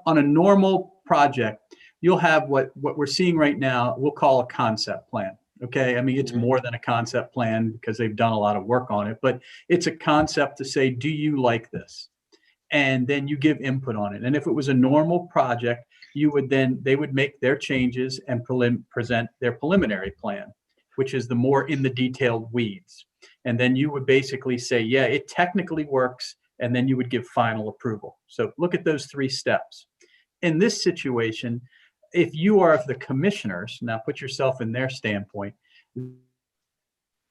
on a normal project, you'll have what we're seeing right now, we'll call a concept plan. Okay. I mean, it's more than a concept plan because they've done a lot of work on it, but it's a concept to say, do you like this? And then you give input on it. And if it was a normal project, they would make their changes and present their preliminary plan, which is the more in the detailed weeds. And then you would basically say, yeah, it technically works. And then you would give final approval. So look at those 3 steps. In this situation, if you are the commissioners, now put yourself in their standpoint,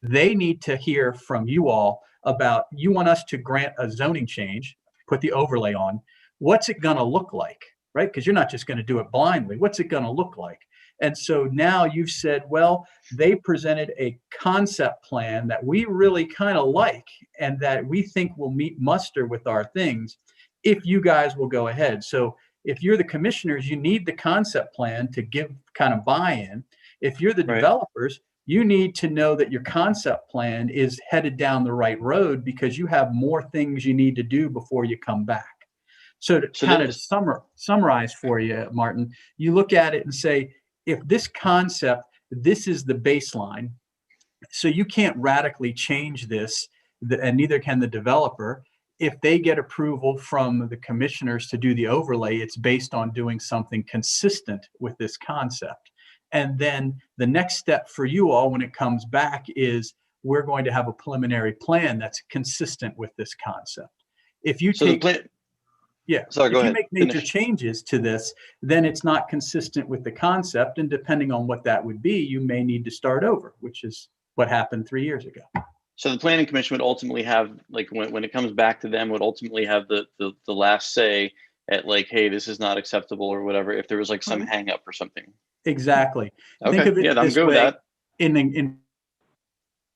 they need to hear from you all about, you want us to grant a zoning change, put the overlay on, what's it gonna look like, right? Because you're not just gonna do it blindly. What's it gonna look like? And so now you've said, well, they presented a concept plan that we really kind of like and that we think will meet muster with our things if you guys will go ahead. So if you're the commissioners, you need the concept plan to give kind of buy-in. If you're the developers, you need to know that your concept plan is headed down the right road because you have more things you need to do before you come back. So to summarize for you, Martin, you look at it and say, if this concept, this is the baseline, so you can't radically change this, and neither can the developer. If they get approval from the commissioners to do the overlay, it's based on doing something consistent with this concept. And then the next step for you all when it comes back is we're going to have a preliminary plan that's consistent with this concept. If you make major changes to this, then it's not consistent with the concept. And depending on what that would be, you may need to start over, which is what happened 3 years ago. So the planning commission would ultimately have, like, when it comes back to them, would ultimately have the last say at like, hey, this is not acceptable or whatever, if there was like some hang up or something. Exactly. Okay. Think of it I'm this good with way, that. in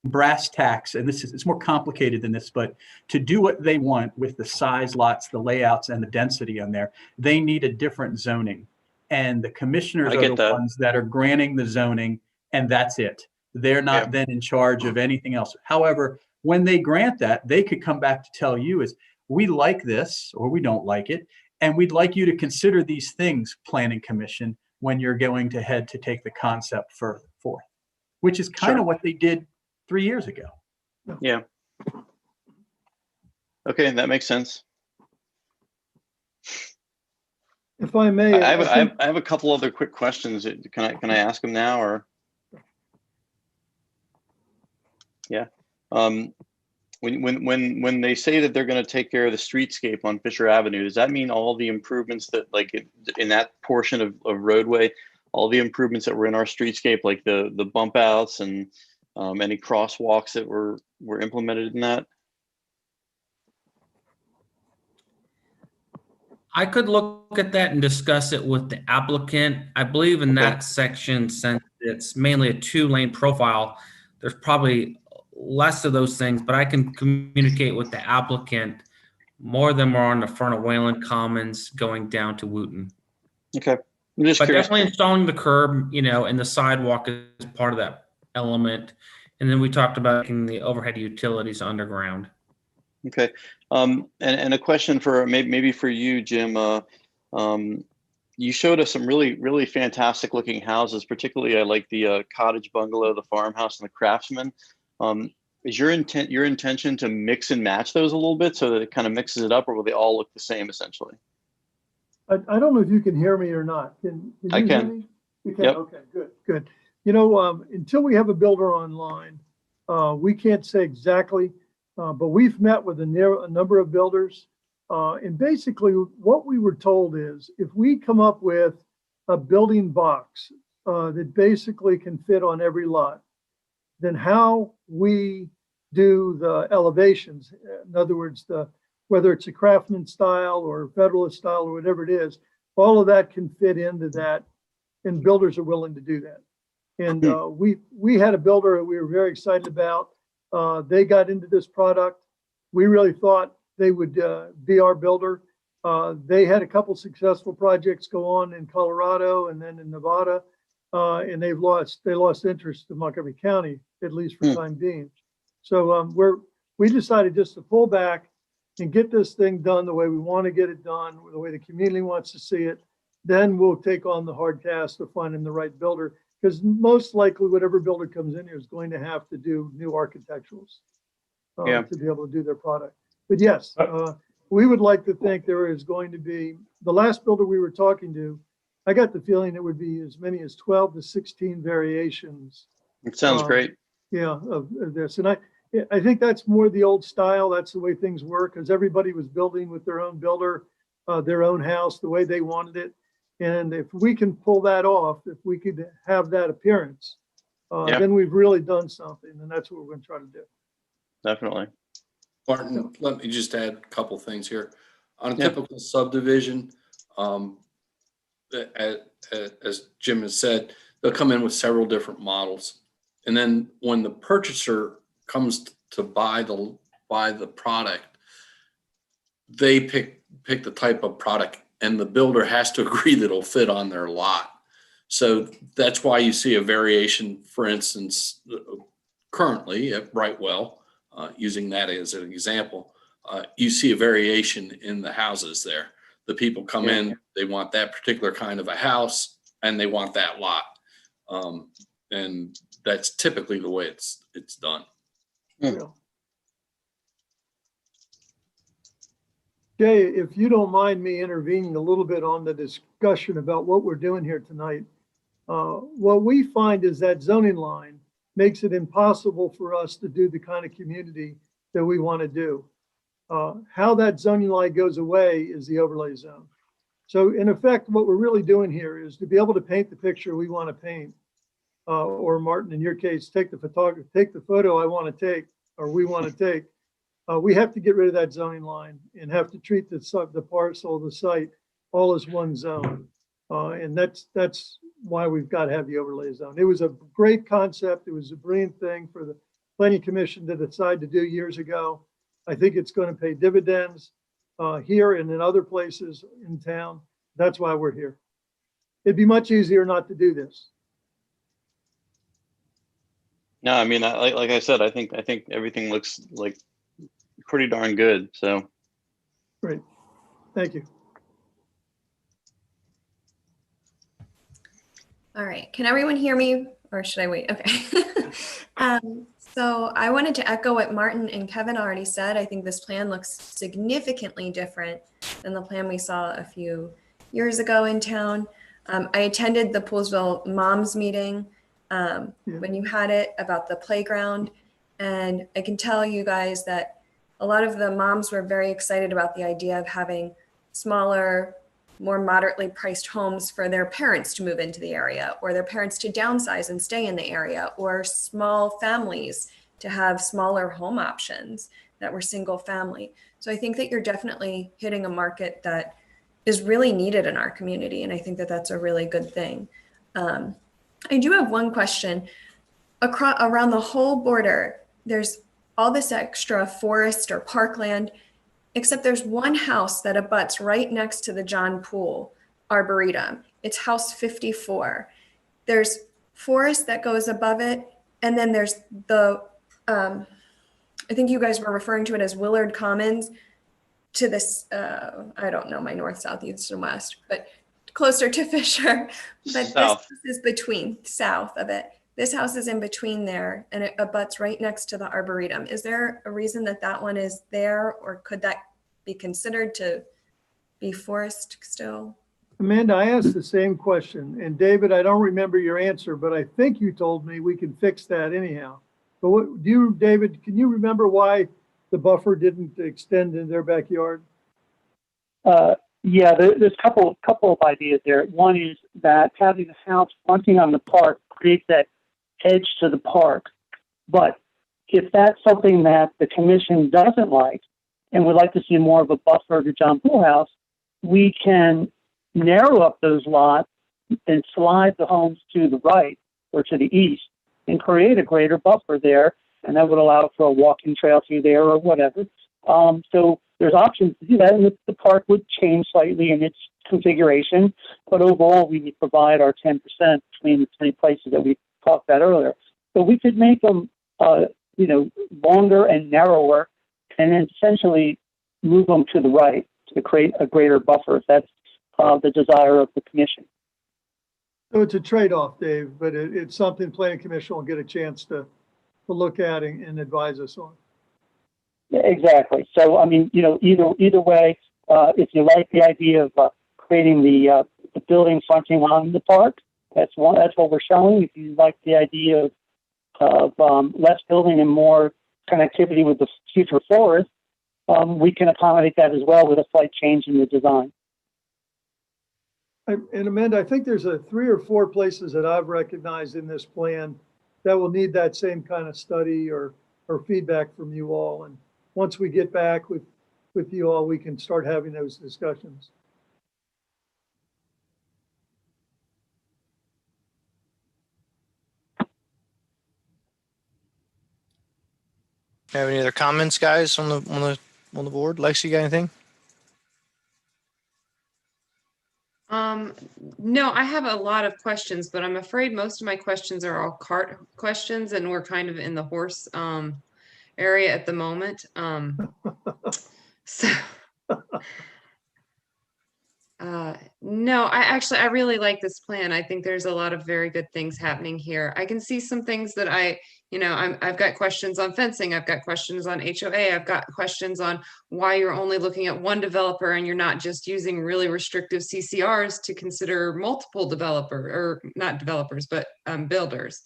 brass tacks, and it's more complicated than this, but to do what they want with the size lots, the layouts, and the density on there, they need a different zoning. And the commissioners are the ones that are granting the zoning, and that's it. They're not then in charge of anything else. However, when they grant that, they could come back to tell you is, we like this or we don't like it, and we'd like you to consider these things, Planning Commission, when you're going to head to take the concept further forth, which is kind of what they did 3 years ago. Yeah. Okay, that makes sense. If I may, I have a couple other quick questions. Can I ask them now or? Yeah. When they say that they're going to take care of the streetscape on Fisher Avenue, does that mean all the improvements that, like, in that portion of roadway, all the improvements that were in our streetscape, like the bump outs and any crosswalks that were implemented in that? I could look at that and discuss it with the applicant. I believe in that section, since it's mainly a 2-lane profile, there's probably less of those things, but I can communicate with the applicant. More of them are on the front of Wayland Commons going down to Wooten. Okay. I'm just but curious. Definitely installing the curb, and the sidewalk is part of that element. And then we talked about making the overhead utilities underground. Okay. And a question for maybe for you, Jim. You showed us some really, really fantastic looking houses. Particularly, I like the cottage bungalow, the farmhouse, and the craftsman. Is your intention to mix and match those a little bit so that it kind of mixes it up, or will they all look the same essentially? I don't know if you can hear me or not. Can you hear me? You can? Yep. Okay, good. Until we have a builder online, we can't say exactly, but we've met with a number of builders. And basically what we were told is if we come up with a building box that basically can fit on every lot, then how we do the elevations, in other words, the whether it's a craftsman style or federalist style or whatever it is, all of that can fit into that, and builders are willing to do that. And we had a builder that we were very excited about. They got into this product. We really thought they would be our builder. They had a couple successful projects go on in Colorado and then in Nevada, and they lost interest in Montgomery County, at least for the time being. So we decided just to pull back and get this thing done the way we want to get it done, the way the community wants to see it. Then we'll take on the hard task of finding the right builder, because most likely whatever builder comes in here is going to have to do new architecturals to be able to do their product. But yes, we would like to think there is going to be, the last builder we were talking to, I got the feeling it would be as many as 12 to 16 variations. It sounds great. Yeah, of this. And I think that's more the old style. That's the way things work, because everybody was building with their own builder, their own house, the way they wanted it. And if we can pull that off, if we could have that appearance, then we've really done something. And that's what we're going to try to do. Definitely. Martin, let me just add a couple things here. On a typical subdivision, as Jim has said, they'll come in with several different models. And then when the purchaser comes to buy the product, they pick the type of product, and the builder has to agree that it'll fit on their lot. So that's why you see a variation, for instance, currently at Brightwell, using that as an example, you see a variation in the houses there. The people come in, they want that particular kind of a house, and they want that lot. And that's typically the way it's done. Jay, if you don't mind me intervening a little bit on the discussion about what we're doing here tonight, what we find is that zoning line makes it impossible for us to do the kind of community that we want to do. How that zoning line goes away is the overlay zone. So in effect, what we're really doing here is to be able to paint the picture we want to paint, or Martin, in your case, take the photo I want to take, or we want to take. We have to get rid of that zoning line and have to treat the parcel, the site, all as one zone. And that's why we've got to have the overlay zone. It was a great concept. It was a brilliant thing for the Planning Commission to decide to do years ago. I think it's going to pay dividends here and in other places in town. That's why we're here. It'd be much easier not to do this. No, I mean, like I said, I think everything looks like pretty darn good. So great. Thank you. All right. Can everyone hear me, or should I wait? Okay. So I wanted to echo what Martin and Kevin already said. I think this plan looks significantly different than the plan we saw a few years ago in town. I attended the Poolsville Moms meeting when you had it about the playground. And I can tell you guys that a lot of the moms were very excited about the idea of having smaller, more moderately priced homes for their parents to move into the area, or their parents to downsize and stay in the area, or small families to have smaller home options that were single family. So I think that you're definitely hitting a market that is really needed in our community. And I think that that's a really good thing. I do have one question. Around the whole border, there's all this extra forest or parkland, except there's one house that abuts right next to the John Poole Arboretum. It's house 54. There's forest that goes above it. And then there's the, I think you guys were referring to it as Willard Commons to this, I don't know, my north, south, east, and west, but closer to Fisher. But South. This is south of it. This house is in between there, and it abuts right next to the Arboretum. Is there a reason that that one is there, or could that be considered to be forest still? Amanda, I asked the same question, and David, I don't remember your answer, but I think you told me we can fix that anyhow. But what do you, David, can you remember why the buffer didn't extend in their backyard? Yeah, there's a couple of ideas there. One is that having the house fronting on the park creates that edge to the park. But if that's something that the commission doesn't like, and would like to see more of a buffer to John Pool House, we can narrow up those lots and slide the homes to the right or to the east and create a greater buffer there. And that would allow for a walking trail through there or whatever. So there's options to do that. And the park would change slightly in its configuration, but overall we would provide our 10% between the three places that we talked about earlier. So we could make them, longer and narrower, and then essentially move them to the right to create a greater buffer if that's the desire of the commission. So it's a trade-off, Dave, but it's something Planning Commission will get a chance to look at and advise us on. Yeah, exactly. So, I mean, either way, if you like the idea of creating the building fronting on the park, that's what we're showing. If you like the idea of less building and more connectivity with the future forest, we can accommodate that as well with a slight change in the design. And Amanda, I think there's 3 or 4 places that I've recognized in this plan that will need that same kind of study or feedback from you all. And once we get back with you all, we can start having those discussions. Have any other comments, guys, on the board? Lexi, you got anything? No, I have a lot of questions, but I'm afraid most of my questions are all cart questions, and we're kind of in the horse area at the moment. No, I really like this plan. I think there's a lot of very good things happening here. I can see some things that I've got questions on fencing. I've got questions on HOA. I've got questions on why you're only looking at one developer and you're not just using really restrictive CCRs to consider multiple not developers, but builders.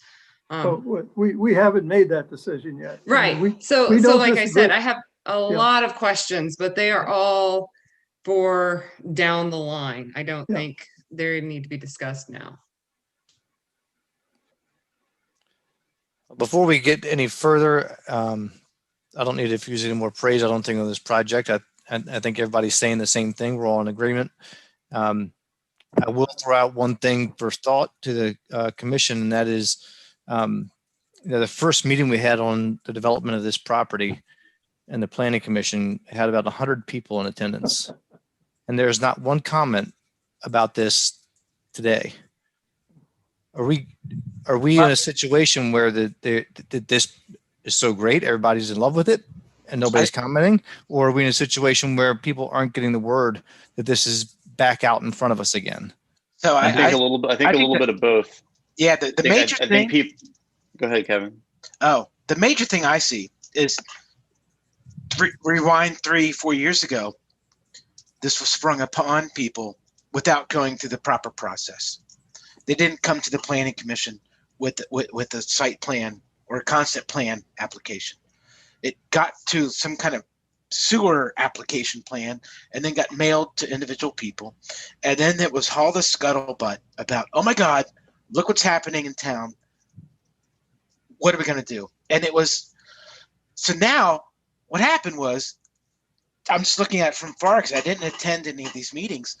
We haven't made that decision yet. Right. So like I said, I have a lot of questions, but they are all for down the line. I don't think they need to be discussed now. Before we get any further, I don't need to infuse any more praise, I don't think, on this project. I think everybody's saying the same thing. We're all in agreement. I will throw out one thing for thought to the commission, and that is the first meeting we had on the development of this property, and the Planning Commission had about 100 people in attendance. And there's not one comment about this today. Are we in a situation where this is so great, everybody's in love with it, and nobody's commenting? Or are we in a situation where people aren't getting the word that this is back out in front of us again? So I think a little bit of both. Yeah, the major thing. Go ahead, Kevin. Oh, the major thing I see is rewind 3-4 years ago. This was sprung upon people without going through the proper process. They didn't come to the Planning Commission with a site plan or a concept plan application. It got to some kind of sewer application plan and then got mailed to individual people. And then there was all the scuttlebutt about, oh my God, look what's happening in town. What are we going to do? And it was, so now what happened was, I'm just looking at it from far because I didn't attend any of these meetings,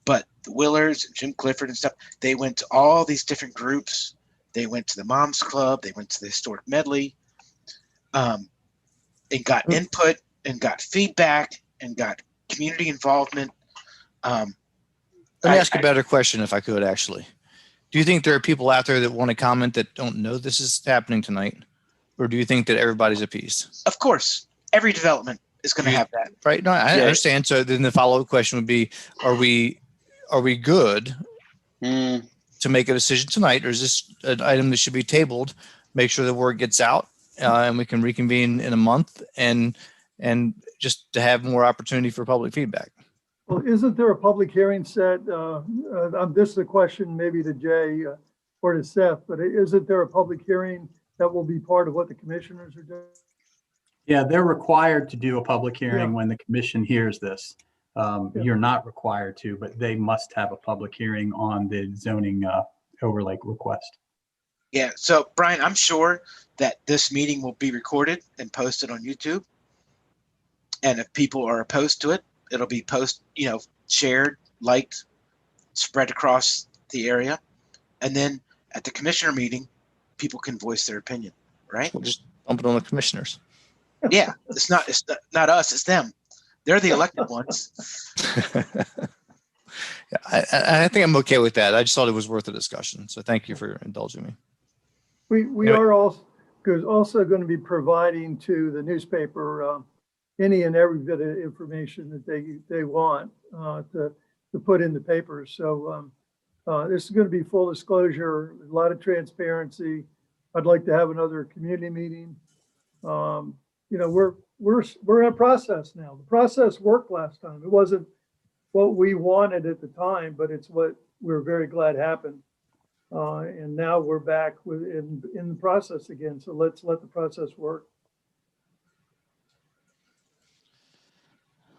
but the Willards, Jim Clifford and stuff, they went to all these different groups. They went to the Moms Club. They went to the Historic Medley, and got input and got feedback and got community involvement. Let me ask a better question, if I could, actually. Do you think there are people out there that want to comment that don't know this is happening tonight? Or do you think that everybody's appeased? Of course, every development is going to have that. Right. No, I understand. So then the follow-up question would be, are we good to make a decision tonight? Or is this an item that should be tabled, make sure the word gets out, and we can reconvene in a month and just to have more opportunity for public feedback? Well, isn't there a public hearing set? This is a question maybe to Jay or to Seth, but isn't there a public hearing that will be part of what the commissioners are doing? Yeah, they're required to do a public hearing when the commission hears this. You're not required to, but they must have a public hearing on the zoning overlay request. Yeah. So, Brian, I'm sure that this meeting will be recorded and posted on YouTube. And if people are opposed to it, it'll be shared, liked, spread across the area. And then at the commissioner meeting, people can voice their opinion, right? We'll just bump it on the commissioners. Yeah, it's not us, it's them. They're the elected ones. Yeah, I think I'm okay with that. I just thought it was worth a discussion. So thank you for indulging me. We are also going to be providing to the newspaper any and every bit of information that they want to put in the paper. So this is going to be full disclosure, a lot of transparency. I'd like to have another community meeting. We're in a process now. The process worked last time. It wasn't what we wanted at the time, but it's what we're very glad happened. And now we're back in the process again. So let's let the process work.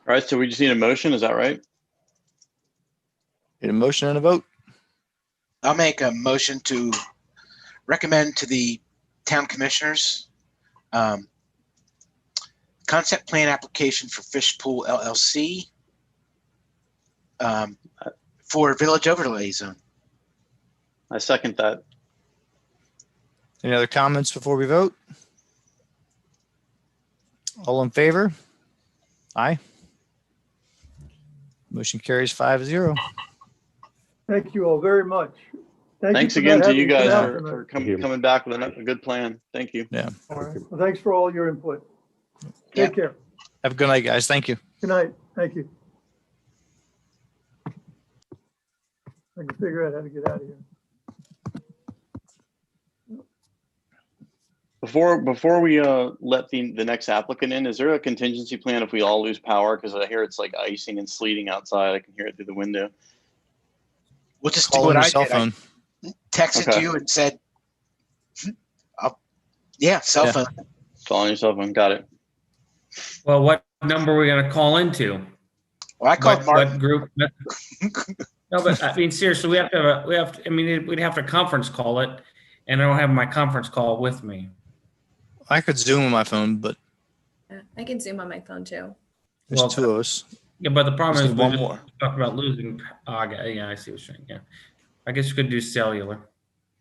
All right, so we just need a motion, is that right? Need a motion and a vote? I'll make a motion to recommend to the town commissioners concept plan application for Fish Pool LLC for Village Overlay Zone. I second that. Any other comments before we vote? All in favor? Aye. Motion carries 5-0. Thank you all very much. Thanks again to you guys for coming back with a good plan. Thank you. Yeah. All right. Well, thanks for all your input. Take care. Have a good night, guys. Thank you. Good night. Thank you. I can figure out how to get out of here. Before we let the next applicant in, is there a contingency plan if we all lose power? Because I hear it's like icing and sleeting outside. I can hear it through the window. We'll just Call do what on your I cell did. phone. I texted you and said, cell phone. Call on your cell phone. Got it. Well, what number are we going to call into? Well, I called Martin. What group? No, but I mean, seriously, we'd have to conference call it, and I don't have my conference call with me. I could Zoom on my phone, but Yeah, I can Zoom on my phone too. there's two of us. Yeah, but the problem Just is need one we more. talked about losing. Yeah, I see what you're saying. Yeah, I guess you could do cellular.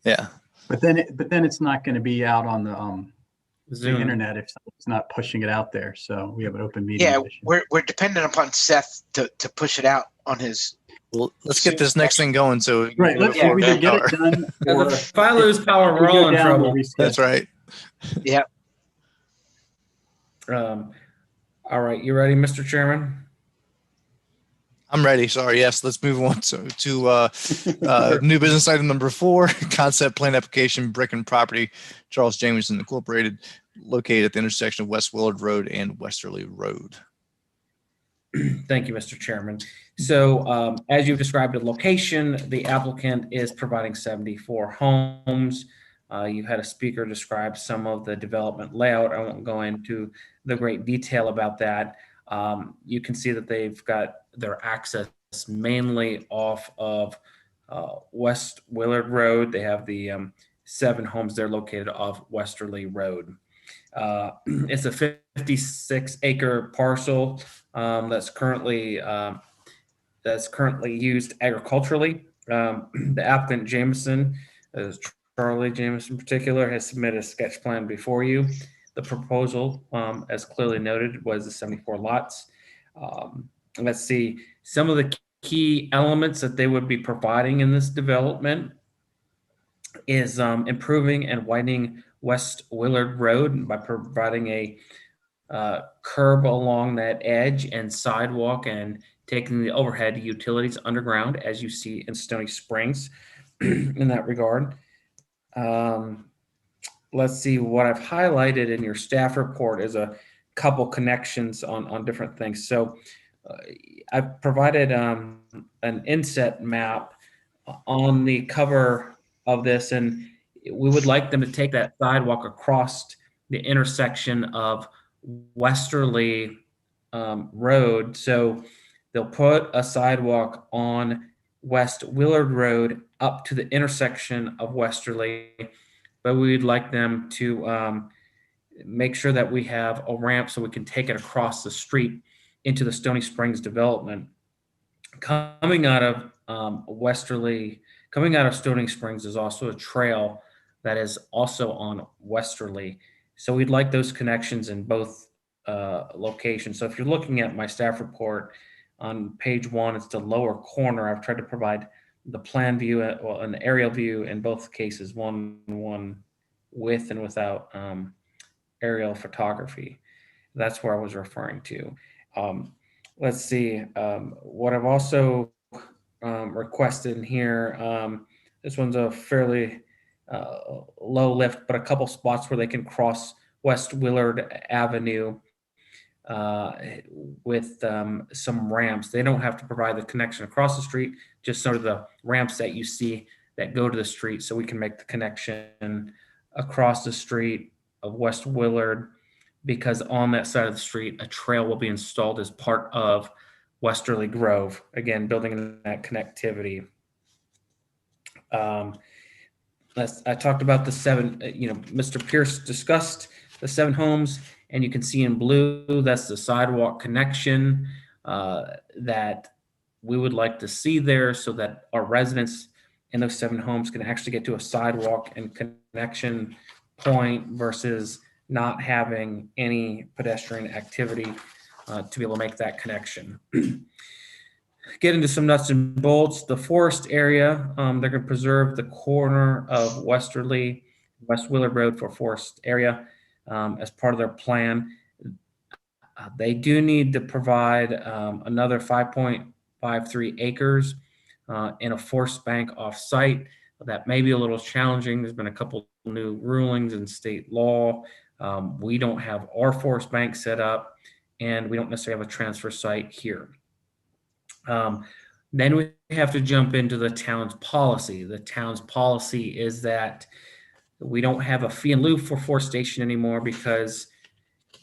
Yeah. But then it's not going to be out on the Zoom. internet if it's not pushing it out there. So we have an open meeting. Yeah, edition. we're dependent upon Seth to push it out on his. Well, let's get this next thing going. So Right. Let's either get it done or If I lose power, we're we go all in down, trouble. we'll reschedule. That's right. Yeah. All right, you ready, Mr. Chairman? I'm ready. Sorry. Yes. Let's move on to new business item number 4, concept plan application, Brick and Property, Charles Jameson Incorporated, located at the intersection of West Willard Road and Westerly Road. Thank you, Mr. Chairman. So as you've described the location, the applicant is providing 74 homes. You had a speaker describe some of the development layout. I won't go into the great detail about that. You can see that they've got their access mainly off of West Willard Road. They have the 7 homes there located off Westerly Road. It's a 56-acre parcel that's currently used agriculturally. The applicant Jameson, Charlie Jameson in particular, has submitted a sketch plan before you. The proposal, as clearly noted, was the 74 lots. Let's see, some of the key elements that they would be providing in this development is improving and widening West Willard Road by providing a curb along that edge and sidewalk and taking the overhead utilities underground, as you see in Stony Springs in that regard. Let's see, what I've highlighted in your staff report is a couple connections on different things. So I've provided an inset map on the cover of this, and we would like them to take that sidewalk across the intersection of Westerly Road. So they'll put a sidewalk on West Willard Road up to the intersection of Westerly, but we'd like them to make sure that we have a ramp so we can take it across the street into the Stony Springs development. Coming out of coming out of Stony Springs is also a trail that is also on Westerly. So we'd like those connections in both locations. So if you're looking at my staff report on page 1, it's the lower corner. I've tried to provide the plan view, an aerial view in both cases, one with and without aerial photography. That's where I was referring to. Let's see, what I've also requested in here, this one's a fairly low lift, but a couple spots where they can cross West Willard Avenue with some ramps. They don't have to provide the connection across the street, just sort of the ramps that you see that go to the street, so we can make the connection across the street of West Willard, because on that side of the street, a trail will be installed as part of Westerly Grove, again, building that connectivity. I talked about the 7, Mr. Pierce discussed the 7 homes, and you can see in blue, that's the sidewalk connection that we would like to see there, so that our residents in those 7 homes can actually get to a sidewalk and connection point versus not having any pedestrian activity to be able to make that connection. Get into some nuts and bolts. The forest area, they're going to preserve the corner of West Willard Road for forest area as part of their plan. They do need to provide another 5.53 acres in a forest bank off-site. That may be a little challenging. There's been a couple new rulings in state law. We don't have our forest bank set up, and we don't necessarily have a transfer site here. Then we have to jump into the town's policy. The town's policy is that we don't have a fee in lieu for forestation anymore, because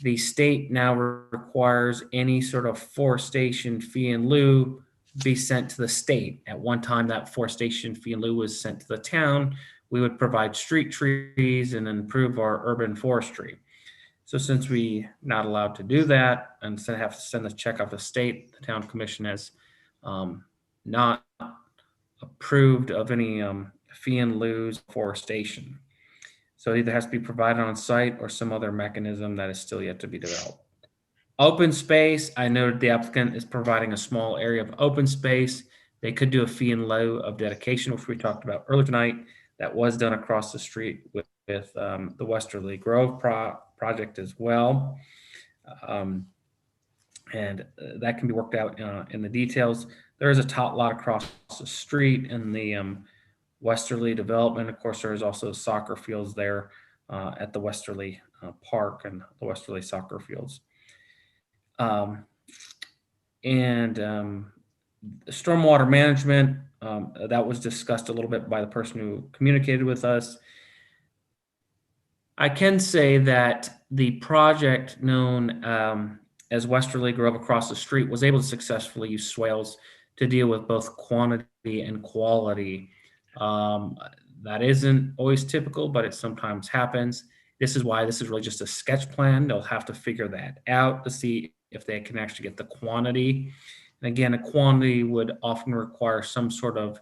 the state now requires any sort of forestation fee in lieu be sent to the state. At one time, that forestation fee in lieu was sent to the town. We would provide street trees and improve our urban forestry. So since we not allowed to do that and have to send the check off the state, the town commission has not approved of any fee in lieu forestation. So it either has to be provided on site or some other mechanism that is still yet to be developed. Open space, I noted the applicant is providing a small area of open space. They could do a fee in lieu of dedication, which we talked about earlier tonight. That was done across the street with the Westerly Grove project as well. And that can be worked out in the details. There is a tot lot across the street in the Westerly development. Of course, there is also soccer fields there at the Westerly Park and the Westerly soccer fields. Stormwater management, that was discussed a little bit by the person who communicated with us. I can say that the project known as Westerly Grove across the street was able to successfully use swales to deal with both quantity and quality. That isn't always typical, but it sometimes happens. This is why this is really just a sketch plan. They'll have to figure that out to see if they can actually get the quantity. And again, a quantity would often require some sort of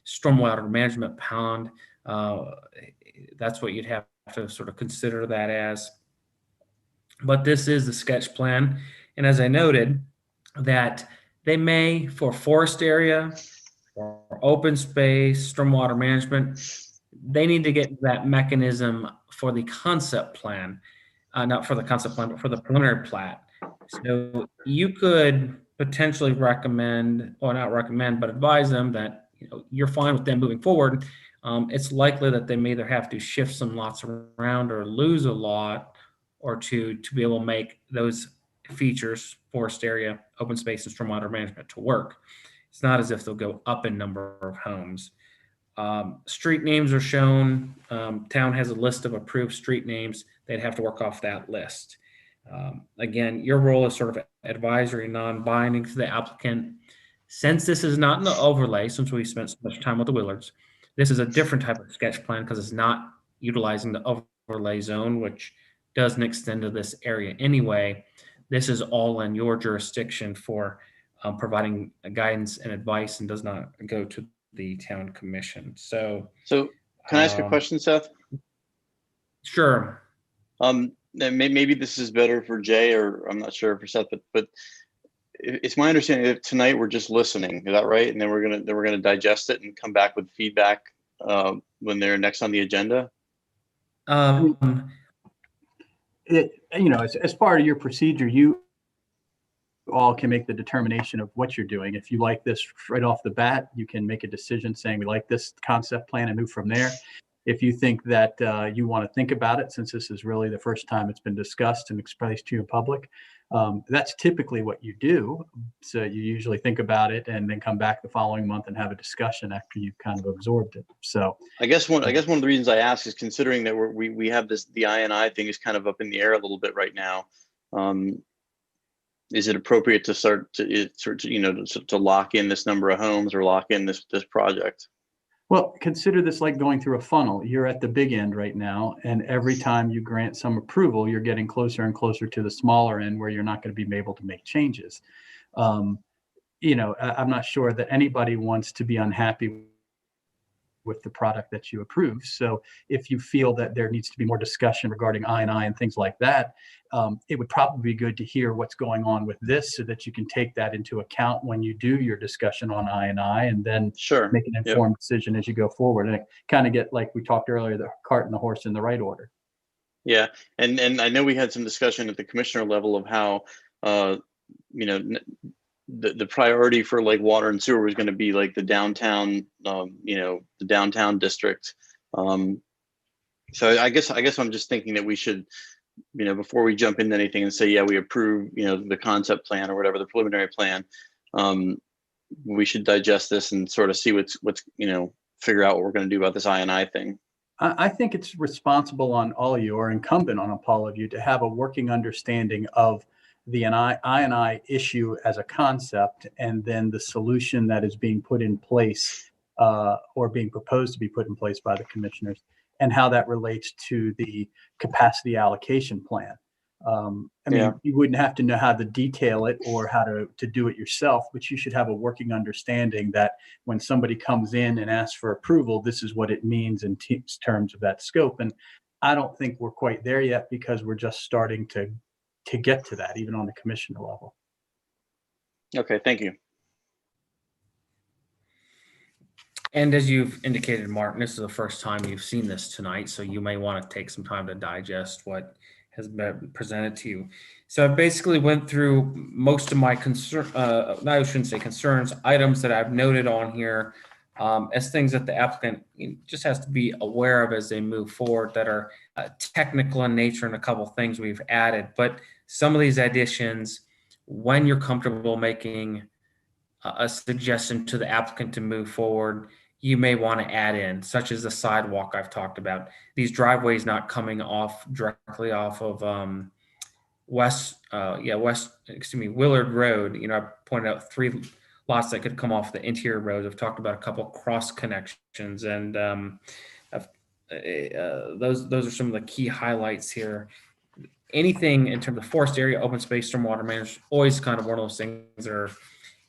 stormwater management pond. That's what you'd have to sort of consider that as. But this is the sketch plan. And as I noted, that they may, for forest area or open space, stormwater management, they need to get that mechanism for the concept plan, not for the concept plan, but for the preliminary plat. So you could potentially recommend, or not recommend, but advise them that you're fine with them moving forward. It's likely that they may either have to shift some lots around or lose a lot or two to be able to make those features, forest area, open space, and stormwater management to work. It's not as if they'll go up in number of homes. Street names are shown. Town has a list of approved street names. They'd have to work off that list. Again, your role is sort of advisory, non-binding to the applicant. Since this is not in the overlay, since we spent so much time with the Willards, this is a different type of sketch plan because it's not utilizing the overlay zone, which doesn't extend to this area anyway. This is all in your jurisdiction for providing guidance and advice and does not go to the town commission. So can I ask a question, Seth? Sure. And maybe this is better for Jay, or I'm not sure for Seth, but it's my understanding that tonight we're just listening. Is that right? And then we're gonna digest it and come back with feedback when they're next on the agenda. As part of your procedure, you all can make the determination of what you're doing. If you like this right off the bat, you can make a decision saying we like this concept plan and move from there. If you think that you want to think about it, since this is really the first time it's been discussed and expressed to you in public, that's typically what you do. So you usually think about it and then come back the following month and have a discussion after you've kind of absorbed it. So I guess one of the reasons I ask is considering that we have the I&I thing is kind of up in the air a little bit right now. Is it appropriate to start to lock in this number of homes or lock in this project? Well, consider this like going through a funnel. You're at the big end right now, and every time you grant some approval, you're getting closer and closer to the smaller end where you're not going to be able to make changes. I'm not sure that anybody wants to be unhappy with the product that you approve. So if you feel that there needs to be more discussion regarding I&I and things like that, it would probably be good to hear what's going on with this so that you can take that into account when you do your discussion on I&I and then make an informed decision as you go forward. And kind of get, like we talked earlier, the cart and the horse in the right order. Yeah. And I know we had some discussion at the commissioner level of how, the priority for like water and sewer was going to be like the downtown, the downtown district. So I guess I'm just thinking that we should, before we jump into anything and say, yeah, we approve, the concept plan or whatever, the preliminary plan, we should digest this and sort of see what's figure out what we're going to do about this I&I thing. I think it's responsible on all of you, or incumbent on all of you, to have a working understanding of the I&I issue as a concept, and then the solution that is being put in place or being proposed to be put in place by the commissioners, and how that relates to the capacity allocation plan. You wouldn't have to know how to detail it or how to do it yourself, but you should have a working understanding that when somebody comes in and asks for approval, this is what it means in terms of that scope. And I don't think we're quite there yet, because we're just starting to get to that, even on the commissioner level. Okay, thank you. And as you've indicated, Martin, this is the first time you've seen this tonight, so you may want to take some time to digest what has been presented to you. So I basically went through most of my I shouldn't say concerns, items that I've noted on here as things that the applicant just has to be aware of as they move forward that are technical in nature, and a couple of things we've added. But some of these additions, when you're comfortable making a suggestion to the applicant to move forward, you may want to add in, such as the sidewalk I've talked about. These driveways not coming directly off of Willard Road. I pointed out 3 lots that could come off the interior roads. I've talked about a couple cross connections, and those are some of the key highlights here. Anything in terms of forest area, open space, stormwater management, always kind of one of those things that are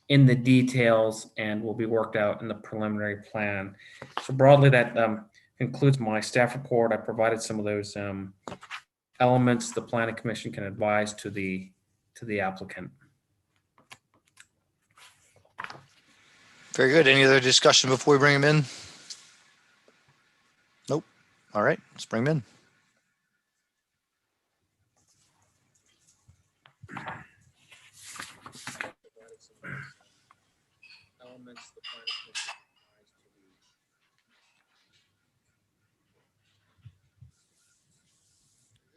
in the details and will be worked out in the preliminary plan. So broadly, that concludes my staff report. I provided some of those elements the Planning Commission can advise to the applicant. Very good. Any other discussion before we bring him in? Nope. All right, let's bring him in.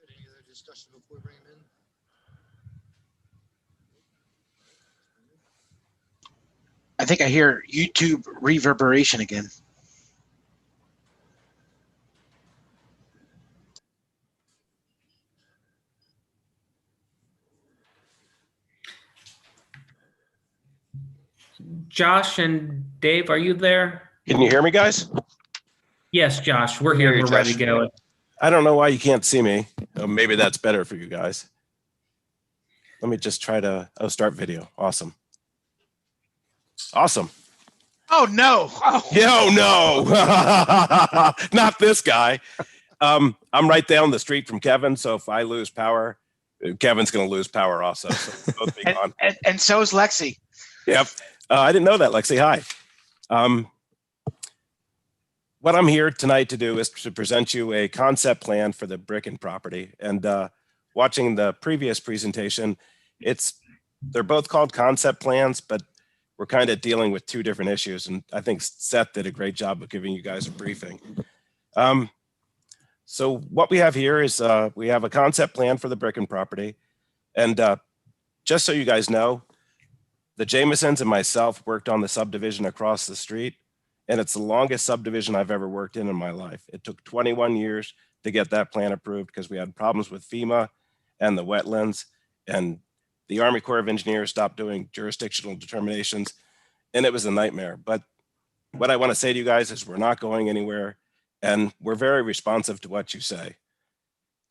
Any other discussion before we bring him in? I think I hear YouTube reverberation again. Josh and Dave, are you there? Can you hear me, guys? Yes, Josh, we're here. We're ready to go. I don't know why you can't see me. So maybe that's better for you guys. Let me just try to, start video. Awesome. Awesome. Oh, no. Oh. Yo, no, not this guy. I'm right down the street from Kevin. So if I lose power, Kevin's going to lose power also. So both be gone. And so is Lexi. Yep. I didn't know that, Lexi. Hi. What I'm here tonight to do is to present you a concept plan for the Bricken property. And watching the previous presentation, they're both called concept plans, but we're kind of dealing with two different issues. And I think Seth did a great job of giving you guys a briefing. So what we have here is we have a concept plan for the Bricken property. And just so you guys know, the Jamesons and myself worked on the subdivision across the street, and it's the longest subdivision I've ever worked in my life. It took 21 years to get that plan approved because we had problems with FEMA and the wetlands, and the Army Corps of Engineers stopped doing jurisdictional determinations, and it was a nightmare. But what I want to say to you guys is we're not going anywhere, and we're very responsive to what you say.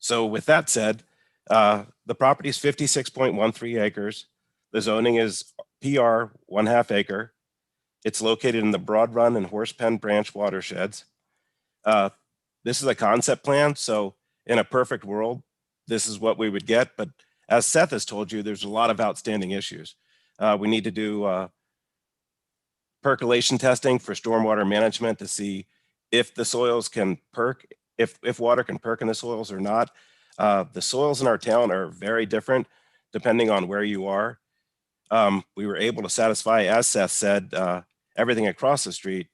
So with that said, the property is 56.13 acres. The zoning is PR 1/2 acre. It's located in the Broad Run and Horse Pen Branch watersheds. This is a concept plan, so in a perfect world, this is what we would get. But as Seth has told you, there's a lot of outstanding issues. We need to do percolation testing for stormwater management to see if the soils can perk, if water can perk in the soils or not. The soils in our town are very different depending on where you are. We were able to satisfy, as Seth said, everything across the street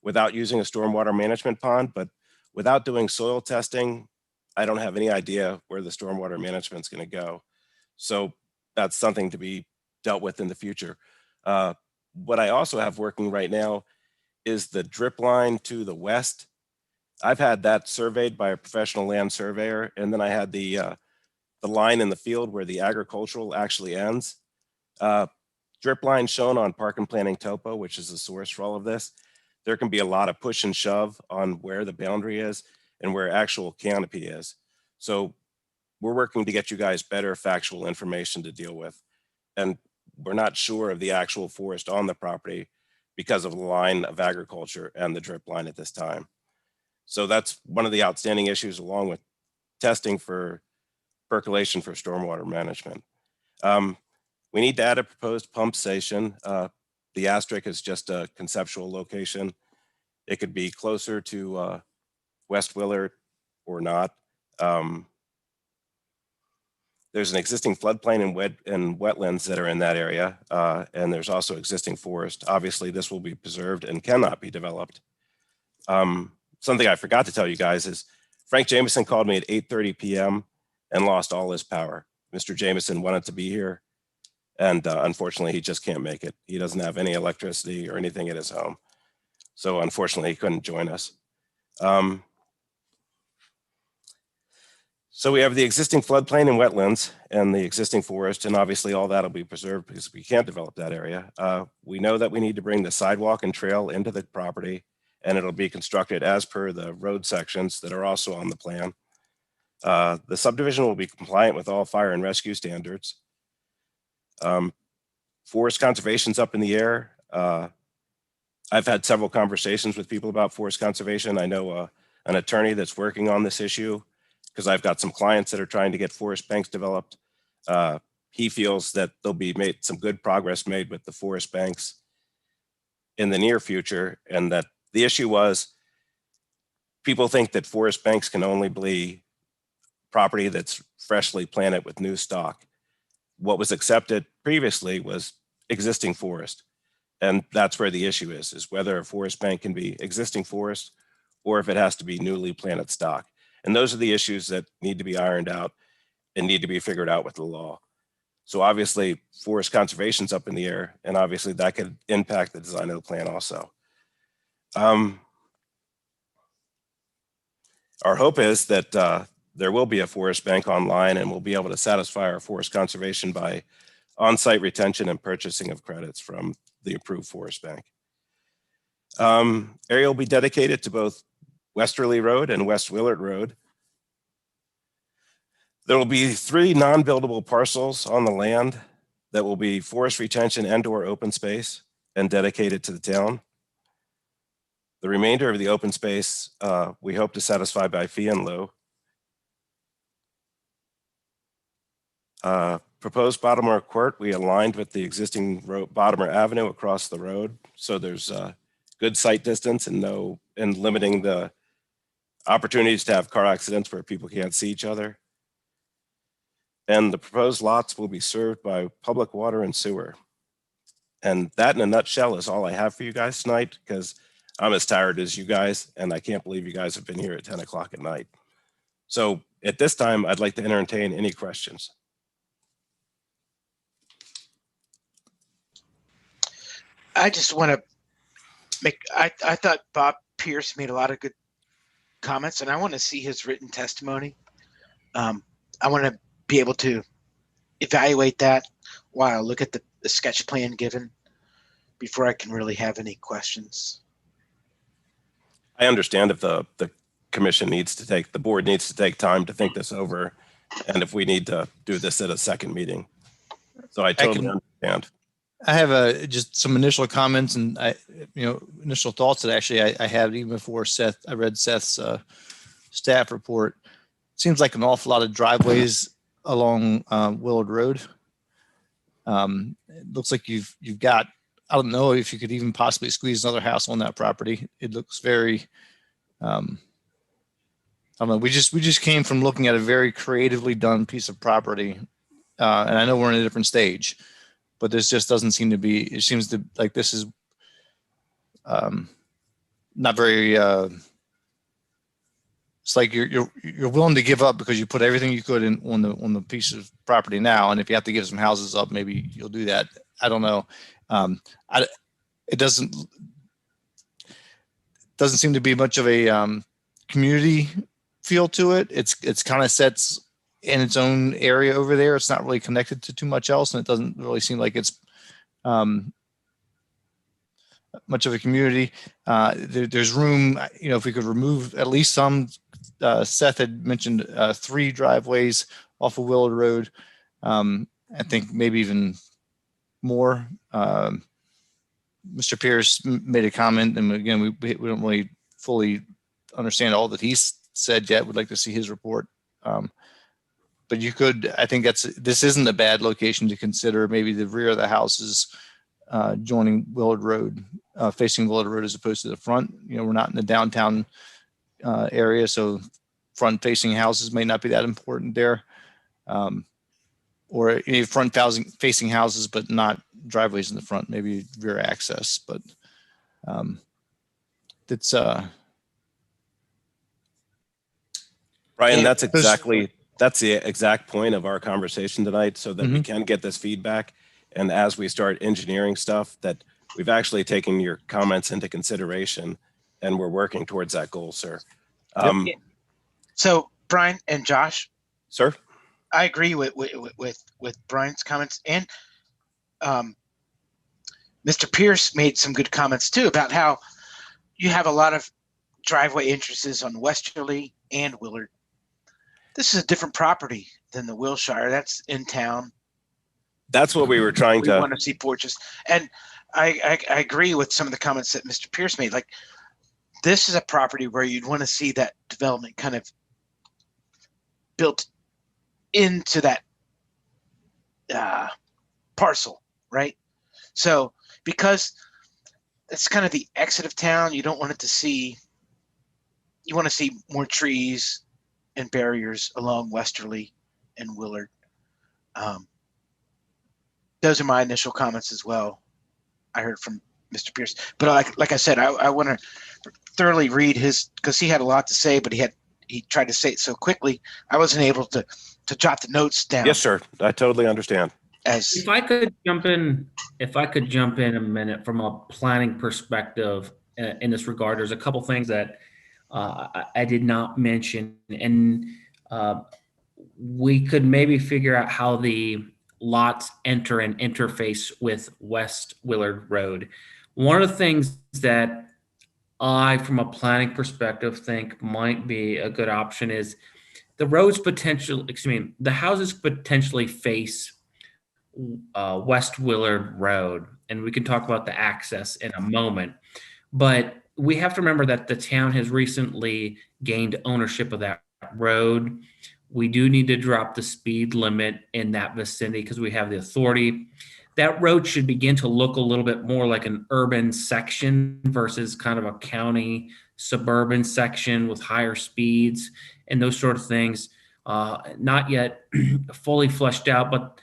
without using a stormwater management pond, but without doing soil testing, I don't have any idea where the stormwater management is going to go. So that's something to be dealt with in the future. What I also have working right now is the drip line to the west. I've had that surveyed by a professional land surveyor, and then I had the line in the field where the agricultural actually ends. Drip line shown on Park and Planning Topo, which is the source for all of this. There can be a lot of push and shove on where the boundary is and where actual canopy is. So we're working to get you guys better factual information to deal with. And we're not sure of the actual forest on the property because of the line of agriculture and the drip line at this time. So that's one of the outstanding issues, along with testing for percolation for stormwater management. We need to add a proposed pump station. The asterisk is just a conceptual location. It could be closer to West Willard or not. There's an existing floodplain and wetlands that are in that area, and there's also existing forest. Obviously, this will be preserved and cannot be developed. Something I forgot to tell you guys is Frank Jameson called me at 8:30 p.m. and lost all his power. Mr. Jameson wanted to be here, and unfortunately, he just can't make it. He doesn't have any electricity or anything at his home. So unfortunately, he couldn't join us. So we have the existing floodplain and wetlands and the existing forest, and obviously all that will be preserved because we can't develop that area. We know that we need to bring the sidewalk and trail into the property, and it'll be constructed as per the road sections that are also on the plan. The subdivision will be compliant with all fire and rescue standards. Forest conservation's up in the air. I've had several conversations with people about forest conservation. I know an attorney that's working on this issue because I've got some clients that are trying to get forest banks developed. He feels that there'll be some good progress made with the forest banks in the near future, and that the issue was people think that forest banks can only be property that's freshly planted with new stock. What was accepted previously was existing forest. And that's where the issue is whether a forest bank can be existing forest or if it has to be newly planted stock. And those are the issues that need to be ironed out and need to be figured out with the law. So obviously forest conservation's up in the air, and obviously that could impact the design of the plan also. Our hope is that there will be a forest bank online, and we'll be able to satisfy our forest conservation by on-site retention and purchasing of credits from the approved forest bank. Area will be dedicated to both Westerly Road and West Willard Road. There will be 3 non-buildable parcels on the land that will be forest retention and/or open space and dedicated to the town. The remainder of the open space, we hope to satisfy by fee and lieu. Proposed Bottomer Court, we aligned with the existing Bottomer Avenue across the road. So there's good sight distance and limiting the opportunities to have car accidents where people can't see each other. And the proposed lots will be served by public water and sewer. And that in a nutshell is all I have for you guys tonight, because I'm as tired as you guys, and I can't believe you guys have been here at 10 o'clock at night. So at this time, I'd like to entertain any questions. I just want to make, I thought Bob Pierce made a lot of good comments, and I want to see his written testimony. I want to be able to evaluate that while I look at the sketch plan given before I can really have any questions. I understand if the commission needs to take, the board needs to take time to think this over, and if we need to do this at a second meeting. So I totally understand. I have just some initial comments and initial thoughts that actually I had even before I read Seth's staff report. It seems like an awful lot of driveways along Willard Road. It looks like you've got, I don't know if you could even possibly squeeze another house on that property. It looks very, I don't know. We just came from looking at a very creatively done piece of property, and I know we're in a different stage, but this just doesn't seem to be. It seems to like this is not very. It's like you're willing to give up because you put everything you could in on the piece of property now, and if you have to give some houses up, maybe you'll do that. I don't know. It doesn't seem to be much of a community feel to it. It's kind of sets in its own area over there. It's not really connected to too much else, and it doesn't really seem like it's much of a community. There's room, if we could remove at least some. Seth had mentioned 3 driveways off of Willard Road. I think maybe even more. Mr. Pierce made a comment, and again, we don't really fully understand all that he's said yet. We'd like to see his report. But you could, I think this isn't a bad location to consider. Maybe the rear of the houses joining Willard Road, facing Willard Road as opposed to the front. We're not in the downtown area, so front facing houses may not be that important there. Or any front facing houses, but not driveways in the front, maybe rear access, but it's Brian, that's the exact point of our conversation tonight, so that we can get this feedback. And as we start engineering stuff, that we've actually taken your comments into consideration, and we're working towards that goal, sir. So Brian and Josh, sir, I agree with Brian's comments, and Mr. Pierce made some good comments too about how you have a lot of driveway entrances on Westerly and Willard. This is a different property than the Wilshire. That's in town. That's what we were trying to. We want to see porches, and I agree with some of the comments that Mr. Pierce made. Like, this is a property where you'd want to see that development kind of built into that parcel, right? So because it's kind of the exit of town, you don't want it to see. You want to see more trees and barriers along Westerly and Willard. Those are my initial comments as well. I heard from Mr. Pierce, but like I said, I want to thoroughly read his, because he had a lot to say, but he tried to say it so quickly, I wasn't able to jot the notes down. Yes, sir. I totally understand. If I could jump in a minute from a planning perspective in this regard, there's a couple things that I did not mention, and we could maybe figure out how the lots enter and interface with West Willard Road. One of the things that I, from a planning perspective, think might be a good option is the roads potential, excuse me, the houses potentially face West Willard Road, and we can talk about the access in a moment. But we have to remember that the town has recently gained ownership of that road. We do need to drop the speed limit in that vicinity because we have the authority. That road should begin to look a little bit more like an urban section versus kind of a county suburban section with higher speeds and those sort of things. Not yet fully fleshed out, but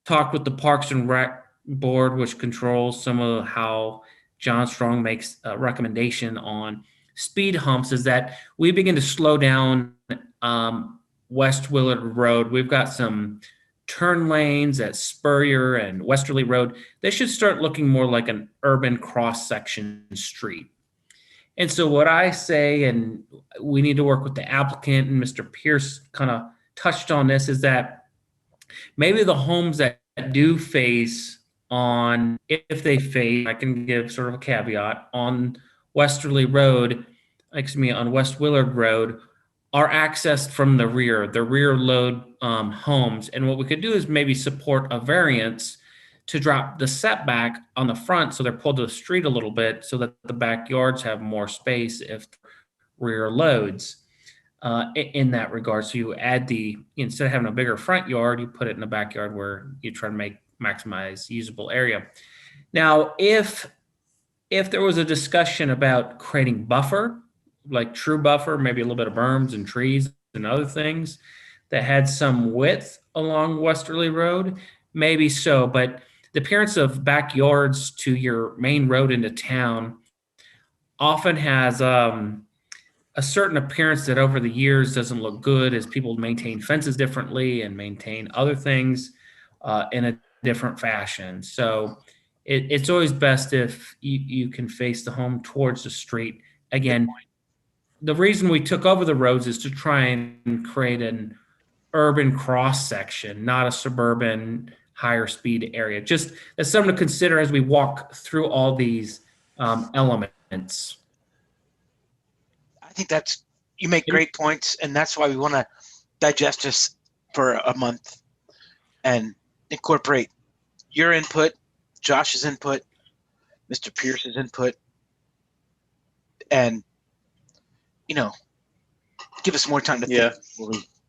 talked with the Parks and Rec Board, which controls some of how John Strong makes a recommendation on speed humps, is that we begin to slow down West Willard Road. We've got some turn lanes at Spurrier and Westerly Road. They should start looking more like an urban cross-section street. And so what I say, and we need to work with the applicant, and Mr. Pierce kind of touched on this, is that maybe the homes that do face on, if they face, I can give sort of a caveat, on Westerly Road, on West Willard Road, are accessed from the rear load homes. And what we could do is maybe support a variance to drop the setback on the front so they're pulled to the street a little bit so that the backyards have more space if rear loads in that regard. So you add instead of having a bigger front yard, you put it in the backyard where you try to maximize usable area. Now, if there was a discussion about creating buffer, like true buffer, maybe a little bit of berms and trees and other things that had some width along Westerly Road, maybe so. But the appearance of backyards to your main road into town often has a certain appearance that over the years doesn't look good as people maintain fences differently and maintain other things in a different fashion. So it's always best if you can face the home towards the street. Again, the reason we took over the roads is to try and create an urban cross section, not a suburban higher speed area. Just as something to consider as we walk through all these elements. I think you make great points, and that's why we want to digest this for a month and incorporate your input, Josh's input, Mr. Pierce's input, and give us more time to think.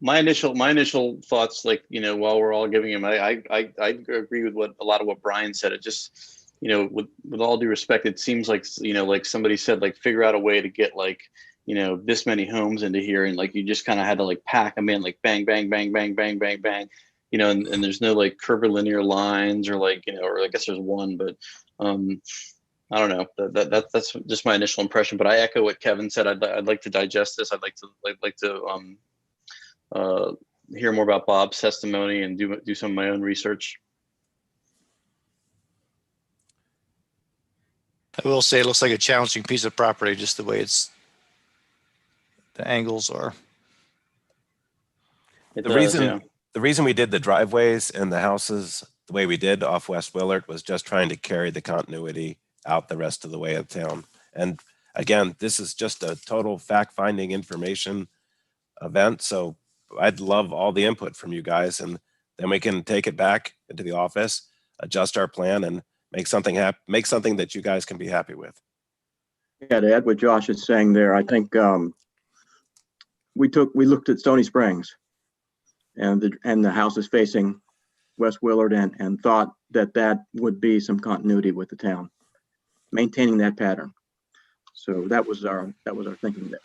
My initial thoughts, while we're all giving him, I agree with a lot of what Brian said. It just, with all due respect, it seems like, like somebody said, figure out a way to get this many homes into here. And you just kind of had to pack them in, bang, bang, bang, bang, bang, bang, bang, and there's no curvilinear lines or or I guess there's one, but I don't know. That's just my initial impression, but I echo what Kevin said. I'd like to digest this. I'd like to hear more about Bob's testimony and do some of my own research. I will say it looks like a challenging piece of property, just the way the angles are. The reason we did the driveways and the houses the way we did off West Willard was just trying to carry the continuity out the rest of the way of town. And again, this is just a total fact-finding information event. So I'd love all the input from you guys, and then we can take it back into the office, adjust our plan, and make something that you guys can be happy with. Yeah, to add what Josh is saying there, I think we looked at Stony Springs and the houses facing West Willard and thought that would be some continuity with the town, maintaining that pattern. So that was our thinking there.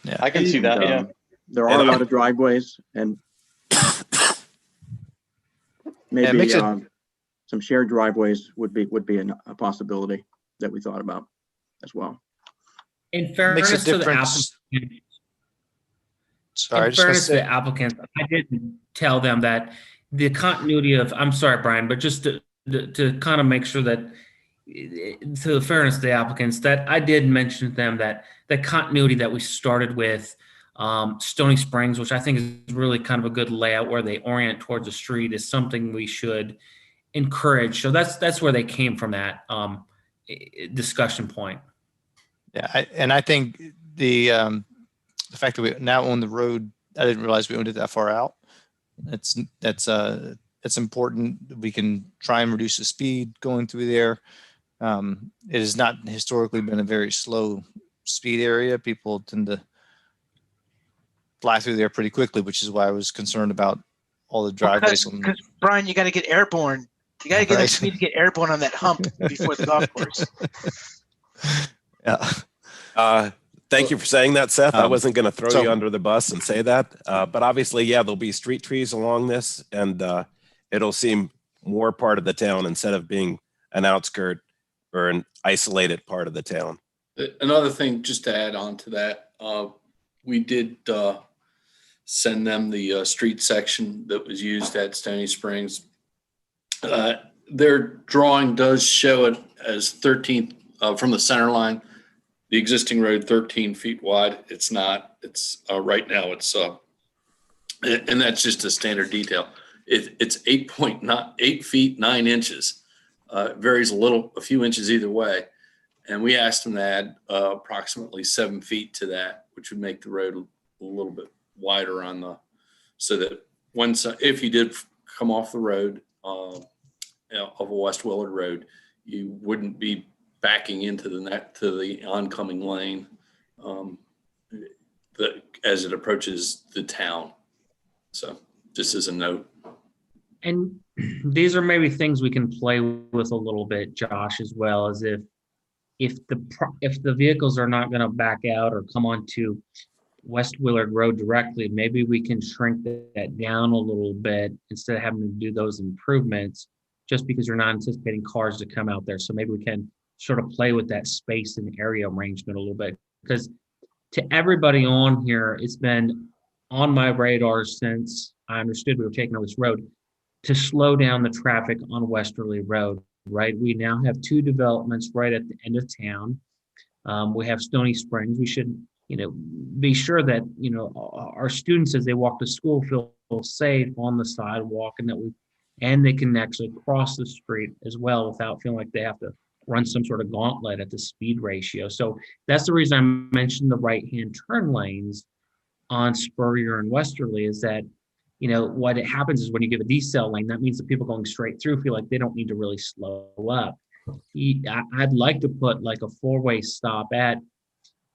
Yeah, I can see that. Yeah. There are a lot of driveways, and maybe some shared driveways would be a possibility that we thought about as well. In fairness to the applicants, I didn't tell them that the continuity of, I'm sorry, Brian, but just to kind of make sure that, to the fairness of the applicants, that I did mention to them that the continuity that we started with Stony Springs, which I think is really kind of a good layout where they orient towards the street, is something we should encourage. So that's where they came from, that discussion point. Yeah, I think the fact that we now own the road I didn't realize we owned it that far out. That's important. We can try and reduce the speed going through there. It has not historically been a very slow speed area. People tend to fly through there pretty quickly, which is why I was concerned about all the driveways. Because Brian, you got to get airborne. You got to get Right. enough speed to get airborne on that hump before the golf course. Yeah. Thank you for saying that, Seth. I Um, wasn't going to throw so- you under the bus and say that, but obviously, yeah, there'll be street trees along this, and it'll seem more part of the town instead of being an outskirt or an isolated part of the town. Another thing, just to add on to that, we did send them the street section that was used at Stony Springs. Their drawing does show it as 13 from the center line, the existing road 13 feet wide. It's not. It's right now. It's and that's just a standard detail. It's 8 feet 9 inches. Varies a few inches either way. And we asked them to add approximately 7 feet to that, which would make the road a little bit wider so that if you did come off the road of a West Willard Road, you wouldn't be backing into the oncoming lane as it approaches the town. So just as a note. And these are maybe things we can play with a little bit, Josh, as well, as if the vehicles are not going to back out or come onto West Willard Road directly, maybe we can shrink that down a little bit instead of having to do those improvements, just because you're not anticipating cars to come out there. So maybe we can sort of play with that space and area arrangement a little bit, because to everybody on here, it's been on my radar since I understood we were taking over this road to slow down the traffic on Westerly Road, right? We now have 2 developments right at the end of town. We have Stony Springs. We should, be sure that, our students as they walk to school feel safe on the sidewalk, and they can actually cross the street as well without feeling like they have to run some sort of gauntlet at the speed ratio. So that's the reason I mentioned the right-hand turn lanes on Spurrier and Westerly, is that, what it happens is when you give a decel lane, that means the people going straight through feel like they don't need to really slow up. I'd like to put like a 4-way stop at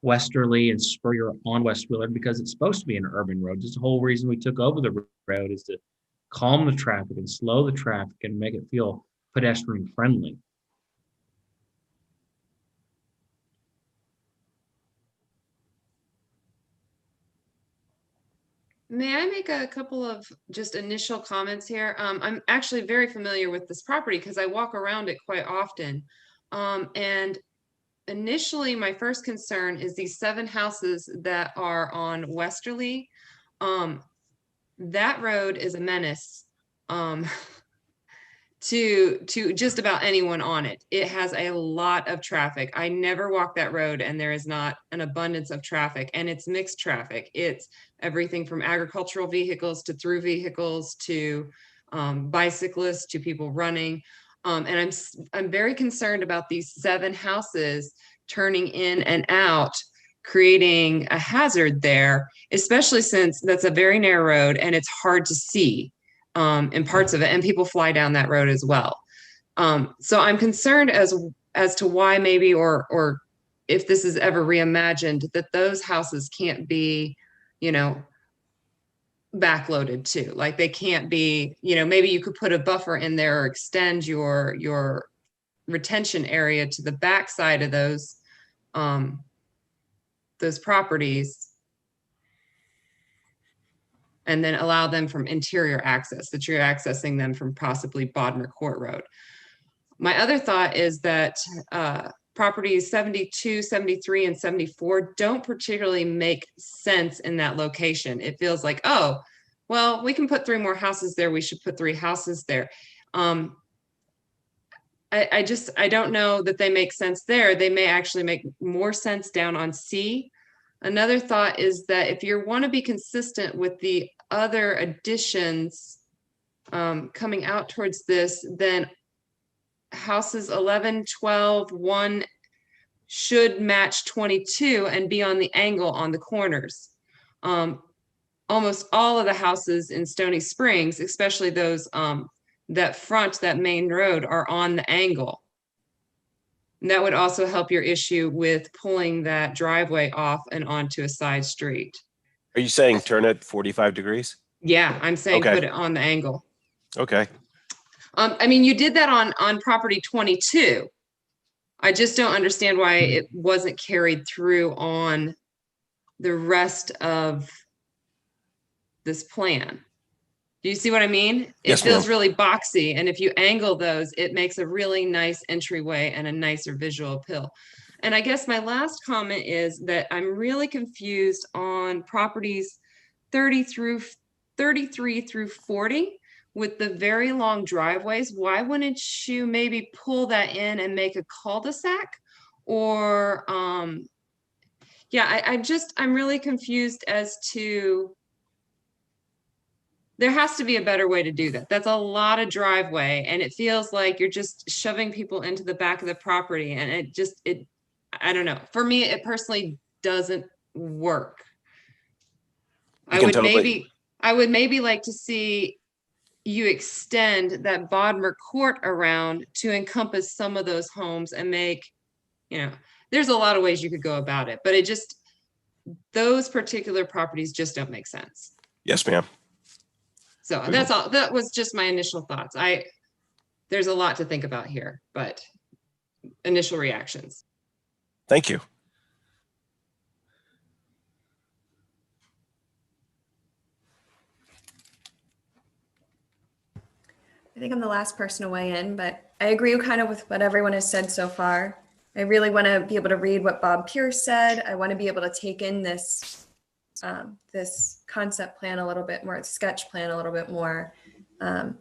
Westerly and Spurrier on West Willard, because it's supposed to be an urban road. That's the whole reason we took over the road, is to calm the traffic and slow the traffic and make it feel pedestrian friendly. May I make a couple of just initial comments here? I'm actually very familiar with this property because I walk around it quite often. And initially, my first concern is these 7 houses that are on Westerly. That road is a menace to just about anyone on it. It has a lot of traffic. I never walk that road and there is not an abundance of traffic, and it's mixed traffic. It's everything from agricultural vehicles to through vehicles to bicyclists to people running. And I'm very concerned about these 7 houses turning in and out, creating a hazard there, especially since that's a very narrow road and it's hard to see in parts of it, and people fly down that road as well. So I'm concerned as to why maybe, or if this is ever reimagined, that those houses can't be, backloaded too. Like they can't be, maybe you could put a buffer in there or extend your retention area to the backside of those properties, and then allow them from interior access, that you're accessing them from possibly Bodmer Court Road. My other thought is that properties 72, 73, and 74 don't particularly make sense in that location. It feels like, oh, well, we can put 3 more houses there. We should put 3 houses there. I don't know that they make sense there. They may actually make more sense down on C. Another thought is that if you want to be consistent with the other additions coming out towards this, then houses 11, 12, 1 should match 22 and be on the angle on the corners. On almost all of the houses in Stony Springs, especially those that front that main road, are on the angle. And that would also help your issue with pulling that driveway off and onto a side street. Are you saying turn it 45 degrees? Yeah, I'm saying Okay. put it on the angle. Okay. I mean, you did that on property 22. I just don't understand why it wasn't carried through on the rest of this plan. Do you see what I mean? It Yes, feels ma'am. really boxy, and if you angle those, it makes a really nice entryway and a nicer visual appeal. And I guess my last comment is that I'm really confused on properties 33 through 40 with the very long driveways. Why wouldn't you maybe pull that in and make a cul-de-sac? Or yeah, I'm really confused as to, there has to be a better way to do that. That's a lot of driveway, and it feels like you're just shoving people into the back of the property, and I don't know. For me, it personally doesn't work. I would maybe like to see you extend that Bodmer Court around to encompass some of those homes and make, there's a lot of ways you could go about it, but those particular properties just don't make sense. Yes, ma'am. So that's all. That was just my initial thoughts. There's a lot to think about here, but initial reactions. Thank you. I think I'm the last person to weigh in, but I agree kind of with what everyone has said so far. I really want to be able to read what Bob Pierce said. I want to be able to take in this concept plan a little bit more, sketch plan a little bit more, and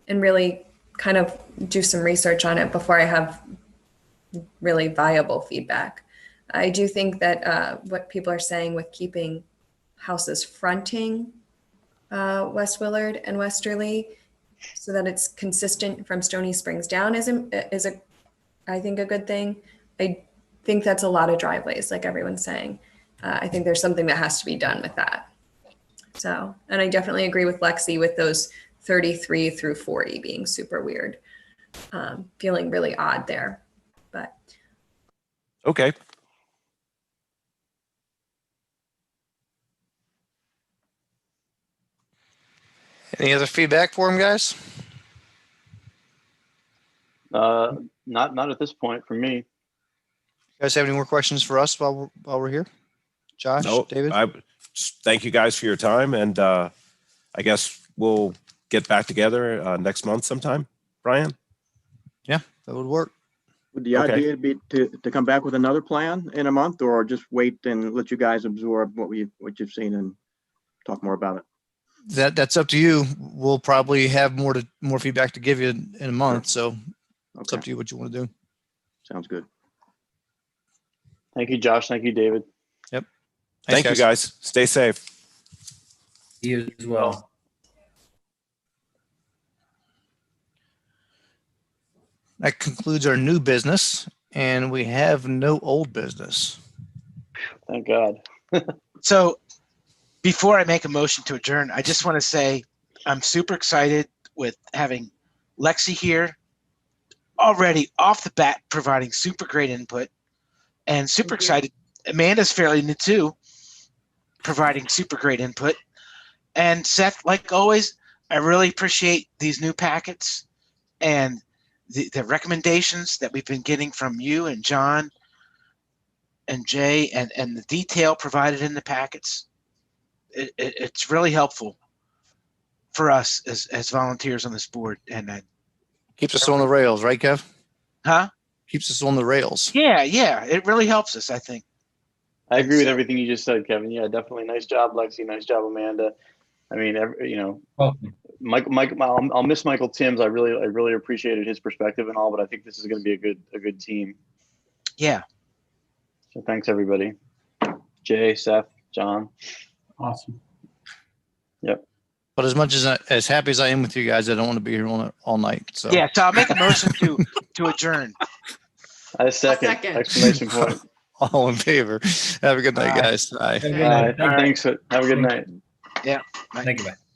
really kind of do some research on it before I have really viable feedback. I do think that what people are saying with keeping houses fronting West Willard and Westerly, so that it's consistent from Stony Springs down, is I think a good thing. I think that's a lot of driveways, like everyone's saying. I think there's something that has to be done with that. So, and I definitely agree with Lexi with those 33 through 40 being super weird, feeling really odd there, but. Okay. Any other feedback for him, guys? Not at this point for me. You guys have any more questions for us while we're here? Josh, No, David? Thank you guys for your time. And I guess we'll get back together next month sometime, Brian? Yeah, that would work. Would the idea be to come back with another plan in a month, or just wait and let you guys absorb what you've seen and talk more about it? That's up to you. We'll probably have more feedback to give you in a month. So it's up to you what you want to do. Sounds good. Thank you, Josh. Thank you, David. Yep. Thank you, guys. Stay safe. You as well. That concludes our new business, and we have no old business. Thank God. So before I make a motion to adjourn, I just want to say I'm super excited with having Lexi here already off the bat, providing super great input, and super excited. Amanda's fairly new too, providing super great input. And Seth, like always, I really appreciate these new packets and the recommendations that we've been getting from you and John and Jay, and the detail provided in the packets. It's really helpful for us as volunteers on this board. And keeps us on the rails, right, Kev? Huh? Keeps us on the rails. Yeah, it really helps us, I think. I agree with everything you just said, Kevin. Yeah, definitely. Nice job, Lexi. Nice job, Amanda. I mean, Mike, I'll miss Michael Timms. I really appreciated his perspective and all, but I think this is going to be a good team. Yeah. So thanks, everybody. Jay, Seth, John. Awesome. Yep. But as much as happy as I am with you guys, I don't want to be here all night. So yeah, so I'll make a motion to adjourn. I second. Exclamation point. All in favor. Have a good night, guys. Bye. Thanks. Have a good night. Yeah. Thank you, bye.